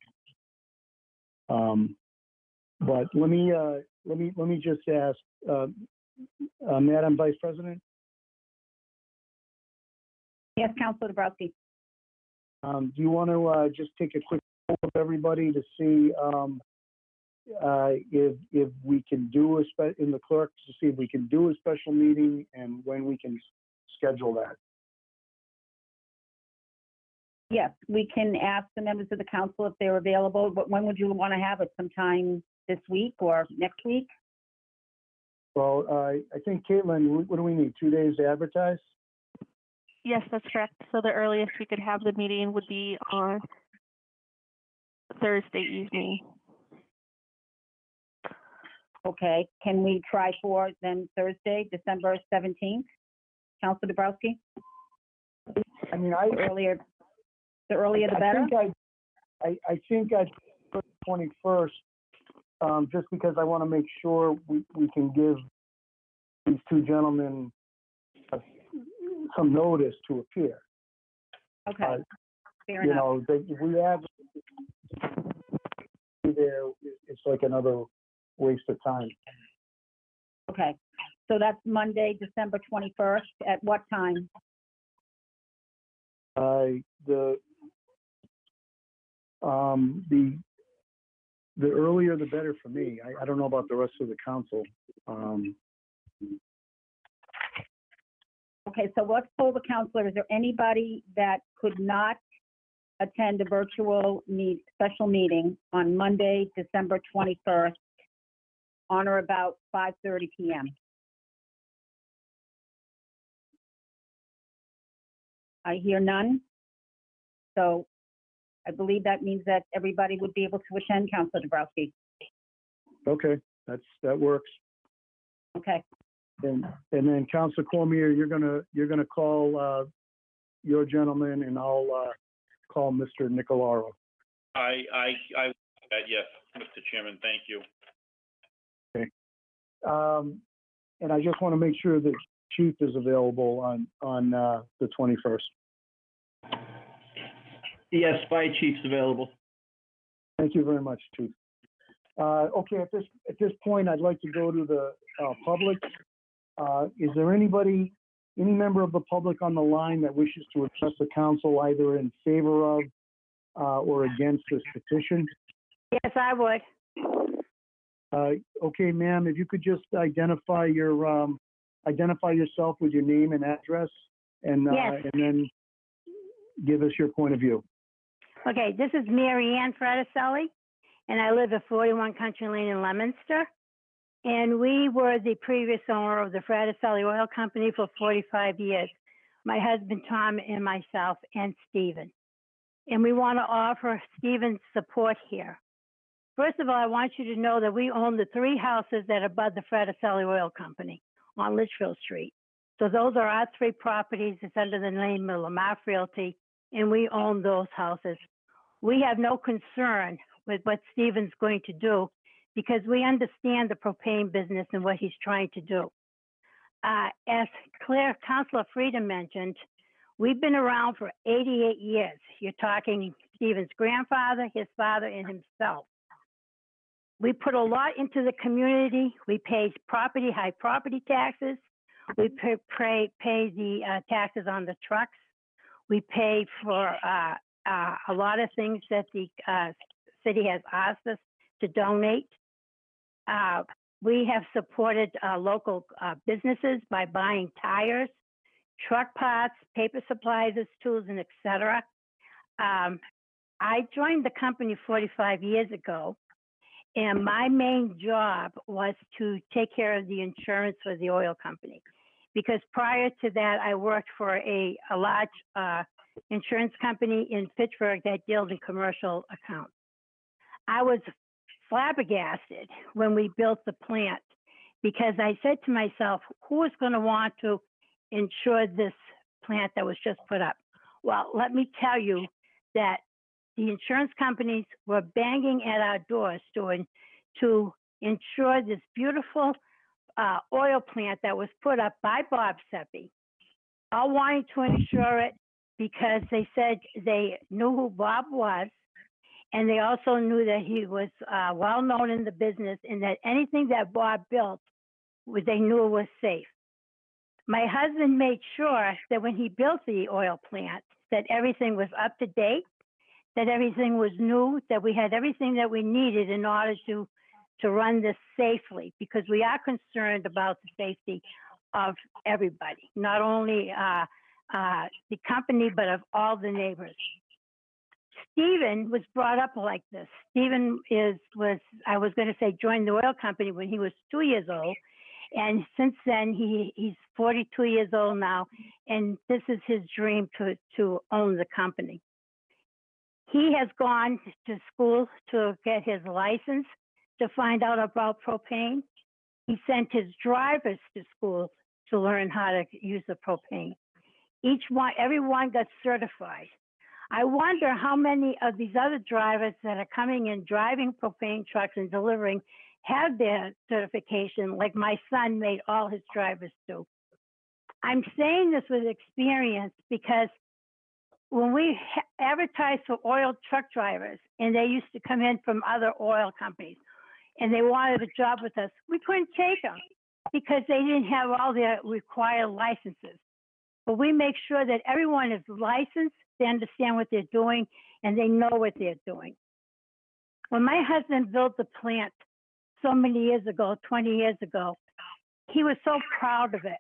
But let me just ask, Madam Vice President. Yes, Councilor Dabrowski. Do you want to just take a quick poll of everybody to see if we can do in the clerks to see if we can do a special meeting and when we can schedule that? Yes, we can ask the members of the council if they're available, but when would you want to have it? Sometime this week or next week? Well, I think, Caitlin, what do we need, 2 days to advertise? Yes, that's correct. So the earliest we could have the meeting would be on Thursday evening. Okay, can we try for then Thursday, December 17th? Councilor Dabrowski? I mean, the earlier the better? I think I'd put 21st, just because I want to make sure we can give these two gentlemen some notice to appear. Okay, fair enough. If we have there, it's like another waste of time. Okay, so that's Monday, December 21st. At what time? The earlier the better for me. I don't know about the rest of the council. Okay, so let's poll the councilor. Is there anybody that could not attend a virtual special meeting on Monday, December 21st, on or about 5:30 p.m.? I hear none. So I believe that means that everybody would be able to attend, Councilor Dabrowski. Okay, that works. Okay. And then Councilor Cormier, you're gonna call your gentleman, and I'll call Mr. Nicolaro. Yes, Mr. Chairman, thank you. Okay. And I just want to make sure that Chief is available on the 21st. Yes, Fire Chief's available. Thank you very much, Chief. Okay, at this point, I'd like to go to the public. Is there any member of the public on the line that wishes to address the council either in favor of or against this petition? Yes, I would. Okay, ma'am, if you could just identify yourself with your name and address, and Yes. and then give us your point of view. Okay, this is Mary Ann Fraticelli, and I live at 41 Country Lane in Leominster. And we were the previous owner of the Fraticelli Oil Company for 45 years. My husband, Tom, and myself, and Stephen. And we want to offer Stephen support here. First of all, I want you to know that we own the 3 houses that abut the Fraticelli Oil Company on Litchfield Street. So those are our 3 properties. It's under the name of Lamar Realty, and we own those houses. We have no concern with what Stephen's going to do because we understand the propane business and what he's trying to do. As Councilor Frieden mentioned, we've been around for 88 years. You're talking Stephen's grandfather, his father, and himself. We put a lot into the community. We pay high property taxes. We pay the taxes on the trucks. We pay for a lot of things that the city has asked us to donate. We have supported local businesses by buying tires, truck parts, paper supplies, tools, and etc. I joined the company 45 years ago, and my main job was to take care of the insurance for the oil company. Because prior to that, I worked for a large insurance company in Pittsburgh that dealt in commercial accounts. I was flabbergasted when we built the plant because I said to myself, who is going to want to insure this plant that was just put up? Well, let me tell you that the insurance companies were banging at our doors to insure this beautiful oil plant that was put up by Bob Seppi, all wanting to insure it because they said they knew who Bob was, and they also knew that he was well known in the business and that anything that Bob built, they knew it was safe. My husband made sure that when he built the oil plant, that everything was up to date, that everything was new, that we had everything that we needed in order to run this safely, because we are concerned about the safety of everybody, not only the company, but of all the neighbors. Stephen was brought up like this. Stephen I was going to say, joined the oil company when he was 2 years old. And since then, he's 42 years old now, and this is his dream to own the company. He has gone to school to get his license to find out about propane. He sent his drivers to school to learn how to use the propane. Everyone got certified. I wonder how many of these other drivers that are coming in driving propane trucks and delivering have their certification, like my son made all his drivers do. I'm saying this with experience because when we advertised for oil truck drivers, and they used to come in from other oil companies, and they wanted a job with us, we couldn't take them because they didn't have all their required licenses. But we make sure that everyone is licensed, they understand what they're doing, and they know what they're doing. When my husband built the plant so many years ago, 20 years ago, he was so proud of it.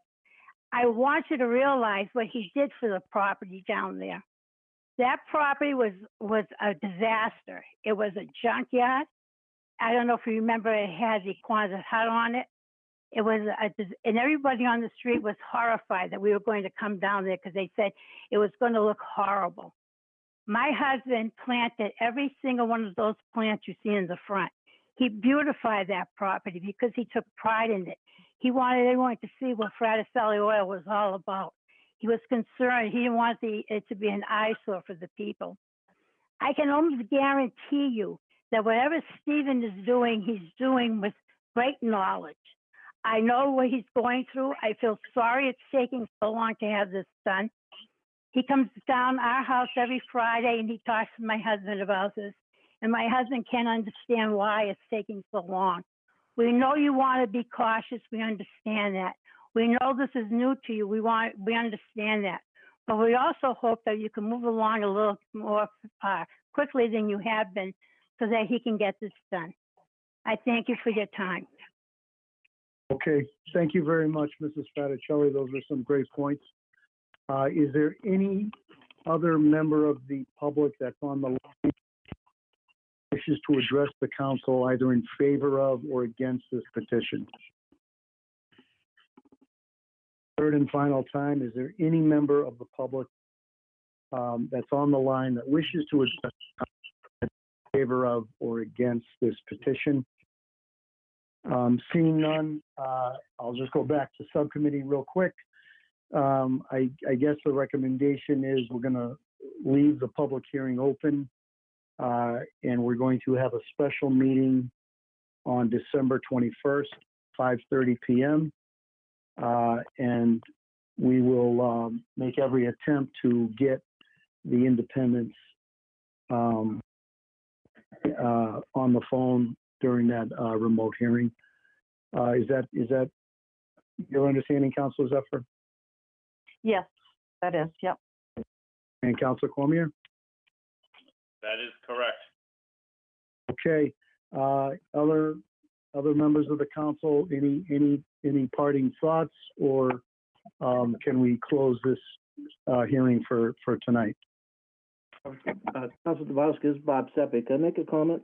I want you to realize what he did for the property down there. That property was a disaster. It was a junkyard. I don't know if you remember, it had the Kwanzaa hut on it. It was, and everybody on the street was horrified that we were going to come down there because they said it was going to look horrible. My husband planted every single one of those plants you see in the front. He beautified that property because he took pride in it. He wanted everyone to see what Fraticelli Oil was all about. He was concerned. He didn't want it to be an eyesore for the people. I can almost guarantee you that whatever Stephen is doing, he's doing with great knowledge. I know what he's going through. I feel sorry it's taking so long to have this done. He comes down our house every Friday and he talks to my husband about this. And my husband can't understand why it's taking so long. We know you want to be cautious. We understand that. We know this is new to you. We understand that. But we also hope that you can move along a little more quickly than you have been so that he can get this done. I thank you for your time. Okay, thank you very much, Mrs. Fatticelli. Those are some great points. Is there any other member of the public that's on the line wishes to address the council either in favor of or against this petition? Third and final time, is there any member of the public that's on the line that wishes to address in favor of or against this petition? Seeing none, I'll just go back to subcommittee real quick. I guess the recommendation is we're going to leave the public hearing open, and we're going to have a special meeting on December 21st, 5:30 p.m. And we will make every attempt to get the independents on the phone during that remote hearing. Is that your understanding, Councilor Zephyr? Yes, that is, yep. And Councilor Cormier? That is correct. Okay. Other members of the council, any parting thoughts, or can we close this hearing for tonight? Council Dabowski, this is Bob Seppi. Can I make a comment?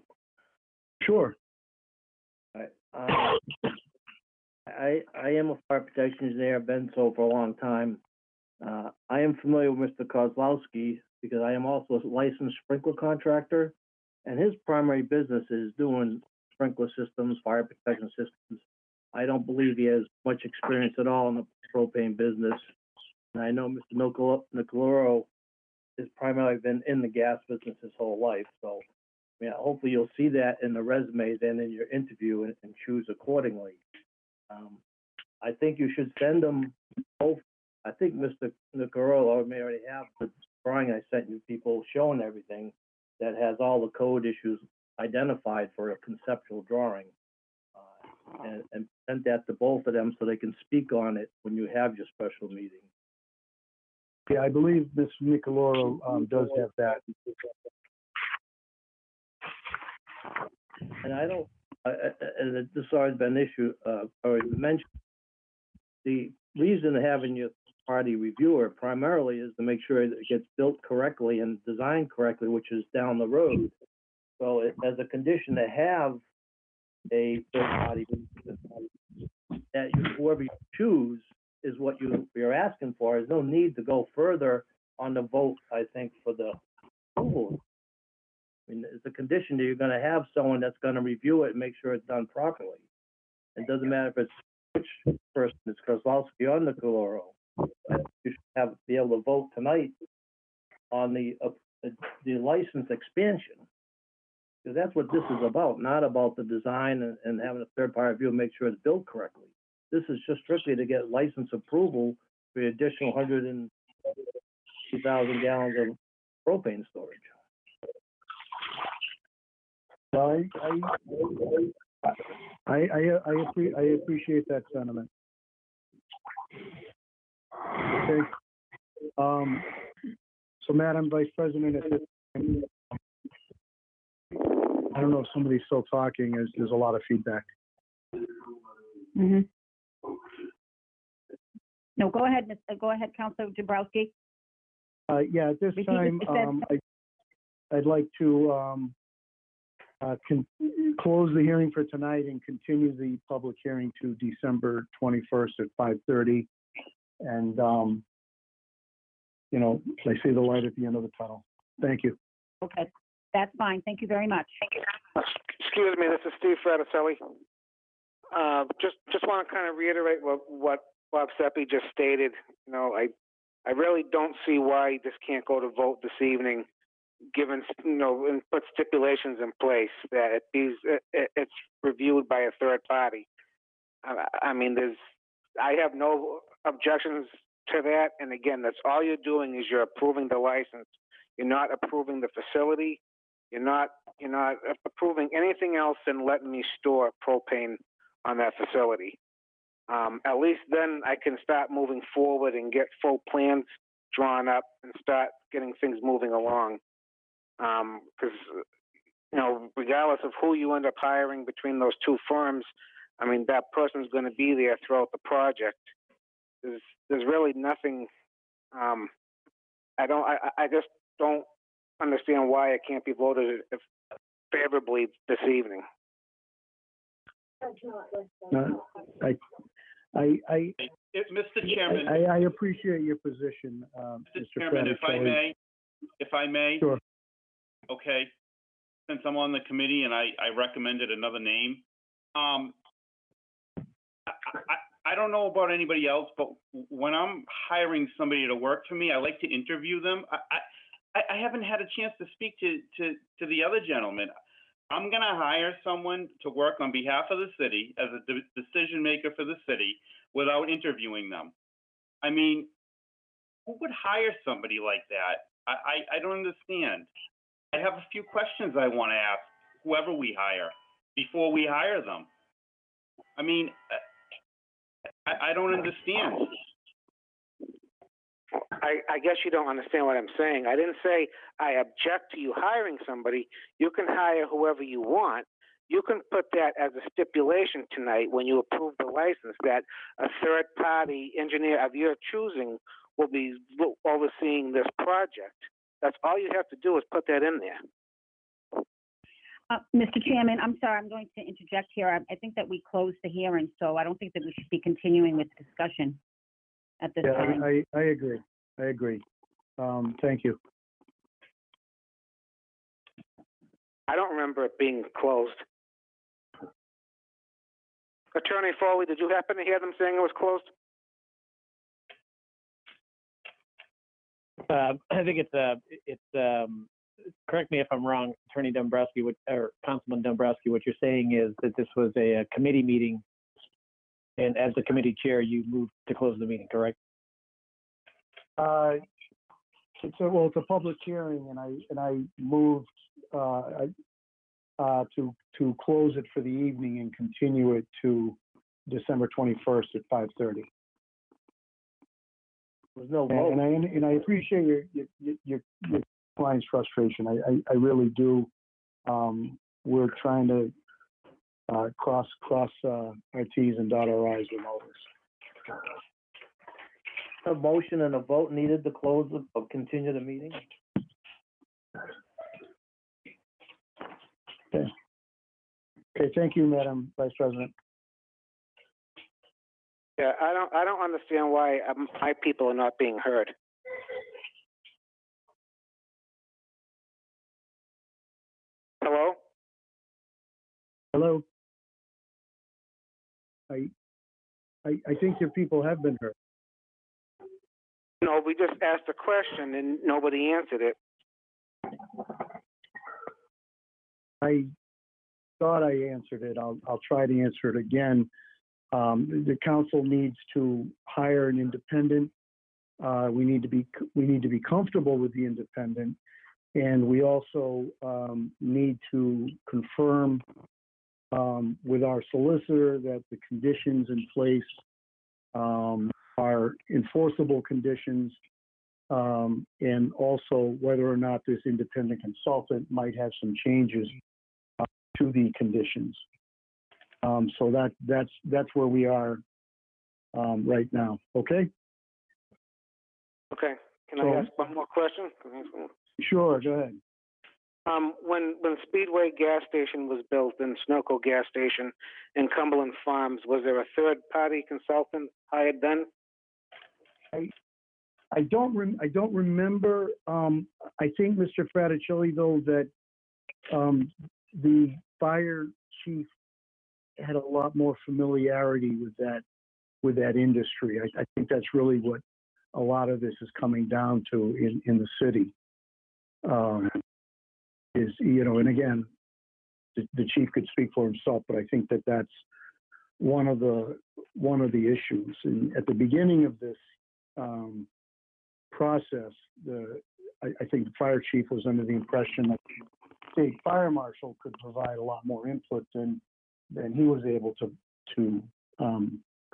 Sure. I am a fire protection engineer. I've been so for a long time. I am familiar with Mr. Kozlowski because I am also a licensed sprinkler contractor, and his primary business is doing sprinkler systems, fire protection systems. I don't believe he has much experience at all in the propane business. And I know Mr. Nicoloro has primarily been in the gas business his whole life. So, hopefully you'll see that in the resumes and in your interview and choose accordingly. I think you should send them both. I think Mr. Nicoloro may already have the drawing I sent you people showing everything that has all the code issues identified for a conceptual drawing. And send that to both of them so they can speak on it when you have your special meeting. Yeah, I believe Ms. Nicoloro does have that. And I don't, and this has already been an issue, already mentioned. The reason of having your party reviewer primarily is to make sure that it gets built correctly and designed correctly, which is down the road. So as a condition to have a third party, that whoever you choose is what you're asking for. There's no need to go further on the vote, I think, for the approval. I mean, it's a condition that you're going to have someone that's going to review it and make sure it's done properly. It doesn't matter if it's which person, it's Kozlowski or Nicoloro. You should be able to vote tonight on the license expansion. Because that's what this is about, not about the design and having a third party review and make sure it's built correctly. This is just strictly to get license approval for the additional 150,000 gallons of propane storage. I appreciate that sentiment. Okay. So, Madam Vice President, at this time, I don't know if somebody's still talking. There's a lot of feedback. Mm-hmm. No, go ahead, Councilor Dabrowski. Yeah, at this time, I'd like to close the hearing for tonight and continue the public hearing to December 21st at 5:30. And, I see the light at the end of the tunnel. Thank you. Okay, that's fine. Thank you very much. Excuse me, this is Steve Fraticelli. Just want to kind of reiterate what Bob Seppi just stated. I really don't see why this can't go to vote this evening, given, and put stipulations in place that it's reviewed by a third party. I mean, I have no objections to that. And again, that's all you're doing is you're approving the license. You're not approving the facility. You're not approving anything else than letting me store propane on that facility. At least then I can start moving forward and get full plans drawn up and start getting things moving along. Because, regardless of who you end up hiring between those two firms, I mean, that person's going to be there throughout the project. There's really nothing. I just don't understand why it can't be voted favorably this evening. Mr. Chairman. I appreciate your position, Mr. Chairman, if I may. Sure. Okay. Since I'm on the committee and I recommended another name, I don't know about anybody else, but when I'm hiring somebody to work for me, I like to interview them. I haven't had a chance to speak to the other gentleman. I'm going to hire someone to work on behalf of the city as a decision maker for the city without interviewing them. I mean, who would hire somebody like that? I don't understand. I have a few questions I want to ask whoever we hire before we hire them. I mean, I don't understand. I guess you don't understand what I'm saying. I didn't say I object to you hiring somebody. You can hire whoever you want. You can put that as a stipulation tonight when you approve the license that a third-party engineer of your choosing will be overseeing this project. That's all you have to do is put that in there. Mr. Chairman, I'm sorry, I'm going to interject here. I think that we closed the hearing, so I don't think that we should be continuing with the discussion at this time. I agree. Thank you. I don't remember it being closed. Attorney Foley, did you happen to hear them saying it was closed? I think it's correct me if I'm wrong, Attorney Dombrowski, or Councilman Dombrowski, what you're saying is that this was a committee meeting, and as the committee chair, you moved to close the meeting, correct? It's a public hearing, and I moved to close it for the evening and continue it to December 21st at 5:30. There's no vote. And I appreciate your client's frustration. I really do. We're trying to cross our T's and dot our I's with all this. A motion and a vote needed to close or continue the meeting? Okay, thank you, Madam Vice President. Yeah, I don't understand why my people are not being heard. Hello? Hello? I think your people have been heard. No, we just asked a question and nobody answered it. I thought I answered it. I'll try to answer it again. The council needs to hire an independent. We need to be comfortable with the independent, and we also need to confirm with our solicitor that the conditions in place are enforceable conditions, and also whether or not this independent consultant might have some changes to the conditions. So that's where we are right now. Okay. Okay. Can I ask one more question? Sure. Go ahead. When Speedway gas station was built and Sunoco gas station and Cumberland Farms, was there a third-party consultant hired then? I don't remember. I think, Mr. Fraticelli, though, that the fire chief had a lot more familiarity with that industry. I think that's really what a lot of this is coming down to in the city. And again, the chief could speak for himself, but I think that's one of the issues. And at the beginning of this process, I think the fire chief was under the impression that the state fire marshal could provide a lot more input than he was able to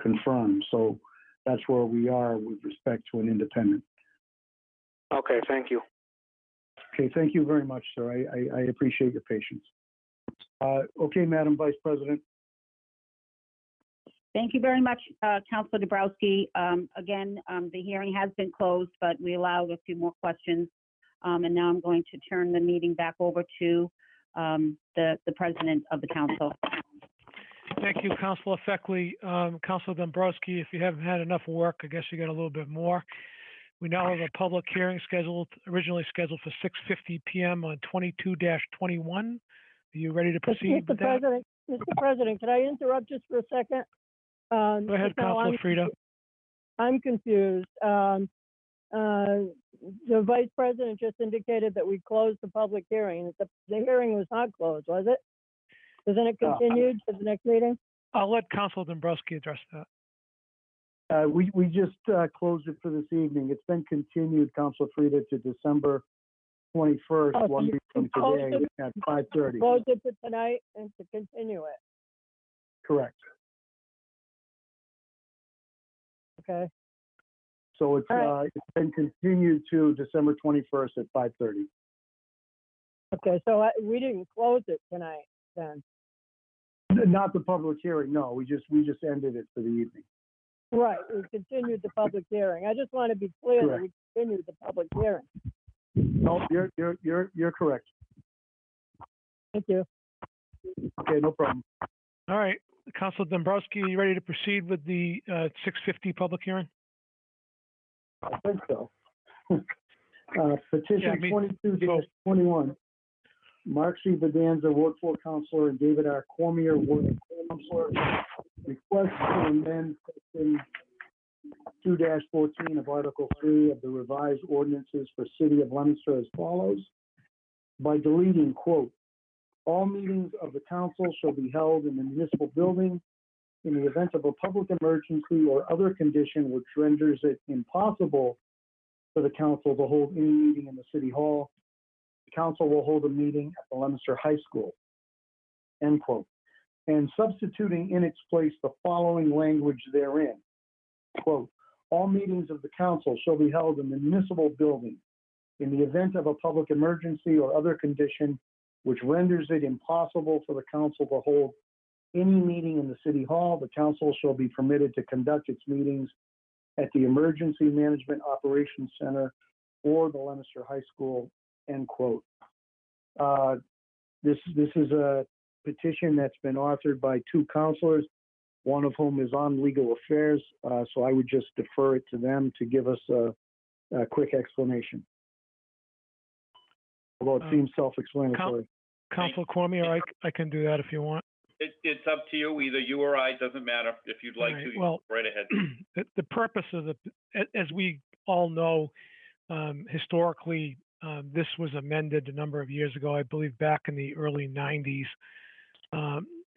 confirm. So that's where we are with respect to an independent. Okay, thank you. Okay, thank you very much, sir. I appreciate your patience. Okay, Madam Vice President. Thank you very much, Councilor Dabrowski. Again, the hearing has been closed, but we allowed a few more questions. And now I'm going to turn the meeting back over to the president of the council. Thank you, Councilor Feckley. Councilor Dombrowski, if you haven't had enough work, I guess you got a little bit more. We now have a public hearing originally scheduled for 6:50 p.m. on 22-21. Are you ready to proceed with that? Mr. President, can I interrupt just for a second? Go ahead, Councilor Frida. I'm confused. The Vice President just indicated that we closed the public hearing. The hearing was not closed, was it? Isn't it continued to the next meeting? I'll let Councilor Dombrowski address that. We just closed it for this evening. It's been continued, Councilor Frida, to December 21st, 1 week from today at 5:30. Close it for tonight and to continue it. Correct. Okay. So it's been continued to December 21st at 5:30. Okay, so we didn't close it tonight then. Not the public hearing, no. We just ended it for the evening. Right, we continued the public hearing. I just want to be clear Correct. that we continued the public hearing. No, you're correct. Thank you. Okay, no problem. All right, Councilor Dombrowski, are you ready to proceed with the 6:50 public hearing? I think so. Petition 22-21. Mark C. Bedanza, Ward 4 Councilor, and David R. Cormier, Ward 4 Councilor, request to amend section 2-14 of Article 3 of the revised ordinances for City of Leominster as follows. By deleting, quote, all meetings of the council shall be held in the municipal building in the event of a public emergency or other condition which renders it impossible for the council to hold any meeting in the city hall. The council will hold a meeting at the Leominster High School, end quote. And substituting in its place the following language therein, quote, all meetings of the council shall be held in the municipal building in the event of a public emergency or other condition which renders it impossible for the council to hold any meeting in the city hall. The council shall be permitted to conduct its meetings at the Emergency Management Operations Center or the Leominster High School, end quote. This is a petition that's been authored by two councilors, one of whom is on legal affairs. So I would just defer it to them to give us a quick explanation. Although it seems self-explanatory. Councilor Cormier, I can do that if you want. It's up to you, either you or I, it doesn't matter. If you'd like to, well, right ahead. The purpose of as we all know, historically, this was amended a number of years ago, I believe back in the early 90s.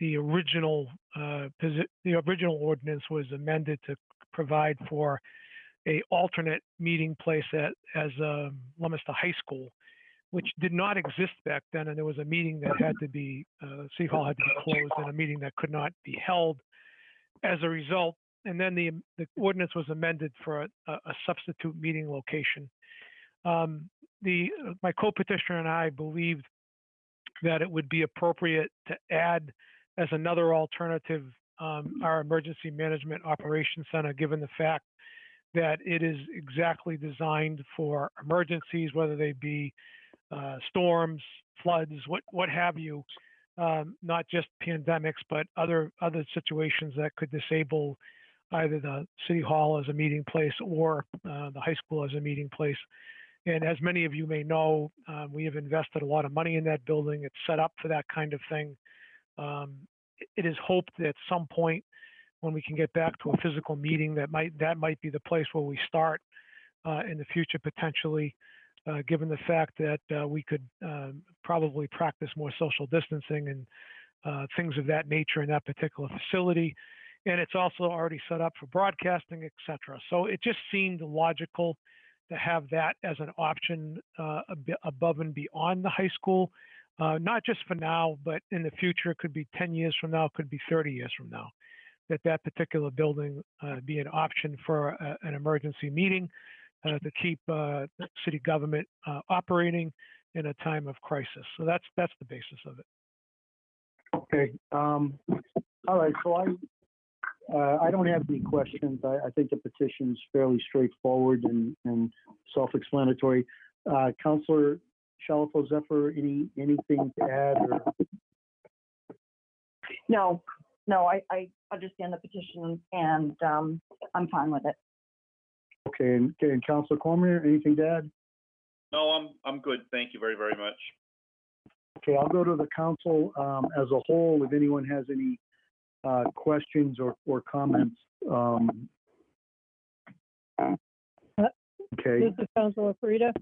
The original ordinance was amended to provide for a alternate meeting place as Leominster High School, which did not exist back then, and there was a meeting that had to be, City Hall had to be closed, and a meeting that could not be held as a result. And then the ordinance was amended for a substitute meeting location. My co-petitioner and I believed that it would be appropriate to add as another alternative our Emergency Management Operations Center, given the fact that it is exactly designed for emergencies, whether they be storms, floods, what have you, not just pandemics, but other situations that could disable either the City Hall as a meeting place or the high school as a meeting place. And as many of you may know, we have invested a lot of money in that building. It's set up for that kind of thing. It is hoped that at some point when we can get back to a physical meeting, that might be the place where we start in the future potentially. Given the fact that we could probably practice more social distancing and things of that nature in that particular facility. and it's also already set up for broadcasting, et cetera. So it just seemed logical to have that as an option a bit above and beyond the high school, not just for now, but in the future. It could be 10 years from now, it could be 30 years from now, that particular building be an option for an emergency meeting to keep the city government operating in a time of crisis. So that's the basis of it. Okay. All right. So I don't have any questions. I think the petition is fairly straightforward and self-explanatory. Councilor Shalfo Zephyr, anything to add? Or? No, I understand the petition and I'm fine with it. Okay, and Councilor Cormier, anything to add? No, I'm good. Thank you very, very much. Okay, I'll go to the council as a whole. If anyone has any questions or comments. Okay. This is Councilor Frida.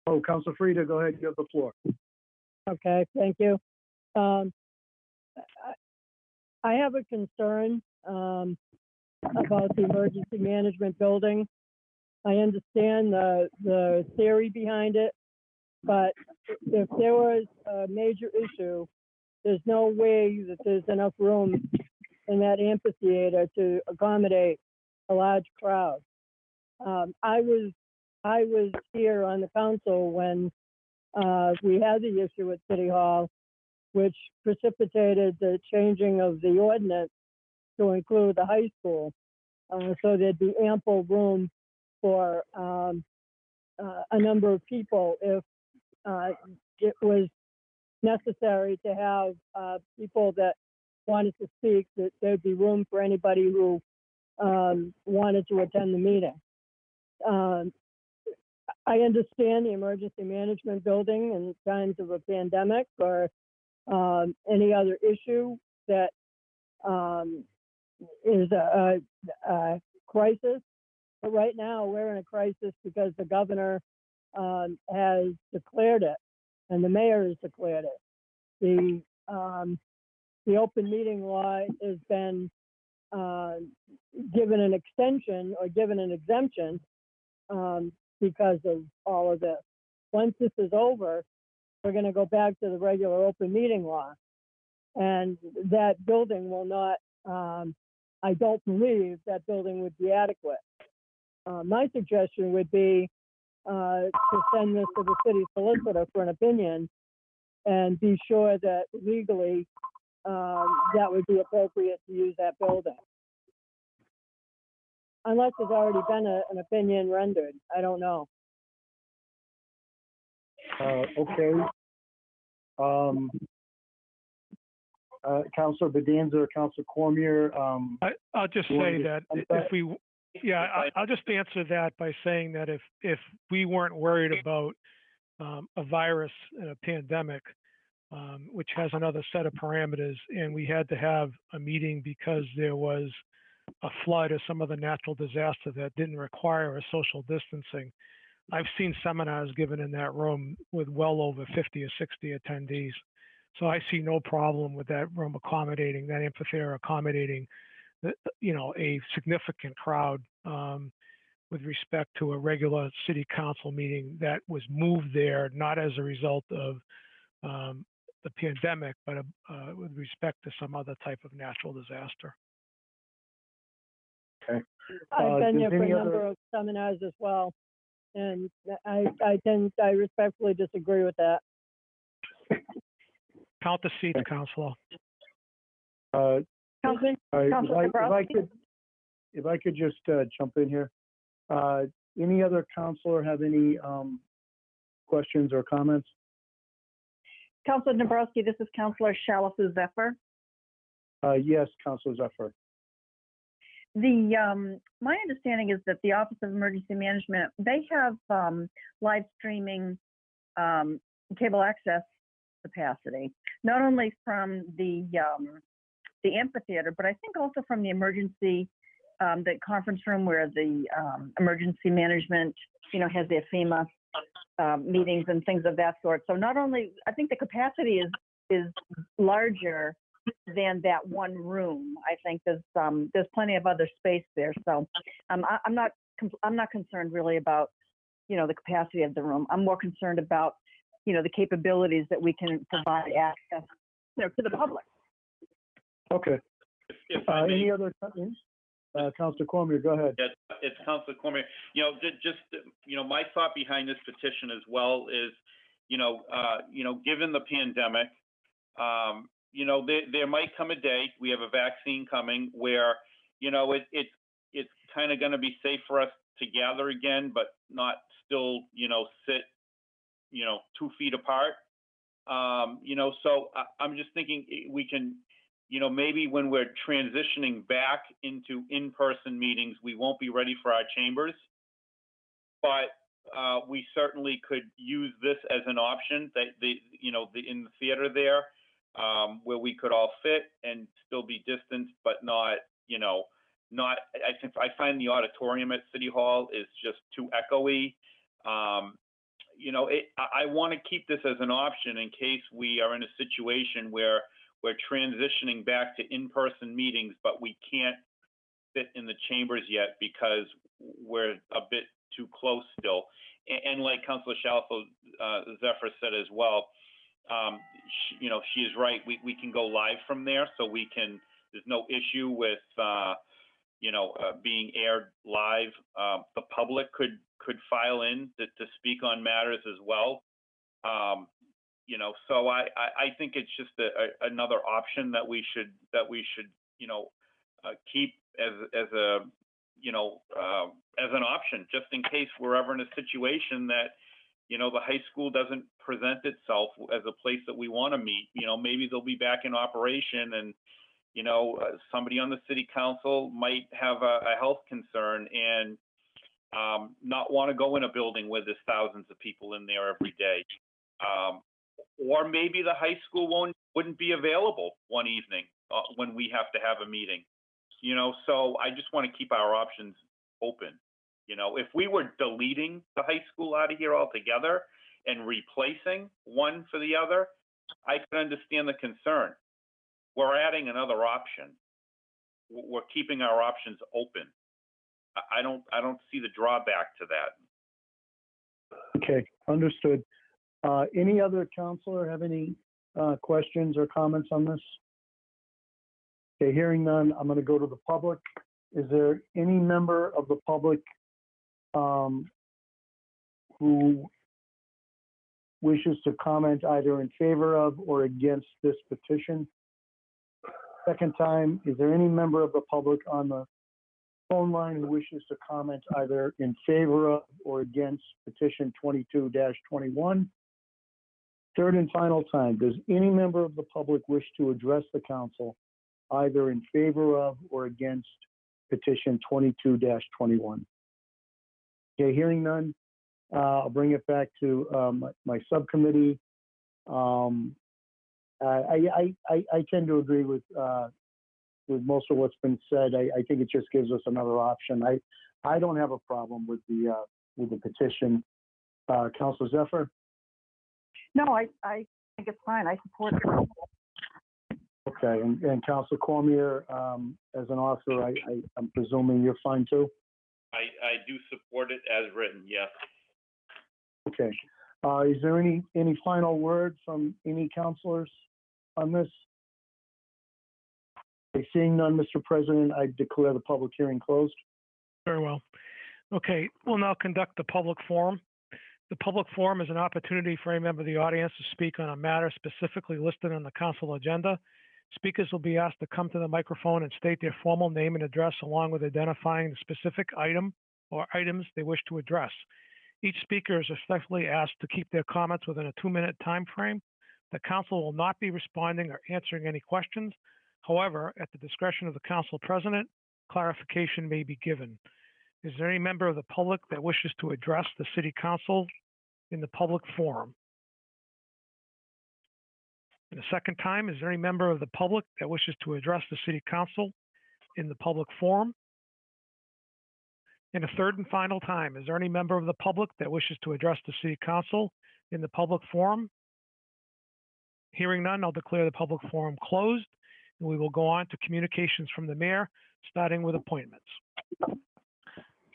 Oh, Councilor Frida, go ahead. You have the floor. Okay, thank you. I have a concern about the emergency management building. I understand the theory behind it, but if there was a major issue, there's no way that there's enough room in that amphitheater to accommodate a large crowd. I was here on the council when we had the issue at City Hall, which precipitated the changing of the ordinance to include the high school. So there'd be ample room for a number of people if it was necessary to have people that wanted to speak, that there'd be room for anybody who wanted to attend the meeting. I understand the emergency management building in times of a pandemic or any other issue that is a crisis. But right now we're in a crisis because the governor has declared it and the mayor has declared it. The open meeting law has been given an extension or given an exemption because of all of this. Once this is over, we're going to go back to the regular open meeting law. And that building will not, I don't believe that building would be adequate. My suggestion would be to send this to the city solicitor for an opinion and be sure that legally that would be appropriate to use that building. Unless there's already been an opinion rendered. I don't know. Okay. Councilor Bedanza or Councilor Cormier. I'll just say that if we, I'll just answer that by saying that if we weren't worried about a virus and a pandemic, which has another set of parameters, and we had to have a meeting because there was a flood or some other natural disaster that didn't require a social distancing. I've seen seminars given in that room with well over 50 or 60 attendees. So I see no problem with that room accommodating, that amphitheater accommodating, a significant crowd with respect to a regular city council meeting that was moved there, not as a result of the pandemic, but with respect to some other type of natural disaster. Okay. I've been there for a number of seminars as well, and I respectfully disagree with that. Count the seats, Councilor. If I could just jump in here. Any other councilor have any questions or comments? Councilor Nabrowski, this is Councilor Shalfo Zephyr. Yes, Councilor Zephyr. My understanding is that the Office of Emergency Management, they have live streaming cable access capacity, not only from the amphitheater, but I think also from the emergency, the conference room where the emergency management, has their FEMA meetings and things of that sort. So not only, I think the capacity is larger than that one room. I think there's plenty of other space there. So I'm not concerned really about, the capacity of the room. I'm more concerned about, the capabilities that we can provide access, to the public. Okay. If I may, Any other, Councilor Cormier, go ahead. yeah, it's Councilor Cormier. Just my thought behind this petition as well is, given the pandemic, there might come a day, we have a vaccine coming where, it's kind of going to be safe for us to gather again, but not still, sit, 2 feet apart. So I'm just thinking we can, maybe when we're transitioning back into in-person meetings, we won't be ready for our chambers, but we certainly could use this as an option that in the theater there, where we could all fit and still be distanced, but not, I find the auditorium at City Hall is just too echoey. I want to keep this as an option in case we are in a situation where we're transitioning back to in-person meetings, but we can't fit in the chambers yet because we're a bit too close still. And like Councilor Shalfo Zephyr said as well, she is right. We can go live from there, so there's no issue with, being aired live. The public could file in to speak on matters as well. So I think it's just another option that we should keep as an option, just in case we're ever in a situation that, the high school doesn't present itself as a place that we want to meet. Maybe they'll be back in operation and, somebody on the city council might have a health concern and not want to go in a building where there's thousands of people in there every day. Or maybe the high school wouldn't be available one evening when we have to have a meeting. So I just want to keep our options open. If we were deleting the high school out of here altogether and replacing one for the other, I could understand the concern. We're adding another option. We're keeping our options open. I don't see the drawback to that. Okay, understood. Any other counselor have any questions or comments on this? Okay, hearing none, I'm going to go to the public. Is there any member of the public who wishes to comment either in favor of or against this petition? Second time, is there any member of the public on the phone line who wishes to comment either in favor of or against petition 22-21? Third and final time, does any member of the public wish to address the council either in favor of or against petition 22-21? Okay, hearing none, I'll bring it back to my subcommittee. I tend to agree with most of what's been said. I think it just gives us another option. I don't have a problem with the petition. Councilor Zephyr? No, I think it's fine. I support it. Okay, and Councilor Cormier, as an author, I'm presuming you're fine too? I do support it as written, yes. Okay. Is there any final word from any councilors on this? Okay, seeing none, Mr. President, I declare the public hearing closed. Very well. Okay, we'll now conduct the public forum. The public forum is an opportunity for any member of the audience to speak on a matter specifically listed on the council agenda. Speakers will be asked to come to the microphone and state their formal name and address along with identifying the specific item or items they wish to address. Each speaker is respectfully asked to keep their comments within a 2-minute time frame. The council will not be responding or answering any questions. However, at the discretion of the council president, clarification may be given. Is there any member of the public that wishes to address the city council in the public forum? And a second time, is there any member of the public that wishes to address the city council in the public forum? And a third and final time, is there any member of the public that wishes to address the city council in the public forum? Hearing none, I'll declare the public forum closed. And we will go on to communications from the mayor, starting with appointments.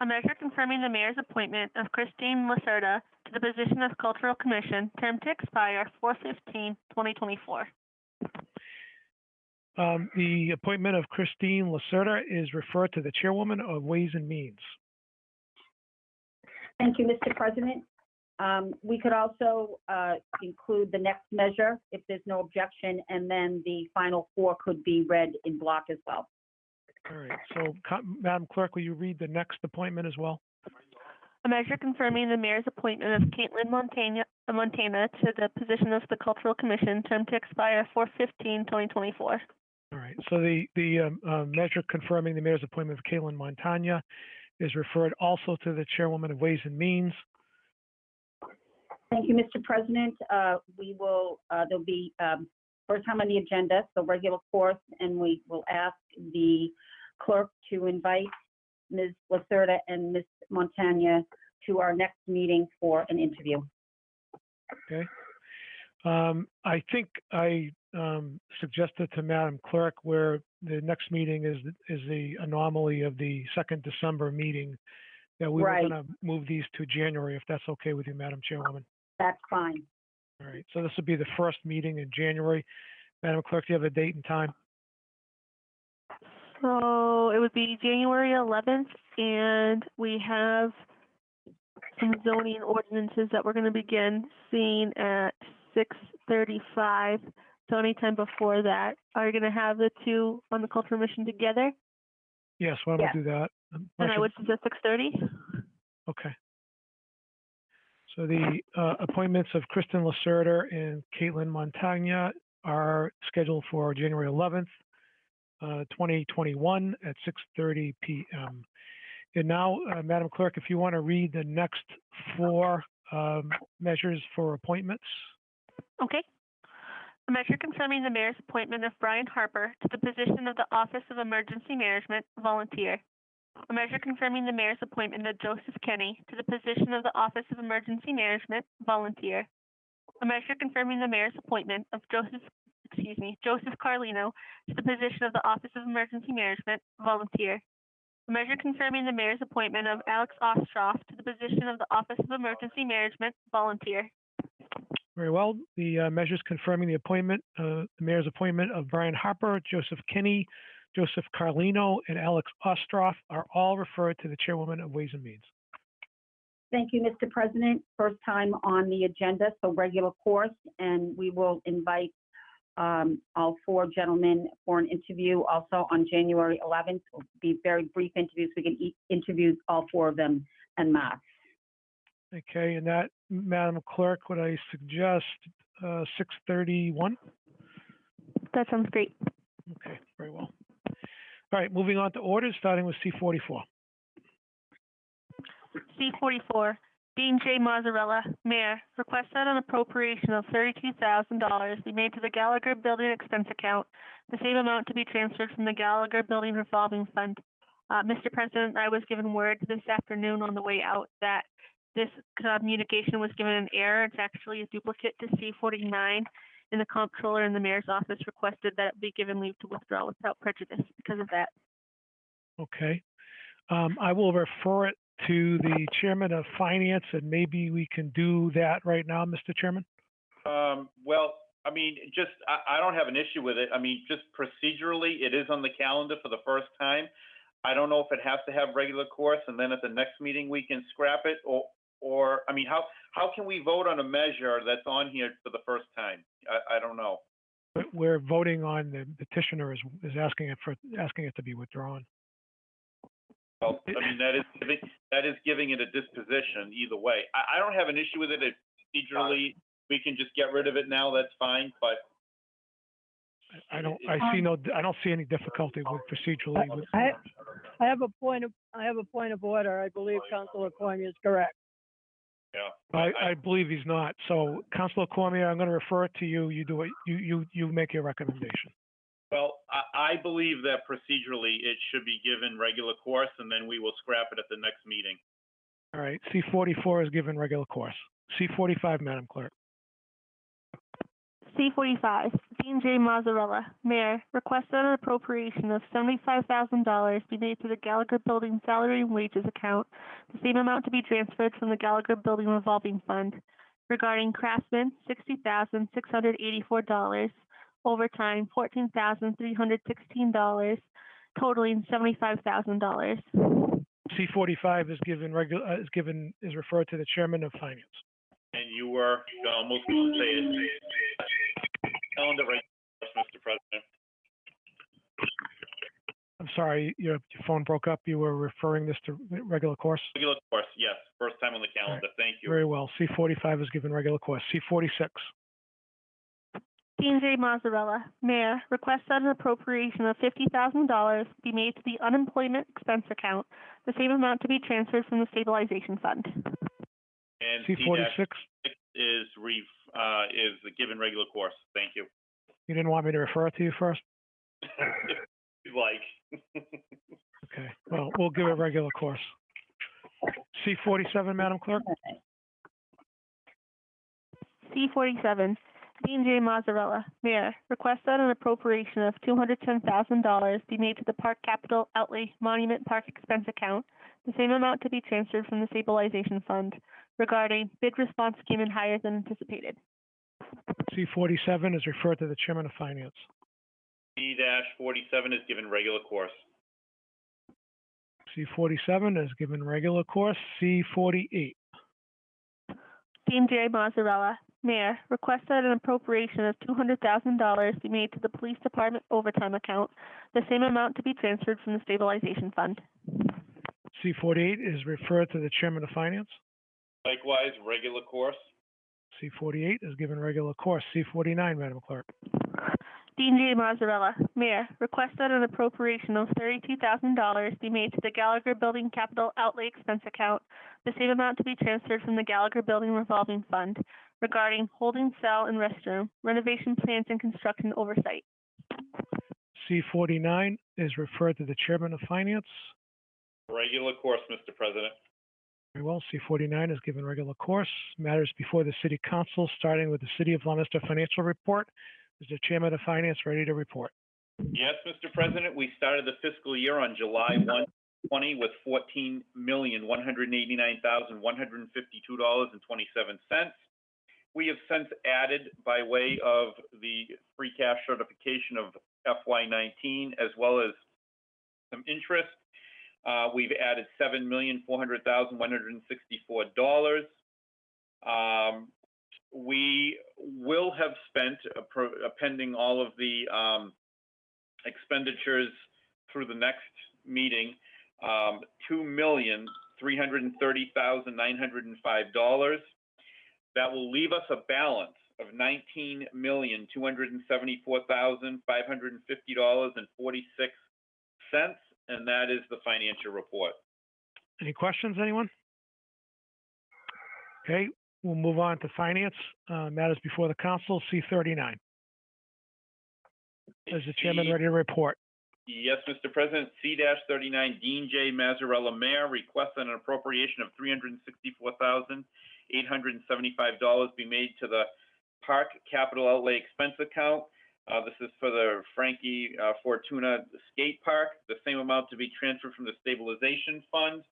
A measure confirming the mayor's appointment of Christine Lacerda to the position of Cultural Commission, term to expire 4/15/2024. The appointment of Christine Lacerda is referred to the chairwoman of Ways and Means. Thank you, Mr. President. We could also include the next measure if there's no objection, and then the final four could be read in block as well. All right, so Madam Clerk, will you read the next appointment as well? A measure confirming the mayor's appointment of Caitlin Montana to the position of the Cultural Commission, term to expire 4/15/2024. All right, so the measure confirming the mayor's appointment of Caitlin Montana is referred also to the chairwoman of Ways and Means. Thank you, Mr. President. We will, there'll be first time on the agenda, so regular course, and we will ask the clerk to invite Ms. Lacerda and Ms. Montana to our next meeting for an interview. Okay. I think I suggested to Madam Clerk where the next meeting is the anomaly of the 2nd December meeting, that we were going to move these to January, if that's okay with you, Madam Chairwoman. That's fine. All right, so this will be the first meeting in January. Madam Clerk, do you have a date and time? So it would be January 11th, and we have some zoning ordinances that we're going to begin seeing at 6:35. So anytime before that, are you going to have the two on the Cultural Mission together? Yes, why don't we do that? And I would suggest 6:30. Okay. So the appointments of Kristen Lacerda and Caitlin Montagna are scheduled for January 11th, 2021 at 6:30 p.m. And now, Madam Clerk, if you want to read the next four measures for appointments. Okay. A measure confirming the mayor's appointment of Brian Harper to the position of the Office of Emergency Management, volunteer. A measure confirming the mayor's appointment of Joseph Kenny to the position of the Office of Emergency Management, volunteer. A measure confirming the mayor's appointment of Joseph Carlino to the position of the Office of Emergency Management, volunteer. A measure confirming the mayor's appointment of Alex Ostroff to the position of the Office of Emergency Management, volunteer. Very well. The measures confirming the appointment, the mayor's appointment of Brian Harper, Joseph Kenny, Joseph Carlino, and Alex Ostroff are all referred to the chairwoman of Ways and Means. Thank you, Mr. President. First time on the agenda, so regular course, and we will invite all four gentlemen for an interview also on January 11th. It'll be very brief interviews. We can interview all four of them en masse. Okay, and that, Madam Clerk, would I suggest 6:31? That sounds great. Okay, very well. All right, moving on to orders, starting with C44. C44, Dean J. Mazzarella, Mayor, requests that an appropriation of $32,000 be made to the Gallagher Building Expense Account, the same amount to be transferred from the Gallagher Building Revolving Fund. Mr. President, I was given word this afternoon on the way out that this communication was given an error. It's actually a duplicate to C49, and the comptroller in the mayor's office requested that it be given leave to withdraw without prejudice because of that. Okay. I will refer it to the chairman of finance, and maybe we can do that right now, Mr. Chairman. Well, I mean, just, I don't have an issue with it. I mean, just procedurally, it is on the calendar for the first time. I don't know if it has to have regular course, and then at the next meeting we can scrap it, or I mean, how can we vote on a measure that's on here for the first time? I don't know. But we're voting on the petitioner is asking it to be withdrawn. Well, I mean, that is giving it a disposition either way. I don't have an issue with it. If procedurally we can just get rid of it now, that's fine, but I don't see any difficulty with procedurally. I have a point of order. I believe Councilor Cormier is correct. Yeah. I believe he's not. So, Councilor Cormier, I'm going to refer it to you. You do it. You make your recommendation. Well, I believe that procedurally it should be given regular course, and then we will scrap it at the next meeting. All right. C44 is given regular course. C45, Madam Clerk. C45, Dean Dean J. Mazzarella, Mayor, request that an appropriation of $75,000 be made to the Gallagher Building Salary and Wages account, the same amount to be transferred from the Gallagher Building Revolving Fund. Regarding craftsmen, $60,684, overtime, $14,316, totaling $75,000. C45 is referred to the Chairman of Finance. And you were almost going to say it. Calendar right, Mr. President. I'm sorry, your phone broke up. You were referring this to regular course? Regular course, yes. First time on the calendar. Right. Thank you. Very well. C45 is given regular course. C46. Dean J. Mazzarella, Mayor, request that an appropriation of $50,000 be made to the unemployment expense account, the same amount to be transferred from the stabilization fund. And C46 is given regular course. Thank you. You didn't want me to refer it to you first? If you'd like. Okay. Well, we'll give it regular course. C47, Madam Clerk. C47, Dean J. Mazzarella, Mayor, request that an appropriation of $210,000 be made to the Park Capital Outlay Monument Park Expense account, the same amount to be transferred from the stabilization fund, regarding bid response came in higher than anticipated. C47 is referred to the Chairman of Finance. C-47 is given regular course. C47 is given regular course. C48. Dean J. Mazzarella, Mayor, request that an appropriation of $200,000 be made to the Police Department overtime account, the same amount to be transferred from the stabilization fund. C48 is referred to the Chairman of Finance. Likewise, regular course. C48 is given regular course. C49, Madam Clerk. Dean J. Mazzarella, Mayor, request that an appropriation of $32,000 be made to the Gallagher Building Capital Outlay Expense account, the same amount to be transferred from the Gallagher Building Revolving Fund, regarding holding cell and restroom, renovation plans and construction oversight. C49 is referred to the Chairman of Finance. Regular course, Mr. President. Very well. C49 is given regular course. Matters before the City Council, starting with the City of Leominster Financial Report. Is the Chairman of Finance ready to report? Yes, Mr. President. We started the fiscal year on July 1, 2020 with $14,189,152.27. We have since added, by way of the free cash certification of FY19, as well as some interest, we've added $7,400,164. We will have spent, pending all of the expenditures through the next meeting, $2,330,905. That will leave us a balance of $19,274,550.46, and that is the financial report. Any questions, anyone? Okay, we'll move on to finance. Matters before the council, C39. Is the chairman ready to report? Yes, Mr. President. C-39, Dean J. Mazzarella, Mayor, requests an appropriation of $364,875 be made to the Park Capital Outlay Expense account. This is for the Frankie Fortuna Skate Park. The same amount to be transferred from the stabilization fund.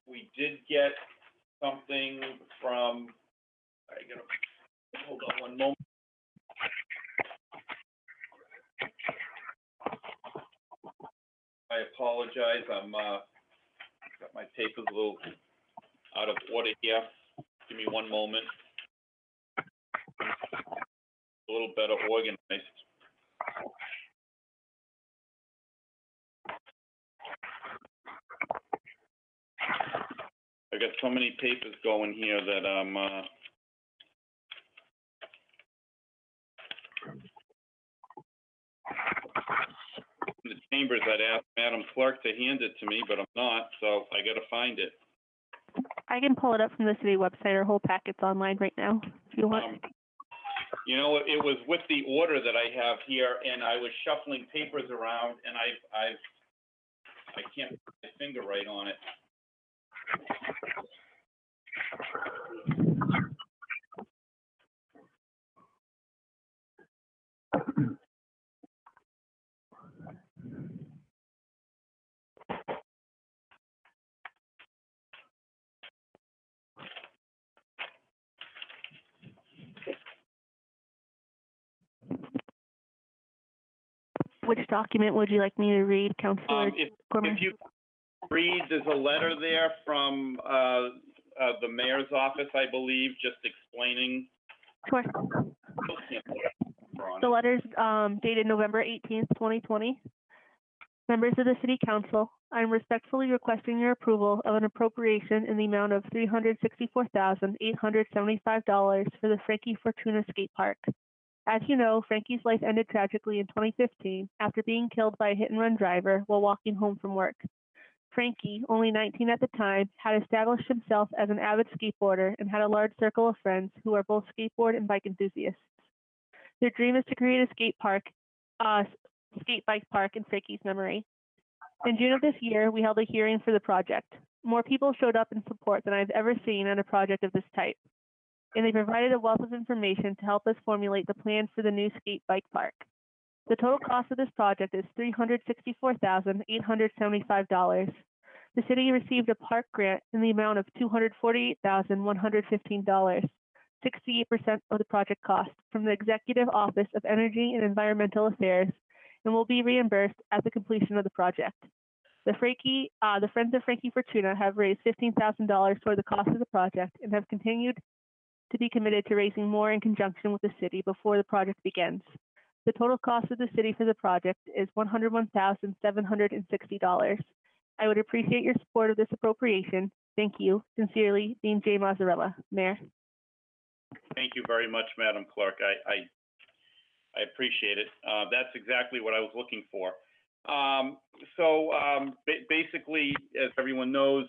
We did get something from, hold on one moment. I apologize. I'm got my papers a little out of order here. Give me one moment. A little better organized. I got so many papers going here that I'm in the chambers. I'd ask Madam Clerk to hand it to me, but I'm not, so I got to find it. I can pull it up from the city website. Our whole packet's online right now, if you want. You know, it was with the order that I have here, and I was shuffling papers around, and I can't put my finger right on it. Which document would you like me to read, Councilor Cormier? If you read, there's a letter there from the mayor's office, I believe, just explaining. Sure. The letter's dated November 18th, 2020. Members of the City Council, I am respectfully requesting your approval of an appropriation in the amount of $364,875 for the Frankie Fortuna Skate Park. As you know, Frankie's life ended tragically in 2015 after being killed by a hit-and-run driver while walking home from work. Frankie, only 19 at the time, had established himself as an avid skateboarder and had a large circle of friends who are both skateboard and bike enthusiasts. Their dream is to create a skate bike park in Frankie's memory. In June of this year, we held a hearing for the project. More people showed up in support than I've ever seen on a project of this type, and they provided a wealth of information to help us formulate the plan for the new skate bike park. The total cost of this project is $364,875. The city received a park grant in the amount of $248,115, 68% of the project cost, from the Executive Office of Energy and Environmental Affairs, and will be reimbursed at the completion of the project. The Friends of Frankie Fortuna have raised $15,000 toward the cost of the project and have continued to be committed to raising more in conjunction with the city before the project begins. The total cost of the city for the project is $101,760. I would appreciate your support of this appropriation. Thank you. Sincerely, Dean J. Mazzarella, Mayor. Thank you very much, Madam Clerk. I appreciate it. That's exactly what I was looking for. Basically, as everyone knows,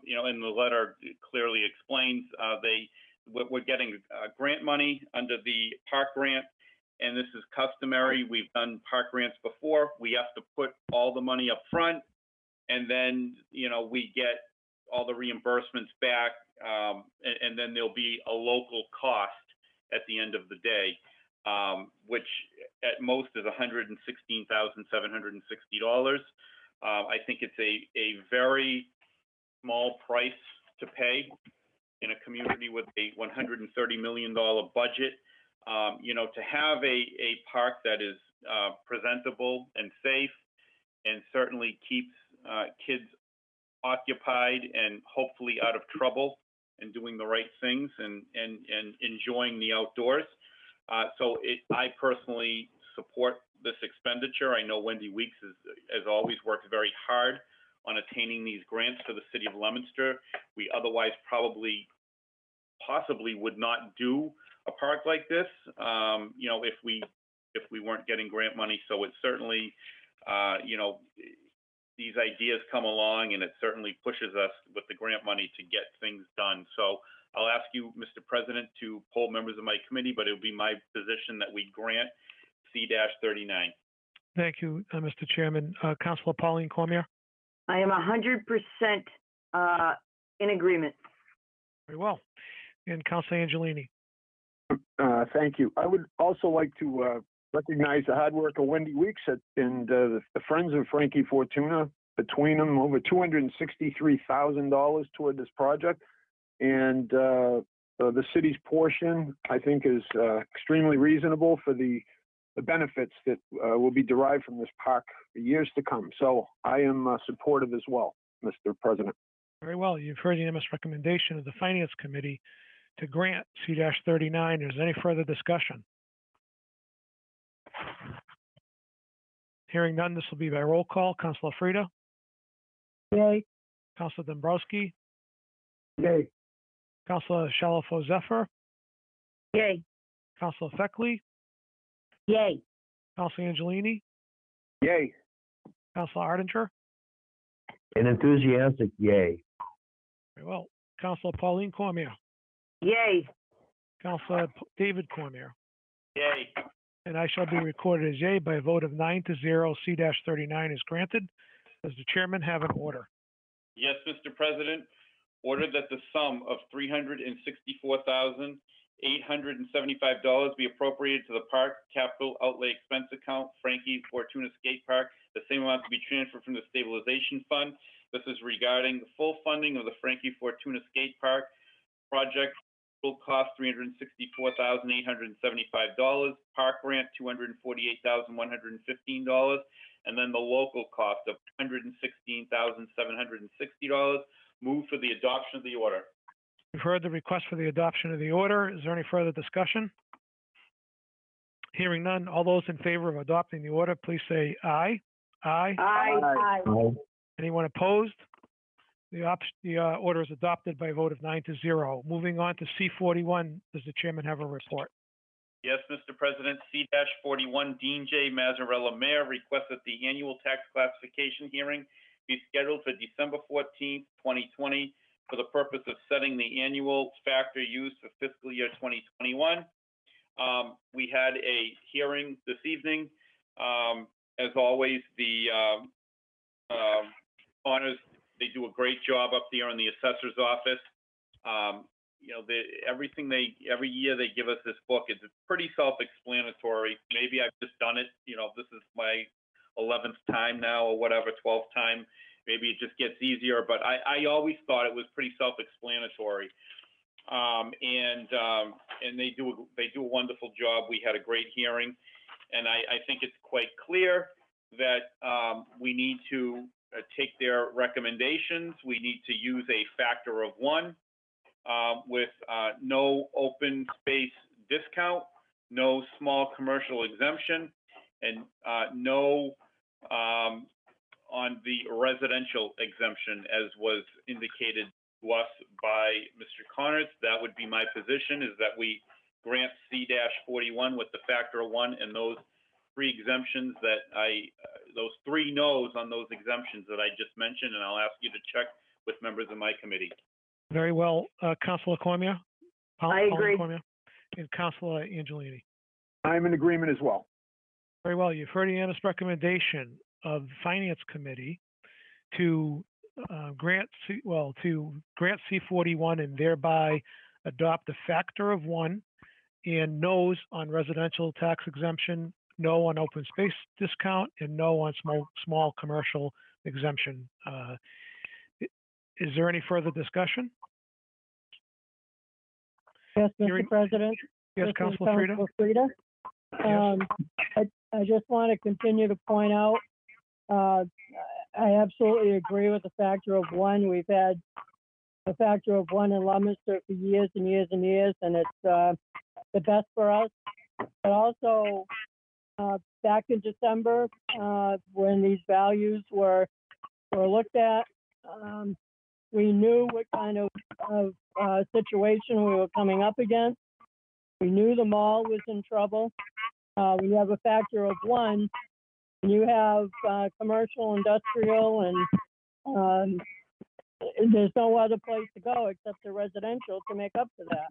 in the letter it clearly explains we're getting grant money under the park grant, and this is customary. We've done park grants before. We have to put all the money up front, and then we get all the reimbursements back, and then there'll be a local cost at the end of the day, which at most is $116,760. I think it's a very small price to pay in a community with a $130 million budget. To have a park that is presentable and safe and certainly keeps kids occupied and hopefully out of trouble and doing the right things and enjoying the outdoors. I personally support this expenditure. I know Wendy Weeks has always worked very hard on attaining these grants for the city of Leominster. We otherwise possibly would not do a park like this, if we weren't getting grant money. So it certainly, these ideas come along, and it certainly pushes us with the grant money to get things done. So I'll ask you, Mr. President, to poll members of my committee, but it will be my position that we grant C-39. Thank you, Mr. Chairman. Councilor Pauline Cormier. I am 100% in agreement. Very well. And Councilor Angelini. Thank you. I would also like to recognize the hard work of Wendy Weeks and the Friends of Frankie Fortuna. Between them, over $263,000 toward this project. And the city's portion, I think, is extremely reasonable for the benefits that will be derived from this park for years to come. So I am supportive as well, Mr. President. Very well. You've heard the unanimous recommendation of the Finance Committee to grant C-39. Is there any further discussion? Hearing none, this will be by roll call. Councilor Frida? Yay. Councilor Dombrowski? Yay. Councilor Shalafo Zephyr? Yay. Councilor Feckley? Yay. Councilor Angelini? Yay. Councilor Ardinger? An enthusiastic yay. Very well. Councilor Pauline Cormier? Yay. Councilor David Cormier? Yay. And I shall be recorded as yay by a vote of 9-0. C-39 is granted. Does the chairman have an order? Yes, Mr. President. Order that the sum of $364,875 be appropriated to the Park Capital Outlay Expense Account, Frankie Fortuna Skate Park. The same amount to be transferred from the Stabilization Fund. This is regarding the full funding of the Frankie Fortuna Skate Park project Total cost $364,875. Park grant $248,115, and then the local cost of $116,760. Move for the adoption of the order. You've heard the request for the adoption of the order. Is there any further discussion? Hearing none, all those in favor of adopting the order, please say aye. Aye. Aye. Anyone opposed? The order is adopted by a vote of 9-0. Moving on to C41, does the chairman have a report? Yes, Mr. President, C-41, Dean J. Mazzarella, Mayor, requests that the annual tax classification hearing be scheduled for December 14th, 2020, for the purpose of setting the annual factor used for fiscal year 2021. We had a hearing this evening. As always, the honors, they do a great job up there in the assessor's office. You know, every year they give us this book. It's pretty self-explanatory. Maybe I've just done it. You know, this is my 11th time now or whatever, 12th time. Maybe it just gets easier, but I always thought it was pretty self-explanatory. And they do a wonderful job. We had a great hearing, and I think it's quite clear that we need to take their recommendations. We need to use a factor of 1 with no open space discount, no small commercial exemption, and no on the residential exemption, as was indicated to us by Mr. Connors. That would be my position, is that we grant C-41 with the factor of 1 and those 3 exemptions that those 3 no's on those exemptions that I just mentioned, and I'll ask you to check with members of my committee. Very well. Councilor Cormier? I agree. Cormier, and Councilor Angelini? I'm in agreement as well. Very well. You've heard the unanimous recommendation of the Finance Committee to grant C-41 and thereby adopt a factor of 1 and no's on residential tax exemption, no on open space discount, and no on small commercial exemption. Is there any further discussion? Yes, Mr. President. Yes, Councilor Frida. I just want to continue to point out, I absolutely agree with the factor of 1. We've had a factor of 1 in Leominster for years and years and years, and it's the best for us. But also, back in December, when these values were looked at, we knew what kind of situation we were coming up against. We knew the mall was in trouble. When you have a factor of 1, and you have commercial, industrial, and there's no other place to go except the residential to make up for that.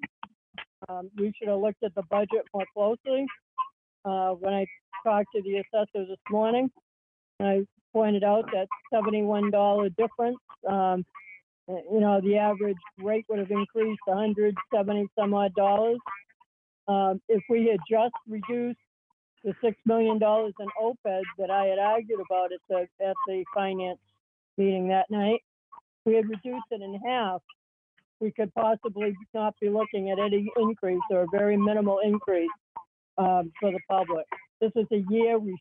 We should have looked at the budget more closely. When I talked to the assessor this morning, I pointed out that $71 difference. You know, the average rate would have increased $170 some odd dollars. If we had just reduced the $6 million in OPEB that I had argued about at the finance meeting that night, we had reduced it in half. We could possibly not be looking at any increase or a very minimal increase for the public. This is a year we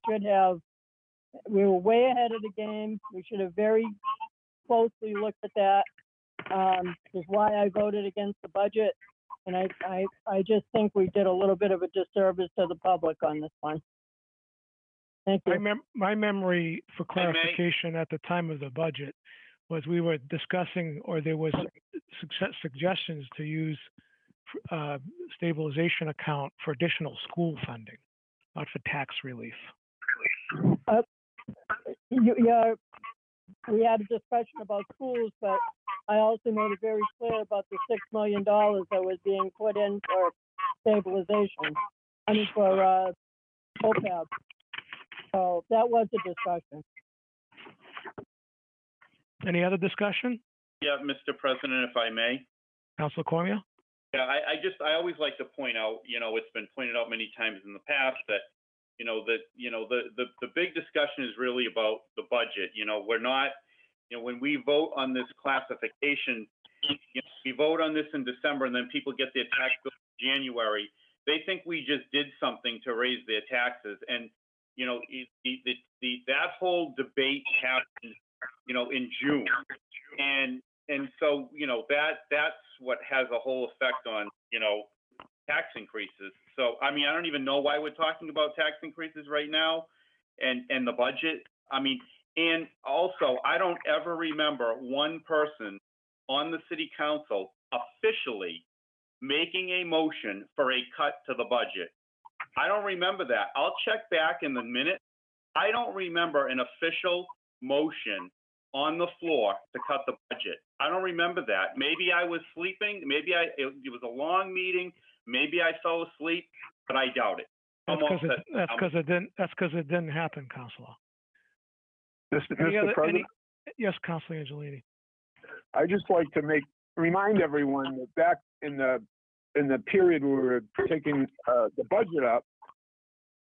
were way ahead of the game. We should have very closely looked at that. Is why I voted against the budget. And I just think we did a little bit of a disservice to the public on this one. Thank you. My memory for clarification at the time of the budget was we were discussing, or there was suggestions to use stabilization account for additional school funding, not for tax relief. We had a discussion about schools, but I also made it very clear about the $6 million that was being put in for stabilization, for OPEB. So that was a discussion. Any other discussion? Yeah, Mr. President, if I may. Councilor Cormier? Yeah, I always like to point out, you know, it's been pointed out many times in the past that, the big discussion is really about the budget. You know, we're not, when we vote on this classification, we vote on this in December and then people get their tax bill in January, they think we just did something to raise their taxes. And, that whole debate happened, in June. And so, that's what has a whole effect on, tax increases. So, I don't even know why we're talking about tax increases right now and the budget. And also, I don't ever remember one person on the city council officially making a motion for a cut to the budget. I don't remember that. I'll check back in the minute. I don't remember an official motion on the floor to cut the budget. I don't remember that. Maybe I was sleeping. Maybe it was a long meeting. Maybe I fell asleep, but I doubt it. That's because it didn't happen, Councilor. Mr. President? Yes, Councilor Angelini. I'd just like to remind everyone that back in the period we were taking the budget up,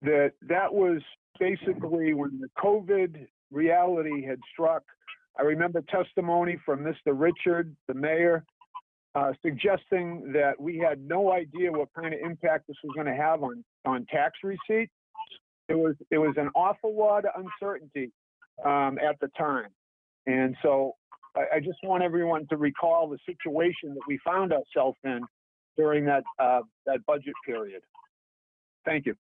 that was basically when the COVID reality had struck. I remember testimony from Mr. Richard, the mayor, suggesting that we had no idea what kind of impact this was going to have on tax receipts. It was an awful lot of uncertainty at the time. And so I just want everyone to recall the situation that we found ourselves in during that budget period. Thank you.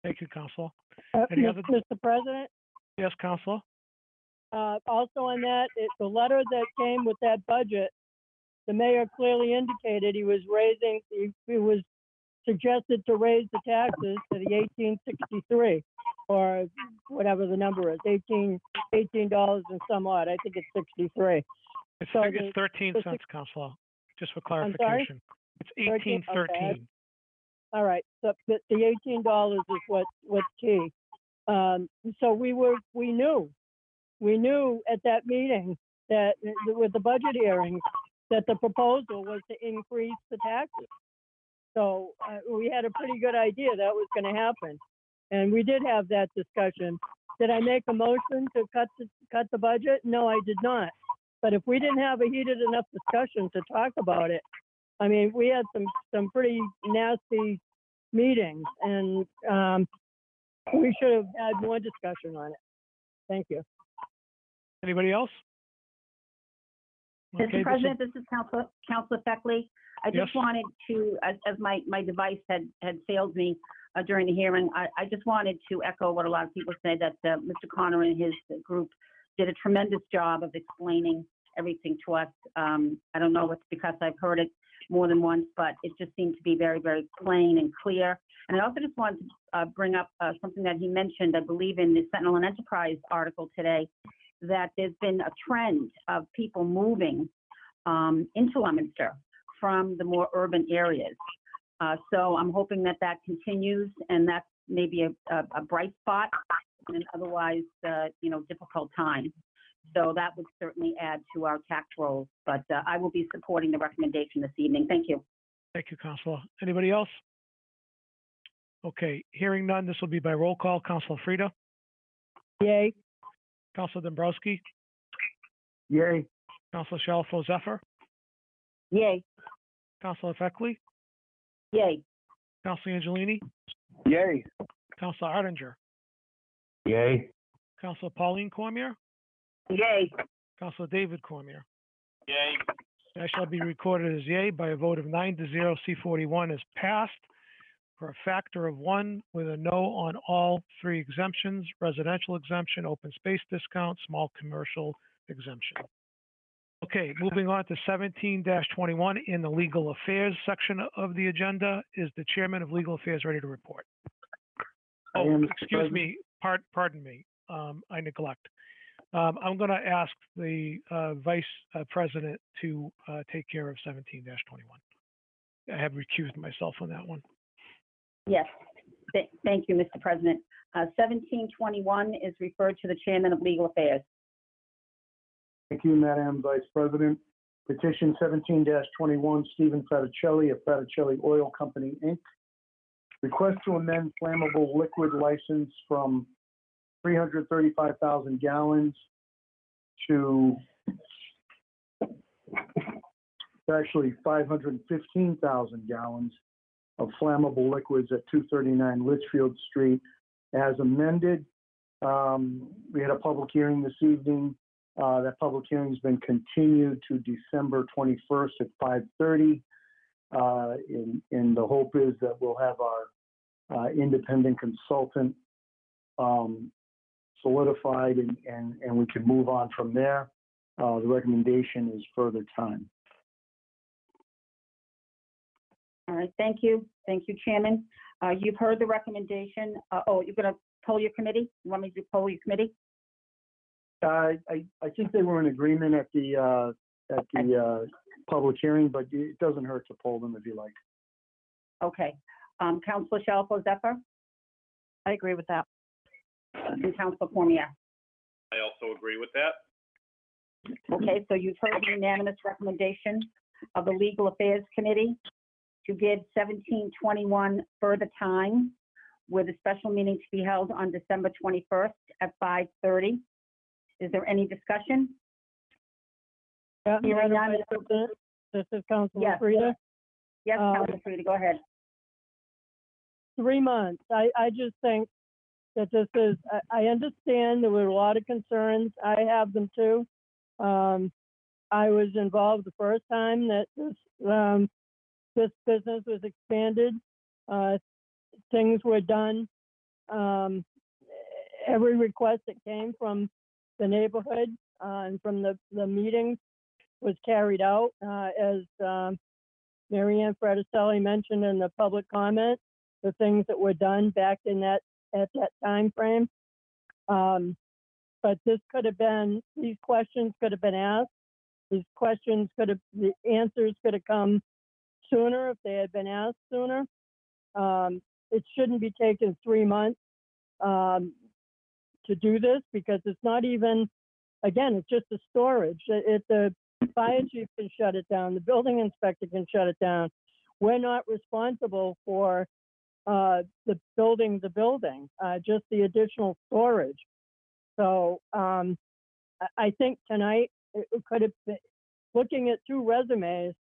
Thank you, Councilor. Mr. President? Yes, Councilor. Also on that, the letter that came with that budget, the mayor clearly indicated he was suggested to raise the taxes to the 1863, or whatever the number is, $18 and some odd. I think it's 63. It's 13 cents, Councilor, just for clarification. It's 1813. Okay. All right, so the $18 is what's key. So we knew at that meeting that with the budget hearings that the proposal was to increase the taxes. So we had a pretty good idea that was going to happen, and we did have that discussion. Did I make a motion to cut the budget? No, I did not. But if we didn't have a heated enough discussion to talk about it, we had some pretty nasty meetings, and we should have had more discussion on it. Thank you. Anybody else? Mr. President, this is Councilor Feckley. I just wanted to, as my device had failed me during the hearing, I just wanted to echo what a lot of people say, that Mr. Connor and his group did a tremendous job of explaining everything to us. I don't know if it's because I've heard it more than once, but it just seemed to be very, very plain and clear. And I also just wanted to bring up something that he mentioned, I believe in the Sentinel and Enterprise article today, that there's been a trend of people moving into Leominster from the more urban areas. So I'm hoping that continues, and that's maybe a bright spot in an otherwise, difficult time. So that would certainly add to our tax rolls. But I will be supporting the recommendation this evening. Thank you. Thank you, Councilor. Anybody else? Okay, hearing none, this will be by roll call. Councilor Frida? Yay. Councilor Dombrowski? Yay. Councilor Shalfo Zephyr? Yay. Councilor Feckley? Yay. Councilor Angelini? Yay. Councilor Ardinger? Yay. Councilor Pauline Cormier? Yay. Councilor David Cormier? Yay. That shall be recorded as yay by a vote of 9-0. C41 is passed for a factor of 1 with a no on all 3 exemptions: residential exemption, open space discount, small commercial exemption. Okay, moving on to 17-21 in the legal affairs section of the agenda. Is the chairman of legal affairs ready to report? Oh, excuse me. Pardon me. I neglect. I'm going to ask the vice president to take care of 17-21. I have recused myself on that one. Yes. Thank you, Mr. President. 1721 is referred to the chairman of legal affairs. Thank you, Madam Vice President. Petition 17-21, Stephen Fraticelli of Fraticelli Oil Company, Inc. Request to amend flammable liquid license from 335,000 gallons to actually 515,000 gallons of flammable liquids at 239 Litchfield Street as amended. We had a public hearing this evening. That public hearing's been continued to December 21st at 5:30. And the hope is that we'll have our independent consultant solidified and we can move on from there. The recommendation is further time. All right, thank you. Thank you, Chairman. You've heard the recommendation. You're going to poll your committee? You want me to poll your committee? I think they were in agreement at the public hearing, but it doesn't hurt to poll them if you like. Okay. Councilor Shalfo Zephyr? I agree with that. And Councilor Cormier? I also agree with that. Okay, so you've heard the unanimous recommendation of the Legal Affairs Committee to give 1721 further time with a special meeting to be held on December 21st at 5:30. Is there any discussion? Yeah, Hearing none. This is Councilor Yes. Frida. Yes, Councilor Frida, go ahead. 3 months. I just think that this is, I understand there were a lot of concerns. I have them too. I was involved the first time that this business was expanded. Things were done. Every request that came from the neighborhood and from the meetings was carried out, as Mary Ann Fraticelli mentioned in the public comment, the things that were done back in at that time frame. But this could have been, these questions could have been asked. These questions could have, the answers could have come sooner if they had been asked sooner. It shouldn't be taking 3 months to do this, because it's not even, again, it's just a storage. The fire chief can shut it down. The building inspector can shut it down. We're not responsible for the building, just the additional storage. So I think tonight it could have been, looking at 2 resumes,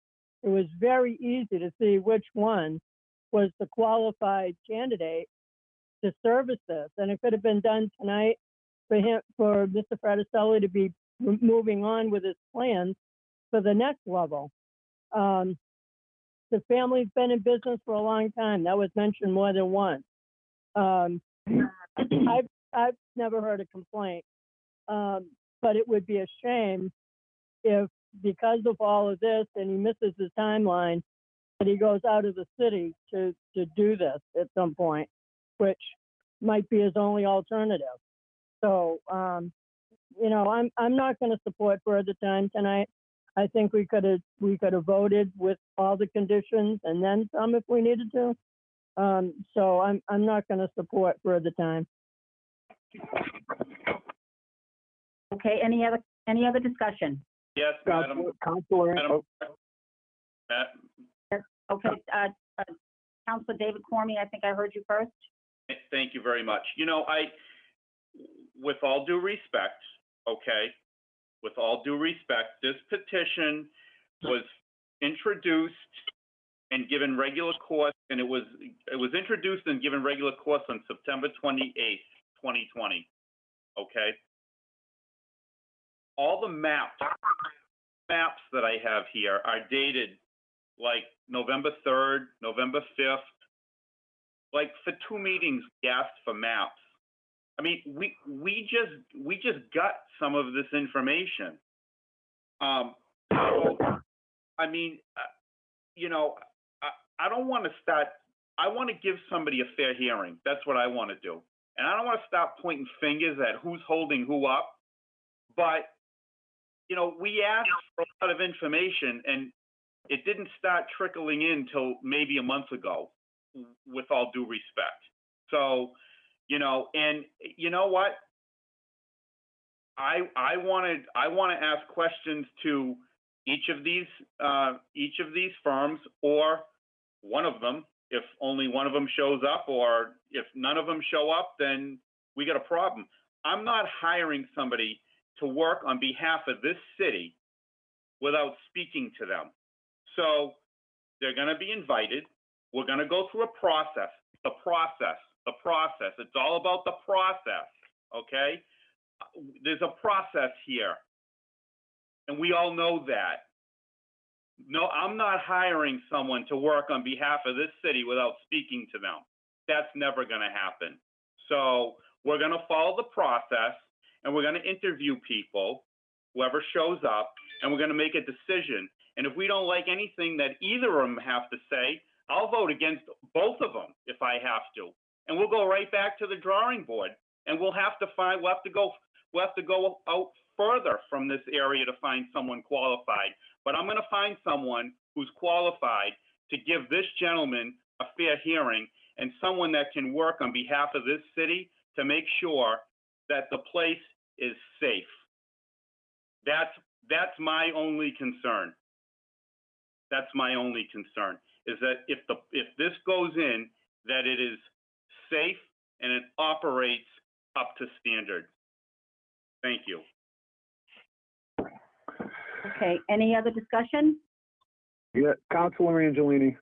it was very easy to see which one was the qualified candidate to service this. And it could have been done tonight for Mr. Fraticelli to be moving on with his plans for the next level. The family's been in business for a long time. That was mentioned more than once. I've never heard a complaint, but it would be a shame if, because of all of this and he misses his timeline, that he goes out of the city to do this at some point, which might be his only alternative. So, I'm not going to support further time tonight. I think we could have voted with all the conditions and then some if we needed to. So I'm not going to support further time. Okay, any other discussion? Yes, Madam. Councilor. Matt? Yes. Okay, Councilor David Cormier, I think I heard you first. Thank you very much. With all due respect, this petition was introduced and given regular course, and it was introduced and given regular course on September 28th, 2020, okay? All the maps that I have here are dated like November 3rd, November 5th. Like for 2 meetings, we asked for maps. I mean, we just got some of this information. So, I mean, I don't want to start. I want to give somebody a fair hearing. That's what I want to do, and I don't want to start pointing fingers at who's holding who up. But we asked for a lot of information, and it didn't start trickling in till maybe a month ago. With all due respect. So, and you know what? I want to ask questions to each of these firms, or one of them, if only one of them shows up, or if none of them show up, then we got a problem. I'm not hiring somebody to work on behalf of this city without speaking to them. So they're going to be invited. We're going to go through a process, the process. It's all about the process, okay? There's a process here, and we all know that. No, I'm not hiring someone to work on behalf of this city without speaking to them. That's never going to happen. So we're going to follow the process, and we're going to interview people, whoever shows up, and we're going to make a decision. And if we don't like anything that either of them have to say, I'll vote against both of them if I have to. And we'll go right back to the drawing board, and we'll have to go out further from this area to find someone qualified. But I'm going to find someone who's qualified to give this gentleman a fair hearing, and someone that can work on behalf of this city to make sure that the place is safe. That's my only concern. That's my only concern, is that if this goes in, that it is safe and it operates up to standard. Thank you. Okay, any other discussion? Yeah, Councilor Angelini.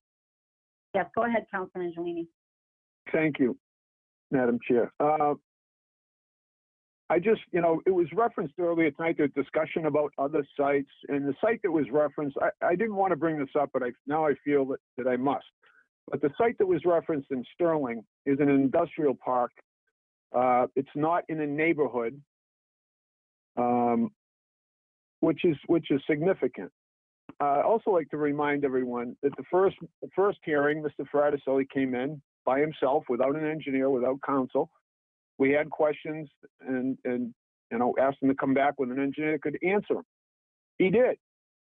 Yes, go ahead, Councilor Angelini. Thank you, Madam Chair. I just, it was referenced earlier tonight, the discussion about other sites, and the site that was referenced, I didn't want to bring this up, but now I feel that I must. But the site that was referenced in Sterling is an industrial park. It's not in a neighborhood, which is significant. I'd also like to remind everyone that the first hearing, Mr. Fraticelli came in by himself, without an engineer, without counsel. We had questions and asked him to come back with an engineer that could answer them. He did.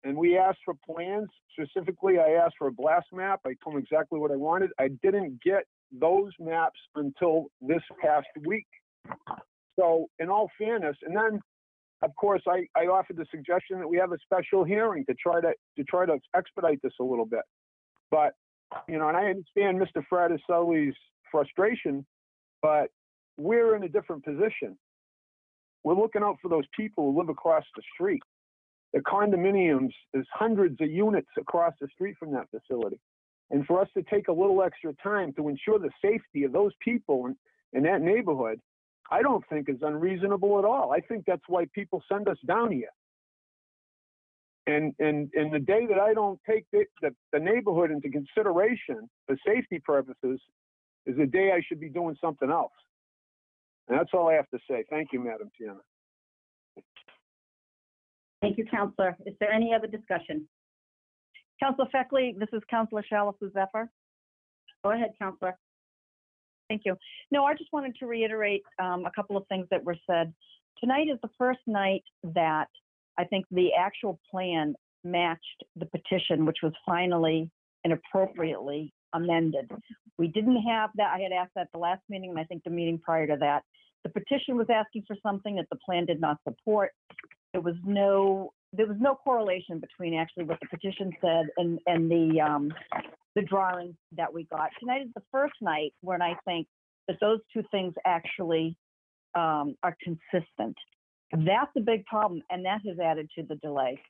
And we asked for plans. Specifically, I asked for a blast map. I told him exactly what I wanted. I didn't get those maps until this past week. So in all fairness, and then of course I offered the suggestion that we have a special hearing to try to expedite this a little bit. But and I understand Mr. Fraticelli's frustration, but we're in a different position. We're looking out for those people who live across the street. The condominiums, there's hundreds of units across the street from that facility. And for us to take a little extra time to ensure the safety of those people in that neighborhood, I don't think is unreasonable at all. I think that's why people send us down here. And the day that I don't take the neighborhood into consideration for safety purposes is the day I should be doing something else. And that's all I have to say. Thank you, Madam Chairman. Thank you, Councilor. Is there any other discussion? Councilor Feckley, this is Councilor Zephyr. Go ahead, Councilor. Thank you. No, I just wanted to reiterate a couple of things that were said. Tonight is the first night that I think the actual plan matched the petition, which was finally and appropriately amended. We didn't have that. I had asked that at the last meeting, and I think the meeting prior to that. The petition was asking for something that the plan did not support. There was no correlation between actually what the petition said and the drawing that we got. Tonight is the first night when I think that those two things actually are consistent. That's a big problem, and that has added to the delay.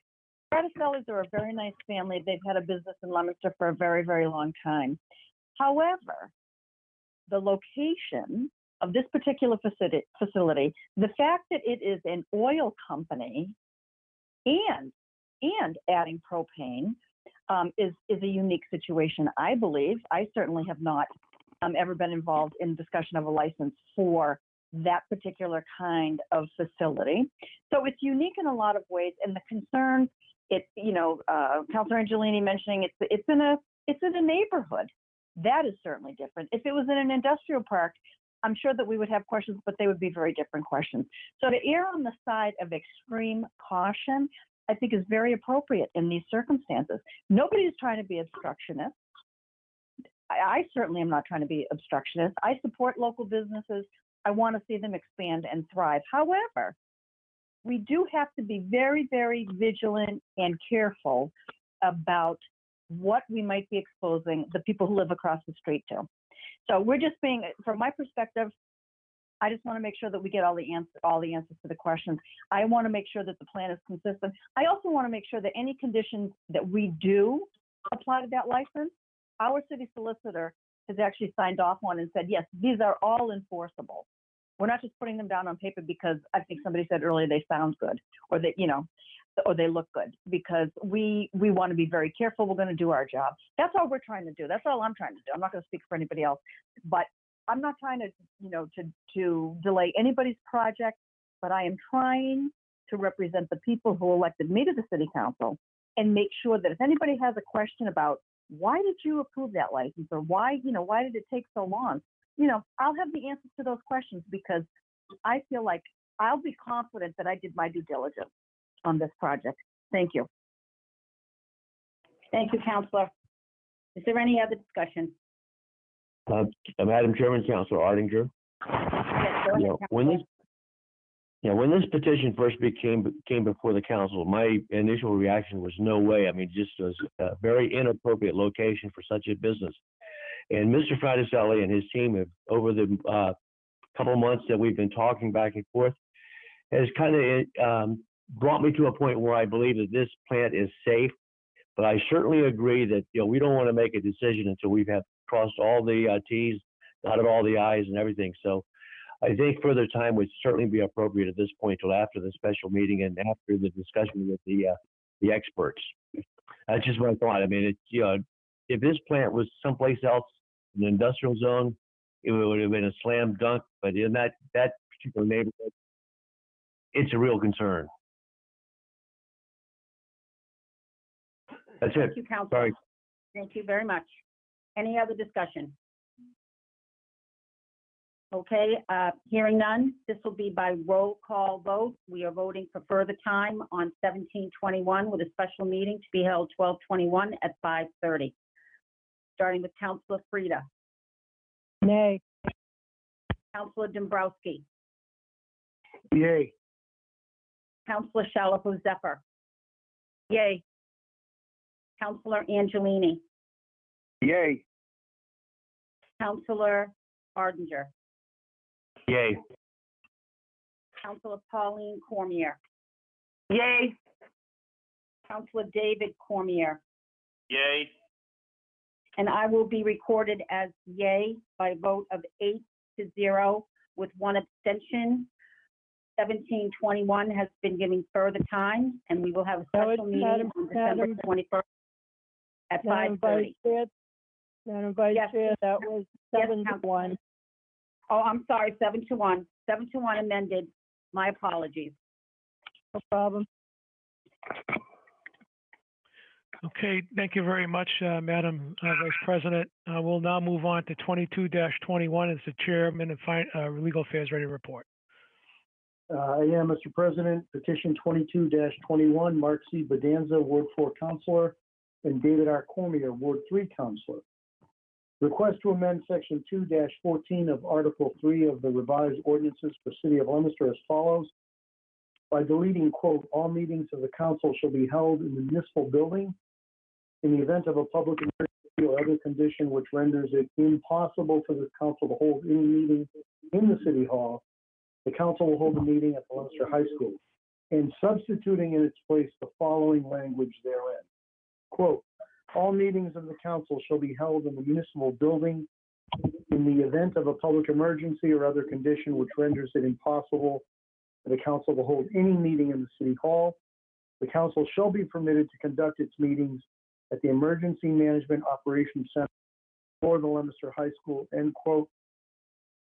Fraticellis are a very nice family. They've had a business in Leominster for a very, very long time. However, the location of this particular facility, the fact that it is an oil company and adding propane is a unique situation, I believe. I certainly have not ever been involved in discussion of a license for that particular kind of facility. So it's unique in a lot of ways, and the concern, Councilor Angelini mentioning it's in a neighborhood. That is certainly different. If it was in an industrial park, I'm sure that we would have questions, but they would be very different questions. So to err on the side of extreme caution, I think is very appropriate in these circumstances. Nobody is trying to be obstructionist. I certainly am not trying to be obstructionist. I support local businesses. I want to see them expand and thrive. However, we do have to be very, very vigilant and careful about what we might be exposing the people who live across the street to. So we're just being, from my perspective, I just want to make sure that we get all the answers to the questions. I want to make sure that the plan is consistent. I also want to make sure that any conditions that we do apply to that license, our city solicitor has actually signed off on and said, yes, these are all enforceable. We're not just putting them down on paper because I think somebody said earlier they sound good or they, you know, or they look good, because we want to be very careful. We're going to do our job. That's all we're trying to do. That's all I'm trying to do. I'm not going to speak for anybody else, but I'm not trying to, you know, to delay anybody's project, but I am trying to represent the people who elected me to the city council and make sure that if anybody has a question about why did you approve that license, or why, you know, why did it take so long? You know, I'll have the answers to those questions, because I feel like I'll be confident that I did my due diligence on this project. Thank you. Thank you, Councilor. Is there any other discussion? Madam Chairman, Councilor Ardinger. Yes, go ahead, When this petition first came before the council, my initial reaction was no way. I mean, just was a very inappropriate location for such a business. And Mr. Fraticelli and his team have, over the couple of months that we've been talking back and forth, has kind of brought me to a point where I believe that this plant is safe. But I certainly agree that, you know, we don't want to make a decision until we've crossed all the T's, dotted all the I's and everything. So I think further time would certainly be appropriate at this point till after the special meeting and after the discussion with the experts. That's just what I thought. I mean, it's, you know, if this plant was someplace else in the industrial zone, it would have been a slam dunk. But in that particular neighborhood, it's a real concern. That's it. Thank you, Councilor. Sorry. Thank you very much. Any other discussion? Okay, hearing none, this will be by roll call vote. We are voting for further time on 1721 with a special meeting to be held 12/21 at 5:30. Starting with Councilor Frida. Nay. Councilor Dombrowski. Yay. Councilor Shalhoub Zephyr. Yay. Councilor Angelini. Yay. Councilor Ardinger. Yay. Councilor Pauline Cormier. Yay. Councilor David Cormier. Yay. And I will be recorded as yay by a vote of 8-0 with one abstention. 1721 has been given further time, and we will have a special meeting on December 21st at 5:30. Madam Vice Chair, that was 7-1. Oh, I'm sorry, 7-1. 7-1 amended. My apologies. No problem. Okay, thank you very much, Madam Vice President. We'll now move on to 22-21 as the Chairman of Legal Affairs ready to report. I am, Mr. President. Petition 22-21, Mark C. Bedanza, Ward 4 Counselor, and David R. Cormier, Ward 3 Counselor. Request to amend Section 2-14 of Article 3 of the revised ordinances for City of Leominster as follows. By deleting, quote, all meetings of the council shall be held in the municipal building. In the event of a public emergency or other condition which renders it impossible for the council to hold any meeting in the city hall, the council will hold a meeting at the Leominster High School, and substituting in its place the following language therein. Quote, all meetings of the council shall be held in the municipal building. In the event of a public emergency or other condition which renders it impossible for the council to hold any meeting in the city hall, the council shall be permitted to conduct its meetings at the Emergency Management Operations Center or the Leominster High School, end quote.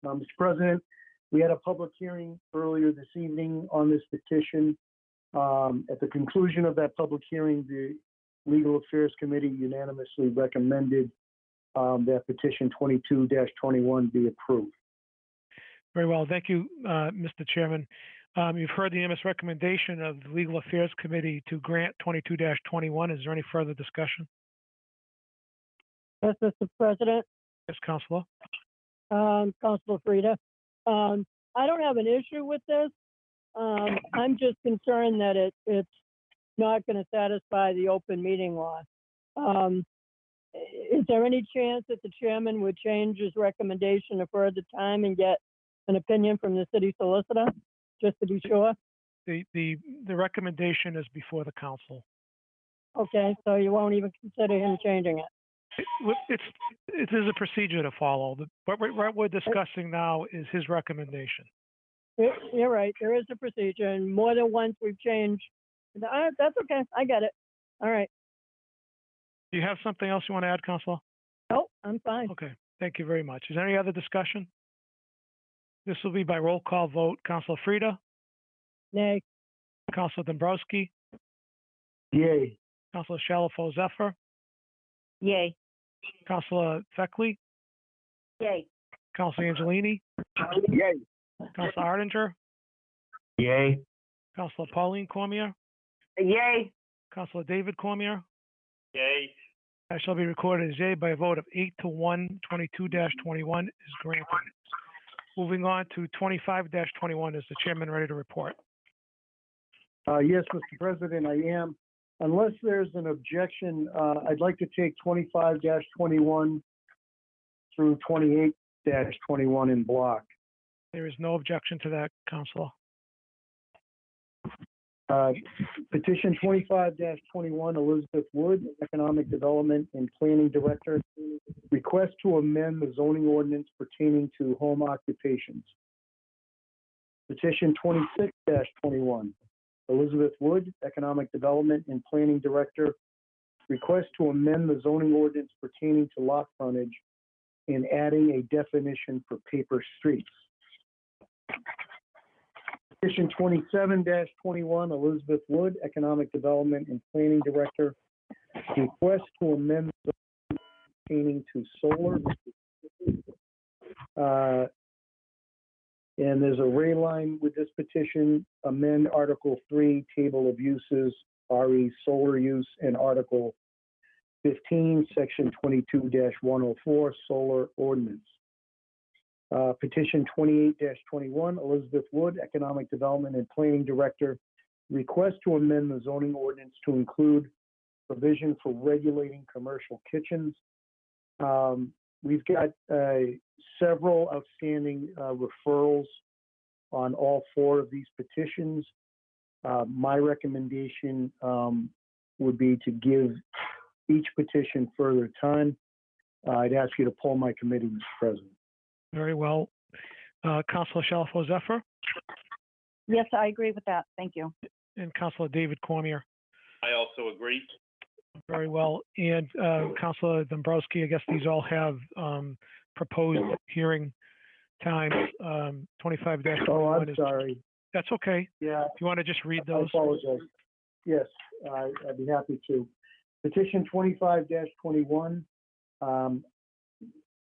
Mr. President, we had a public hearing earlier this evening on this petition. At the conclusion of that public hearing, the Legal Affairs Committee unanimously recommended that petition 22-21 be approved. Very well. Thank you, Mr. Chairman. You've heard the unanimous recommendation of the Legal Affairs Committee to grant 22-21. Is there any further discussion? Yes, Mr. President. Yes, Councilor. Councilor Frida. I don't have an issue with this. I'm just concerned that it's not going to satisfy the open meeting law. Is there any chance that the chairman would change his recommendation a further time and get an opinion from the city solicitor, just to be sure? The recommendation is before the council. Okay, so you won't even consider him changing it? It is a procedure to follow. What we're discussing now is his recommendation. You're right, there is a procedure, and more than once we've changed. That's okay, I get it. All right. Do you have something else you want to add, Counselor? Nope, I'm fine. Okay, thank you very much. Is there any other discussion? This will be by roll call vote. Counselor Frida? Nay. Counselor Dombrowski? Yay. Counselor Shalfo Zephyr? Yay. Counselor Feckley? Yay. Counselor Angelini? Yay. Counselor Ardinger? Yay. Counselor Pauline Cormier? Yay. Counselor David Cormier? Yay. I shall be recorded as yay by a vote of 8 to 1. 22-21 is granted. Moving on to 25-21. Is the chairman ready to report? Yes, Mr. President, I am. Unless there's an objection, I'd like to take 25-21 through 28-21 in block. There is no objection to that, Counselor. Petition 25-21, Elizabeth Wood, Economic Development and Planning Director, request to amend the zoning ordinance pertaining to home occupations. Petition 26-21, Elizabeth Wood, Economic Development and Planning Director, request to amend the zoning ordinance pertaining to lot frontage and adding a definition for paper streets. Petition 27-21, Elizabeth Wood, Economic Development and Planning Director, request to amend the zoning pertaining to solar. And there's a ray line with this petition, amend Article 3, Table of Uses, RE Solar Use, and Article 15, Section 22-104, Solar Ordinance. Petition 28-21, Elizabeth Wood, Economic Development and Planning Director, request to amend the zoning ordinance to include provision for regulating commercial kitchens. We've got several outstanding referrals on all four of these petitions. My recommendation would be to give each petition further time. I'd ask you to poll my committee, Mr. President. Very well. Counselor Shalfo Zephyr? Yes, I agree with that. Thank you. And Counselor David Cormier? I also agree. Very well. And Counselor Dombrowski, I guess these all have proposed hearing times. 25-21. Oh, I'm sorry. That's okay. Yeah. If you want to just read those. I apologize. Yes, I'd be happy to. Petition 25-21.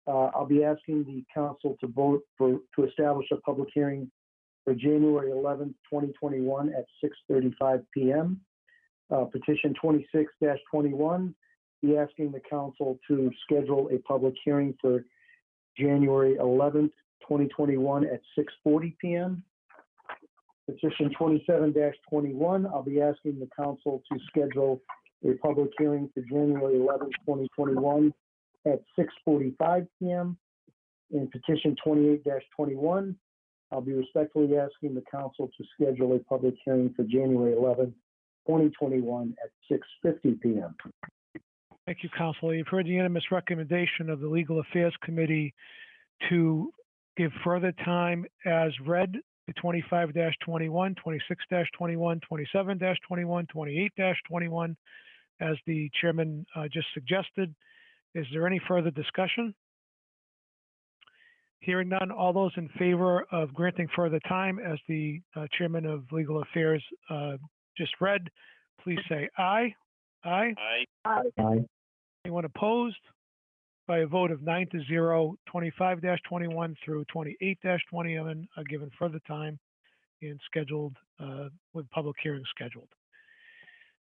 I'll be asking the council to vote to establish a public hearing for January 11th, 2021 at 6:35 p.m. Petition 26-21, be asking the council to schedule a public hearing for January 11th, 2021 at 6:40 p.m. Petition 27-21, I'll be asking the council to schedule a public hearing for January 11th, 2021 at 6:45 p.m. In petition 28-21, I'll be respectfully asking the council to schedule a public hearing for January 11th, 2021 at 6:50 p.m. Thank you, Counselor. You've heard the unanimous recommendation of the Legal Affairs Committee to give further time as read to 25-21, 26-21, 27-21, 28-21, as the chairman just suggested. Is there any further discussion? Hearing none, all those in favor of granting further time as the chairman of Legal Affairs just read, please say aye. Aye. Aye. Aye. Anyone opposed? By a vote of 9-0, 25-21 through 28-21 are given further time and scheduled with public hearings scheduled.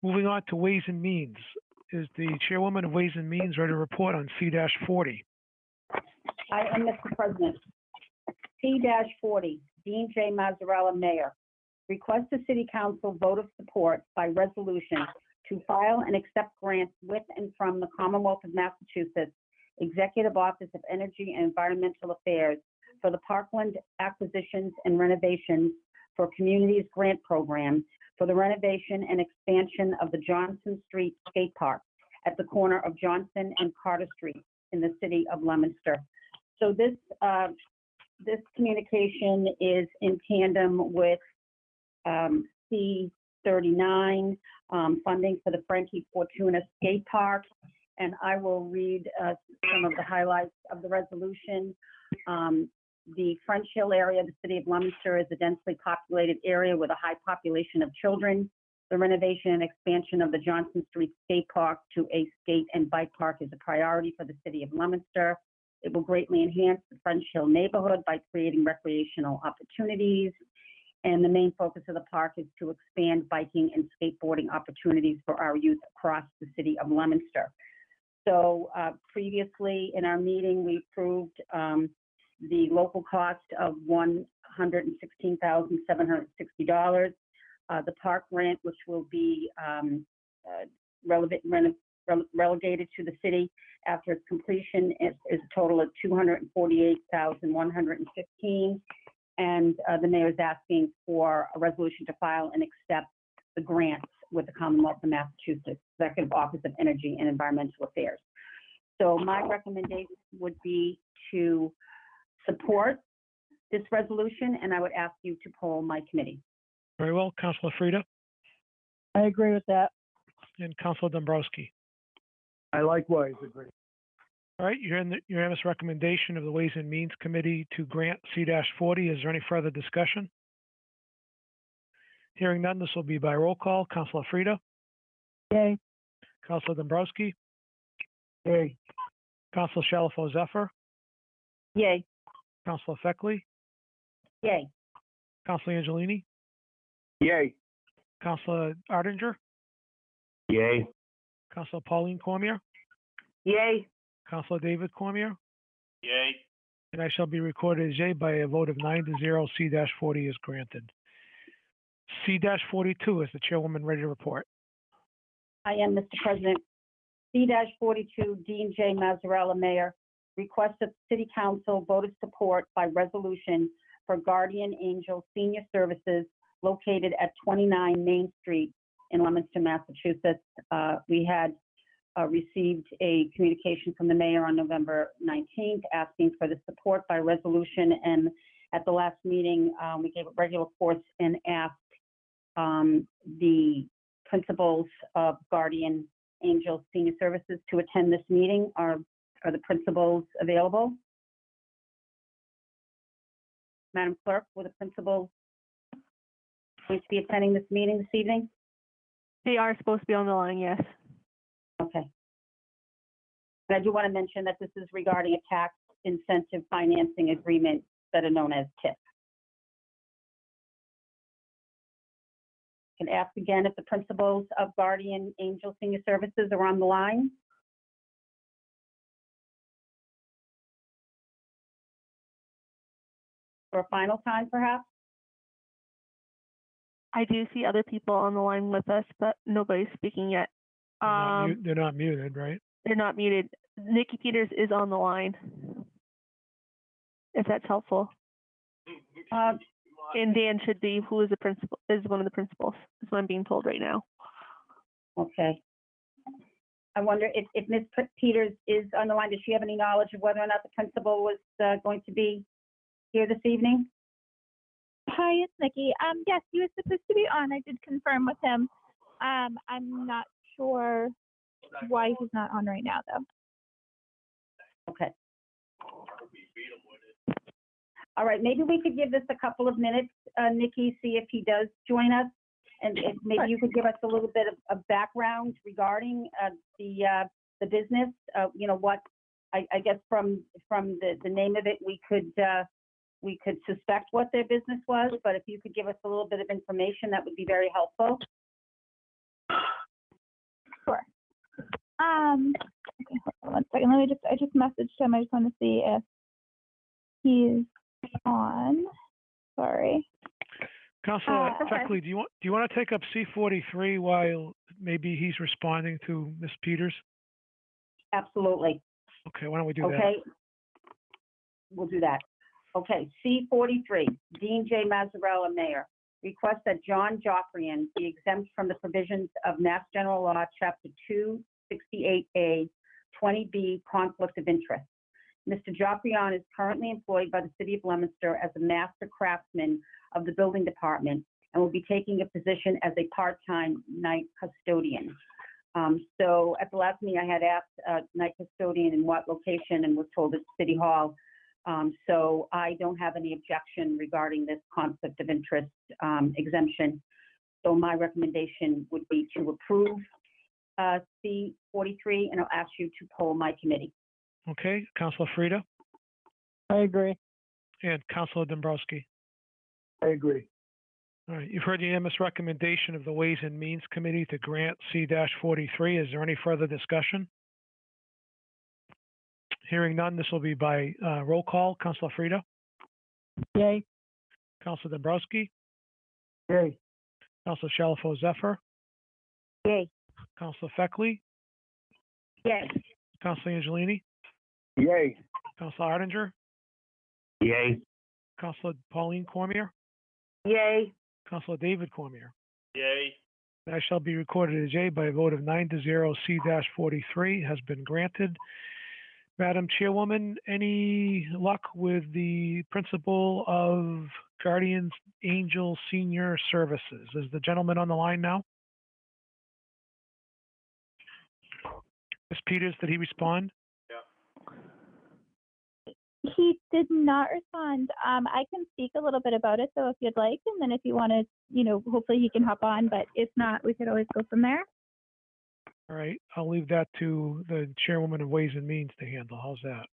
Moving on to Ways and Means. Is the chairwoman of Ways and Means ready to report on C-40? I am, Mr. President. C-40, Dean J. Mazzarella, Mayor. Request the City Council vote of support by resolution to file and accept grants with and from the Commonwealth of Massachusetts Executive Office of Energy and Environmental Affairs for the Parkland Acquisitions and Renovations for Communities Grant Program for the renovation and expansion of the Johnson Street Skate Park at the corner of Johnson and Carter Street in the city of Leominster. So this communication is in tandem with C39, funding for the Frankie Fortuna Skate Park. And I will read some of the highlights of the resolution. The French Hill area of the city of Leominster is a densely populated area with a high population of children. The renovation and expansion of the Johnson Street Skate Park to a skate and bike park is a priority for the city of Leominster. It will greatly enhance the French Hill neighborhood by creating recreational opportunities. And the main focus of the park is to expand biking and skateboarding opportunities for our youth across the city of Leominster. So previously in our meeting, we approved the local cost of $116,760. The park grant, which will be relegated to the city after its completion, is a total of $248,115. And the mayor is asking for a resolution to file and accept the grants with the Commonwealth of Massachusetts Executive Office of Energy and Environmental Affairs. So my recommendation would be to support this resolution, and I would ask you to poll my committee. Very well. Councilor Frida I agree with that. and Councilor Dombrowski. I likewise agree. All right, you're in the unanimous recommendation of the Ways and Means Committee to grant C-40. Is there any further discussion? Hearing none, this will be by roll call. Councilor Frida, Yay. Councilor Dombrowski, Yay. Councilor Shalfo Zephyr, Yay. Councilor Feckley, Yay. Councilor Angelini, Yay. Councilor Ardinger, Yay. Councilor Pauline Cormier, Yay. Councilor David Cormier, Yay. and I shall be recorded as yay by a vote of 9-0. C-40 is granted. C-42 is the chairwoman ready to report. I am, Mr. President. C-42, Dean J. Mazzarella, Mayor, requests that the City Council vote of support by resolution for Guardian Angel Senior Services located at 29 Main Street in Leominster, Massachusetts. We had received a communication from the mayor on November 19th asking for the support by resolution, and at the last meeting, we gave a regular course and asked the principals of Guardian Angel Senior Services to attend this meeting. Are the principals available? Madam Clerk, will the principals going to be attending this meeting this evening? They are supposed to be on the line, yes. Okay. And I do want to mention that this is regarding a tax incentive financing agreement that are known as TIP. Can ask again if the principals of Guardian Angel Senior Services are on the line. For a final time, perhaps? I do see other people on the line with us, but nobody's speaking yet. They're not muted, right? They're not muted. Nikki Peters is on the line, if that's helpful. And Dan should be, who is the principal, is one of the principals, is what I'm being told right now. Okay. I wonder if Ms. Peters is on the line, does she have any knowledge of whether or not the principal was going to be here this evening? Hi, it's Nikki. Yes, he was supposed to be on. I did confirm with him. I'm not sure why he's not on right now, though. Okay. All right, maybe we could give this a couple of minutes, Nikki, see if he does join us. And if maybe you could give us a little bit of background regarding the business. You know, what, I guess from the name of it, we could suspect what their business was, but if you could give us a little bit of information, that would be very helpful. Sure. Okay, hold on 1 second. I just messaged him. I just want to see if he's on. Sorry. Councilor Feckley, do you want to take up C-43 while maybe he's responding to Ms. Peters? Absolutely. Okay, why don't we do that? Okay, we'll do that. Okay, C-43, Dean J. Mazzarella, Mayor, request that John Joffrian be exempt from the provisions of Mass General Law, Chapter 268A, 20B, conflict of interest. Mr. Joffrian is currently employed by the City of Leominster as a master craftsman of the building department and will be taking a position as a part-time night custodian. So at the last meeting, I had asked night custodian in what location and was told it's City Hall. So I don't have any objection regarding this conflict of interest exemption. So my recommendation would be to approve C43, and I'll ask you to poll my committee. Okay, Councilor Frida I agree. and Councilor Dombrowski. I agree. All right, you've heard the unanimous recommendation of the Ways and Means Committee to grant C-43. Is there any further discussion? Hearing none, this will be by roll call. Councilor Frida, Yay. Councilor Dombrowski, Yay. Councilor Shalfo Zephyr, Yay. Councilor Feckley, Yay. Councilor Angelini, Yay. Councilor Ardinger, Yay. Councilor Pauline Cormier, Yay. Councilor David Cormier. Yay. That shall be recorded as yea by a vote of 9-0. C-43 has been granted. Madam Chairwoman, any luck with the principal of Guardians Angel Senior Services? Is the gentleman on the line now? Ms. Peters, did he respond? He did not respond. I can speak a little bit about it, though, if you'd like, and then if you want to, hopefully he can hop on, but if not, we could always go from there. All right, I'll leave that to the Chairwoman of Ways and Means to handle. How's that?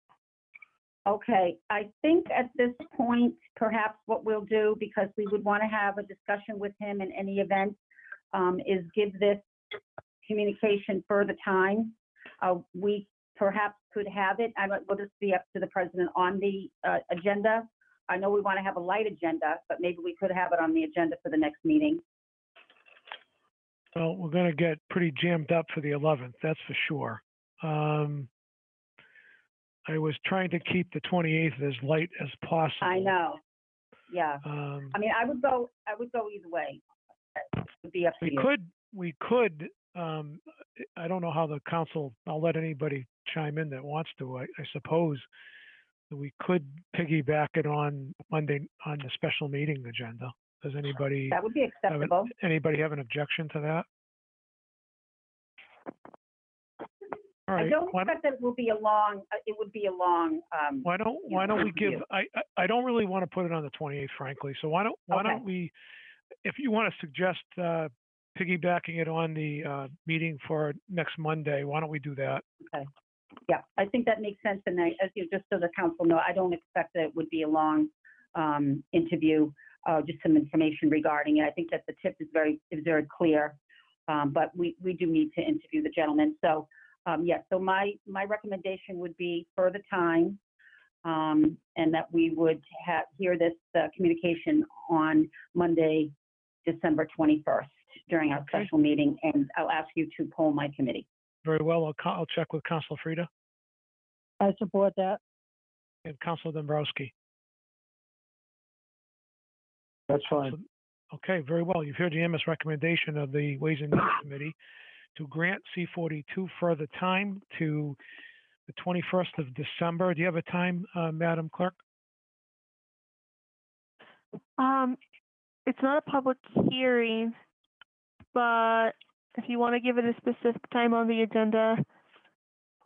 Okay, I think at this point, perhaps what we'll do, because we would want to have a discussion with him in any event, is give this communication further time. We perhaps could have it, will this be up to the president on the agenda? I know we want to have a light agenda, but maybe we could have it on the agenda for the next meeting. Well, we're going to get pretty jammed up for the 11th, that's for sure. I was trying to keep the 28th as light as possible. I know, yeah. I mean, I would go either way. It would be up to you. We could, I don't know how the council, I'll let anybody chime in that wants to, I suppose we could piggyback it on Monday on the special meeting agenda. Does anybody? That would be acceptable. Anybody have an objection to that? All right. I don't expect that it will be a long, it would be a long, why don't we give, I don't really want to put it on the 28th, frankly. So why don't we, if you want to suggest piggybacking it on the meeting for next Monday, why don't we do that? Okay. Yeah, I think that makes sense. And as you, just so the council know, I don't expect that it would be a long interview, just some information regarding it. I think that the tip is very clear, but we do need to interview the gentleman. So yes, so my recommendation would be further time, and that we would hear this communication on Monday, December 21st during our special meeting, and I'll ask you to poll my committee. Very well. I'll check with Councilor Frida. I support that. And Councilor Dombrowski. That's fine. Okay, very well. You've heard the unanimous recommendation of the Ways and Means Committee to grant C-42 further time to the 21st of December. Do you have a time, Madam Clerk? It's not a public hearing, but if you want to give it a specific time on the agenda,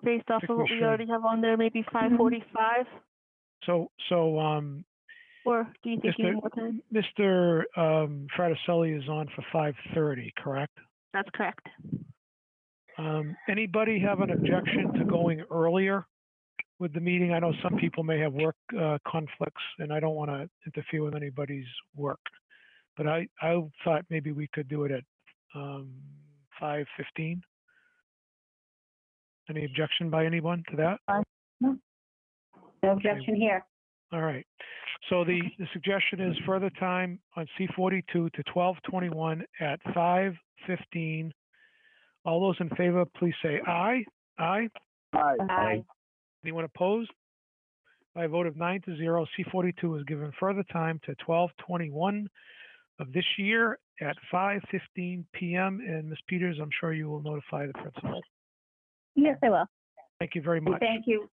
based off of what we already have on there, maybe 5:45. So, or do you think you need more time? Mr. Fraticelli is on for 5:30, correct? That's correct. Anybody have an objection to going earlier with the meeting? I know some people may have work conflicts, and I don't want to interfere with anybody's work. But I thought maybe we could do it at 5:15. Any objection by anyone to that? No objection here. All right. So the suggestion is further time on C-42 to 12/21 at 5:15. All those in favor, please say aye. Aye. Aye. Aye. Anyone opposed? By a vote of 9-0, C-42 is given further time to 12/21 of this year at 5:15 p.m. And Ms. Peters, I'm sure you will notify the principal. Yes, I will. Thank you very much. Thank you.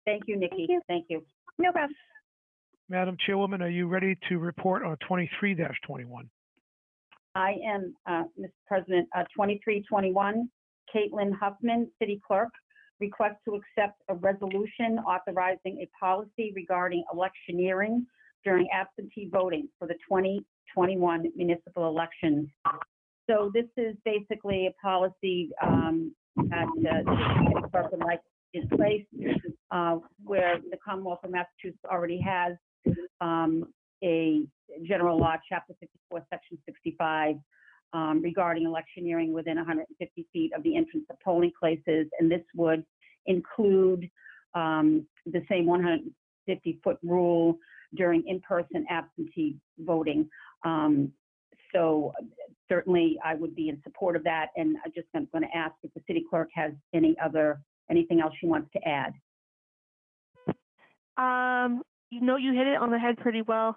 Thank you, Nikki. Thank you. No problem. Madam Chairwoman, are you ready to report on 23-21? I am, Mr. President, 2321, Caitlin Huffman, City Clerk, request to accept a resolution authorizing a policy regarding electioneering during absentee voting for the 2021 municipal elections. So this is basically a policy that the City Clerk would like in place where the Commonwealth of Massachusetts already has a general law, Chapter 54, Section 65, regarding electioneering within 150 feet of the entrance of polling places. And this would include the same 150-foot rule during in-person absentee voting. So certainly I would be in support of that. And I'm just going to ask if the city clerk has anything else she wants to add. You hit it on the head pretty well.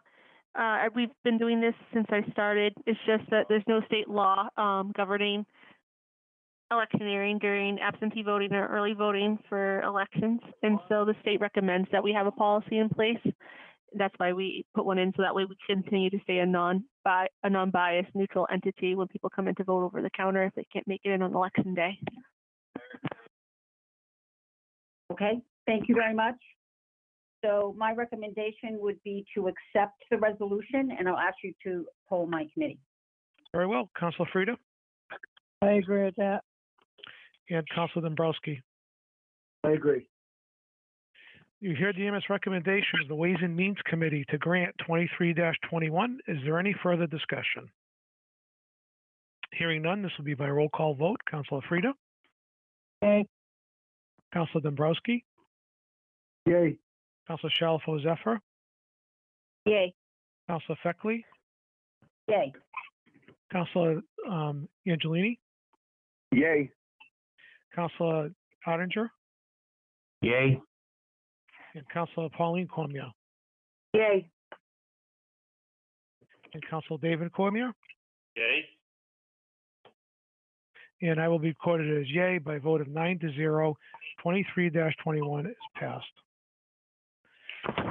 We've been doing this since I started. It's just that there's no state law governing electioneering during absentee voting or early voting for elections. And so the state recommends that we have a policy in place. That's why we put one in, so that way we continue to stay a non-biased, neutral entity when people come in to vote over the counter if they can't make it in on election day. Okay, thank you very much. So my recommendation would be to accept the resolution, and I'll ask you to poll my committee. Very well. Councilor Frida I agree with that. and Councilor Dombrowski. I agree. You heard the unanimous recommendation of the Ways and Means Committee to grant 23-21. Is there any further discussion? Hearing none, this will be by roll call vote. Councilor Frida, Yay. Councilor Dombrowski, Yay. Councilor Shalfo Zephyr, Yay. Councilor Feckley, Yay. Councilor Angelini, Yay. Councilor Ottinger, Yay. and Councilor Pauline Cormier, Yay. and Councilor David Cormier. Yay. And I will be recorded as yay by a vote of 9-0. 23-21 is passed.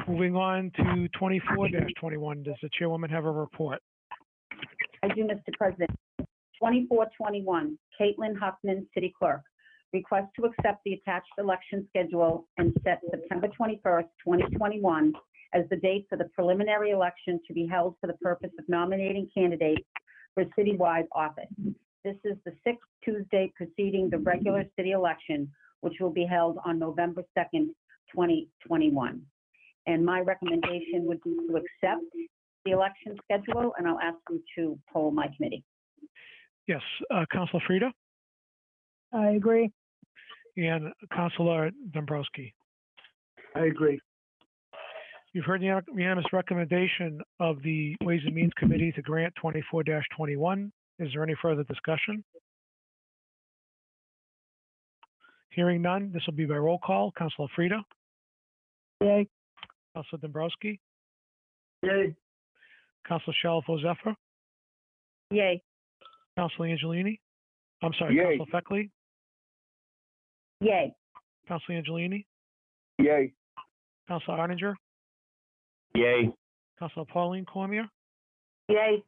Moving on to 24-21, does the chairwoman have a report? I do, Mr. President. 2421, Caitlin Huffman, City Clerk. Request to accept the attached election schedule and set September 21st, 2021 as the date for the preliminary election to be held for the purpose of nominating candidates for citywide office. This is the sixth Tuesday preceding the regular city election, which will be held on November 2nd, 2021. And my recommendation would be to accept the election schedule, and I'll ask you to poll my committee. Yes, Councilor Frida I agree. and Councilor Dombrowski. I agree. You've heard the unanimous recommendation of the Ways and Means Committee to grant 24-21. Is there any further discussion? Hearing none, this will be by roll call. Councilor Frida, Yay. Councilor Dombrowski, Yay. Councilor Shalfo Zephyr, Yay. Councilor Angelini. I'm sorry, Yay. Councilor Feckley, Yay. Councilor Angelini, Yay. Councilor Ottinger, Yay. Councilor Pauline Cormier, Yay.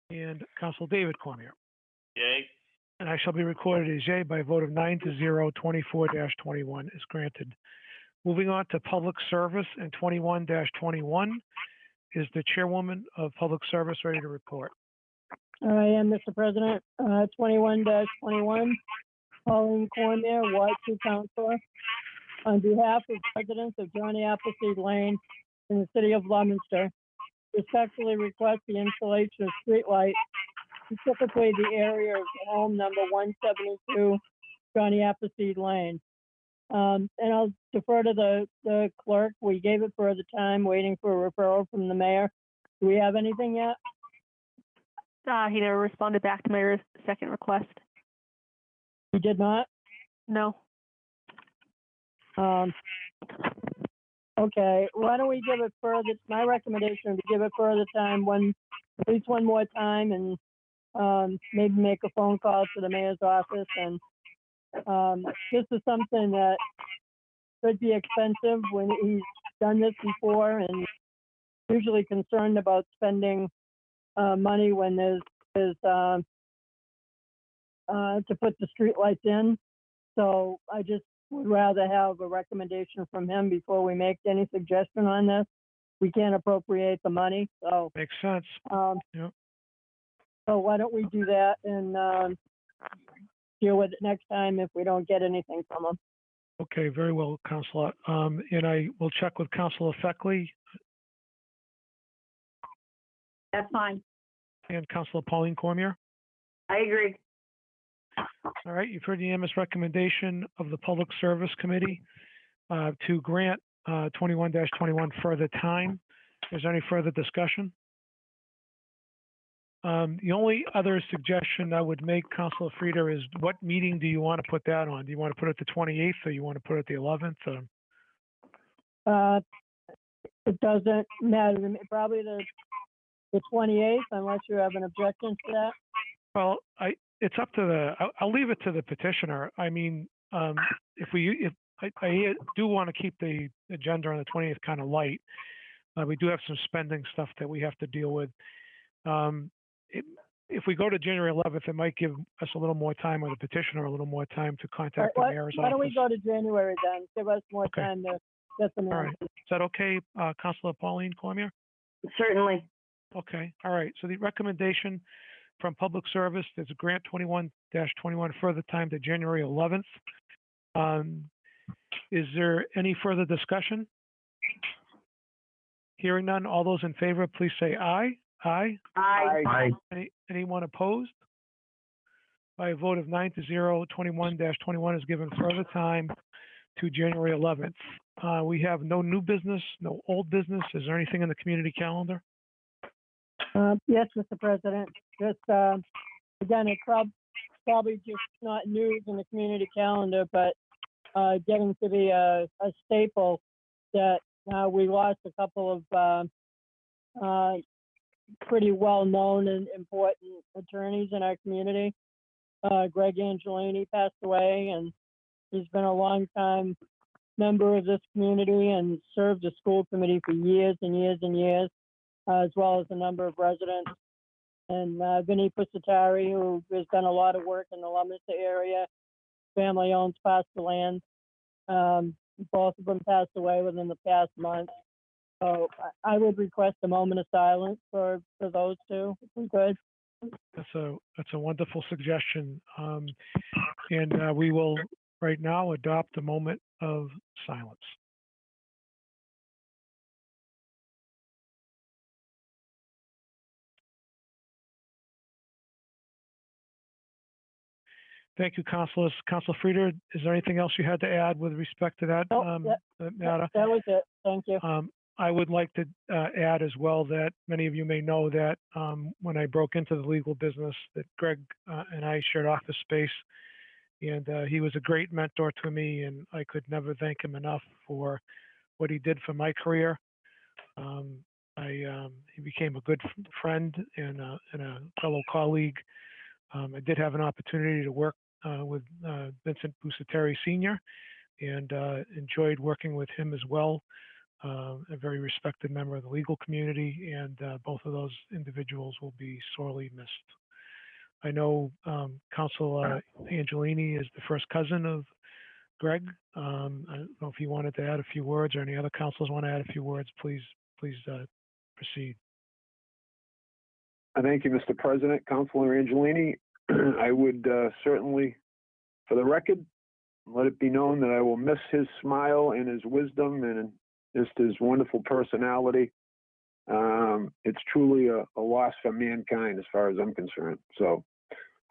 and Councilor David Cormier. Yay. And I shall be recorded as yay by a vote of 9-0. 24-21 is granted. Moving on to public service and 21-21. Is the chairwoman of public service ready to report? I am, Mr. President. 21-21, Pauline Cormier, Ward 2 Councilor. On behalf of residents of Johnny Appleseed Lane in the city of Leominster, respectfully request the installation of streetlights, specifically the area of home number 172, Johnny Appleseed Lane. And I'll defer to the clerk. We gave it further time, waiting for a referral from the mayor. Do we have anything yet? He never responded back to my second request. He did not? No. Okay, why don't we give it further, my recommendation is to give it further time, at least one more time, and, maybe make a phone call to the mayor's office, and, this is something that could be expensive when he's done this before, and usually concerned about spending, money when there's, to put the streetlights in. So I just would rather have a recommendation from him before we make any suggestion on this. We can't appropriate the money, so. Makes sense. Yep. So why don't we do that and, deal with it next time if we don't get anything from him. Okay, very well, Councilor. And I will check with Councilor Feckley That's fine. and Councilor Pauline Cormier. I agree. All right, you've heard the unanimous recommendation of the Public Service Committee to grant 21-21 further time. Is there any further discussion? The only other suggestion I would make, Councilor Frieder, is what meeting do you want to put that on? Do you want to put it the 28th or you want to put it the 11th? It doesn't matter to me, probably the 28th, unless you have an objection to that. Well, it's up to I'll leave it to the petitioner. I mean, if I do want to keep the agenda on the 20th kind of light. We do have some spending stuff that we have to deal with. If we go to January 11th, it might give us a little more time, or the petitioner a little more time to contact the mayor's office. Why don't we go to January then? Give us more time to get some All right. answers. Is that okay, Councilor Pauline Cormier? Certainly. Okay. All right. So the recommendation from Public Service is to grant 21-21 further time to January 11th. Is there any further discussion? Hearing none, all those in favor, please say aye. Aye. Aye. Anyone opposed? By a vote of 9-0, 21-21 is given further time to January 11th. We have no new business, no old business. Is there anything in the community calendar? Yes, Mr. President. Just, again, it's probably just not news in the community calendar, but getting to be a staple that we lost a couple of pretty well-known and important attorneys in our community. Greg Angelini passed away, and he's been a long-time member of this community and served the school committee for years and years and years, as well as a number of residents. And Vinnie Pusatari, who has done a lot of work in the Leominster area, family owns parts of land. Both of them passed away within the past month. So I would request a moment of silence for those two, if we could. That's a wonderful suggestion. And we will right now adopt a moment of silence. Thank you, Councilors. Councilor Frieder, is there anything else you had to add with respect to that matter? That was it. Thank you. I would like to add as well that many of you may know that when I broke into the legal business, that Greg and I shared office space, and he was a great mentor to me, and I could never thank him enough for what he did for my career. He became a good friend and a fellow colleague. I did have an opportunity to work with Vincent Busateri Sr. and enjoyed working with him as well. A very respected member of the legal community, and both of those individuals will be sorely missed. I know Councilor Angelini is the first cousin of Greg. I don't know if he wanted to add a few words, or any other councilors want to add a few words. Please proceed. Thank you, Mr. President. Councilor Angelini, I would certainly, for the record, let it be known that I will miss his smile and his wisdom and just his wonderful personality. It's truly a loss for mankind as far as I'm concerned. So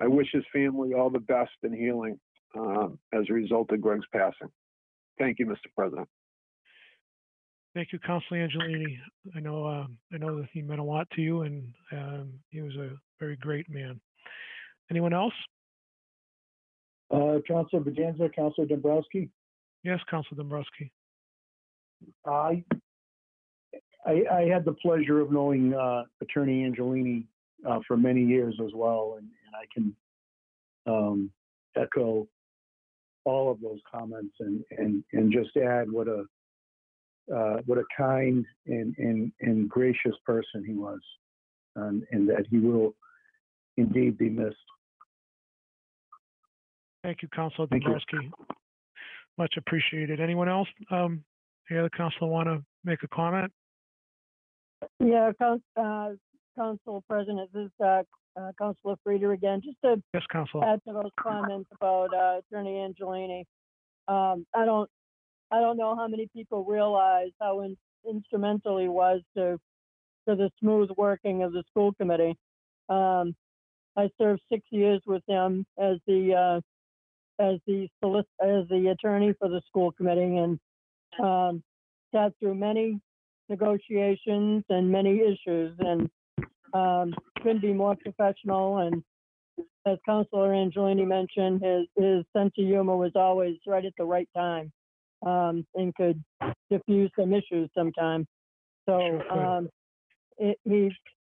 I wish his family all the best in healing as a result of Greg's passing. Thank you, Mr. President. Thank you, Councilor Angelini. I know that he meant a lot to you, and he was a very great man. Anyone else? Councilor Bedanza, Councilor Dombrowski. Yes, Councilor Dombrowski. I had the pleasure of knowing Attorney Angelini for many years as well, and I can echo all of those comments and just add what a kind and gracious person he was, and that he will indeed be missed. Thank you, Councilor Thank you. Dombrowski. Much appreciated. Anyone else? Any other councilor want to make a comment? Yeah, Council President, this is Councilor Frieder again. Just to Yes, Councilor. add to those comments about Attorney Angelini. I don't know how many people realize how instrumental he was to the smooth working of the school committee. I served 6 years with him as the attorney for the school committee, and sat through many negotiations and many issues, and couldn't be more professional. And as Councilor Angelini mentioned, his sense of humor was always right at the right time, and could diffuse some issues sometimes. So he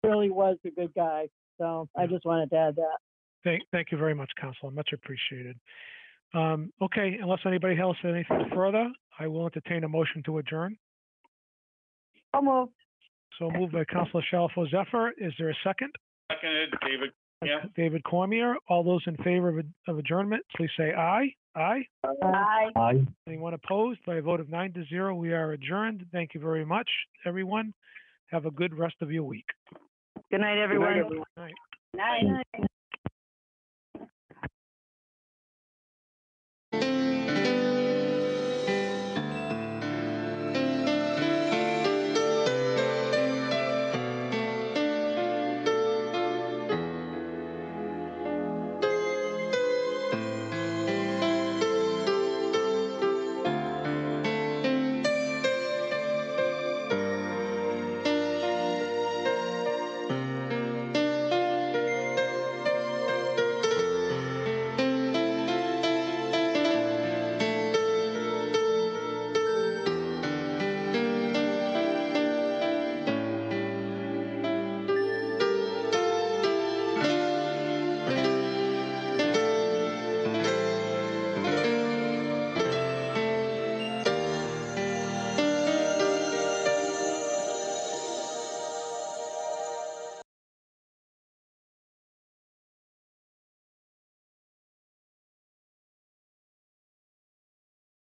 really was a good guy. So I just wanted to add that. Thank you very much, Councilor. Much appreciated. Okay, unless anybody else has anything further, I will entertain a motion to adjourn. So moved. So moved by Councilor Shalfo Zephyr. Is there a second? Seconded, David. Yeah. David Cormier. All those in favor of adjournment, please say aye. Aye. Aye. Aye. Anyone opposed? By a vote of 9-0, we are adjourned. Thank you very much, everyone. Have a good rest of your week. Good night, everyone. Night. Night.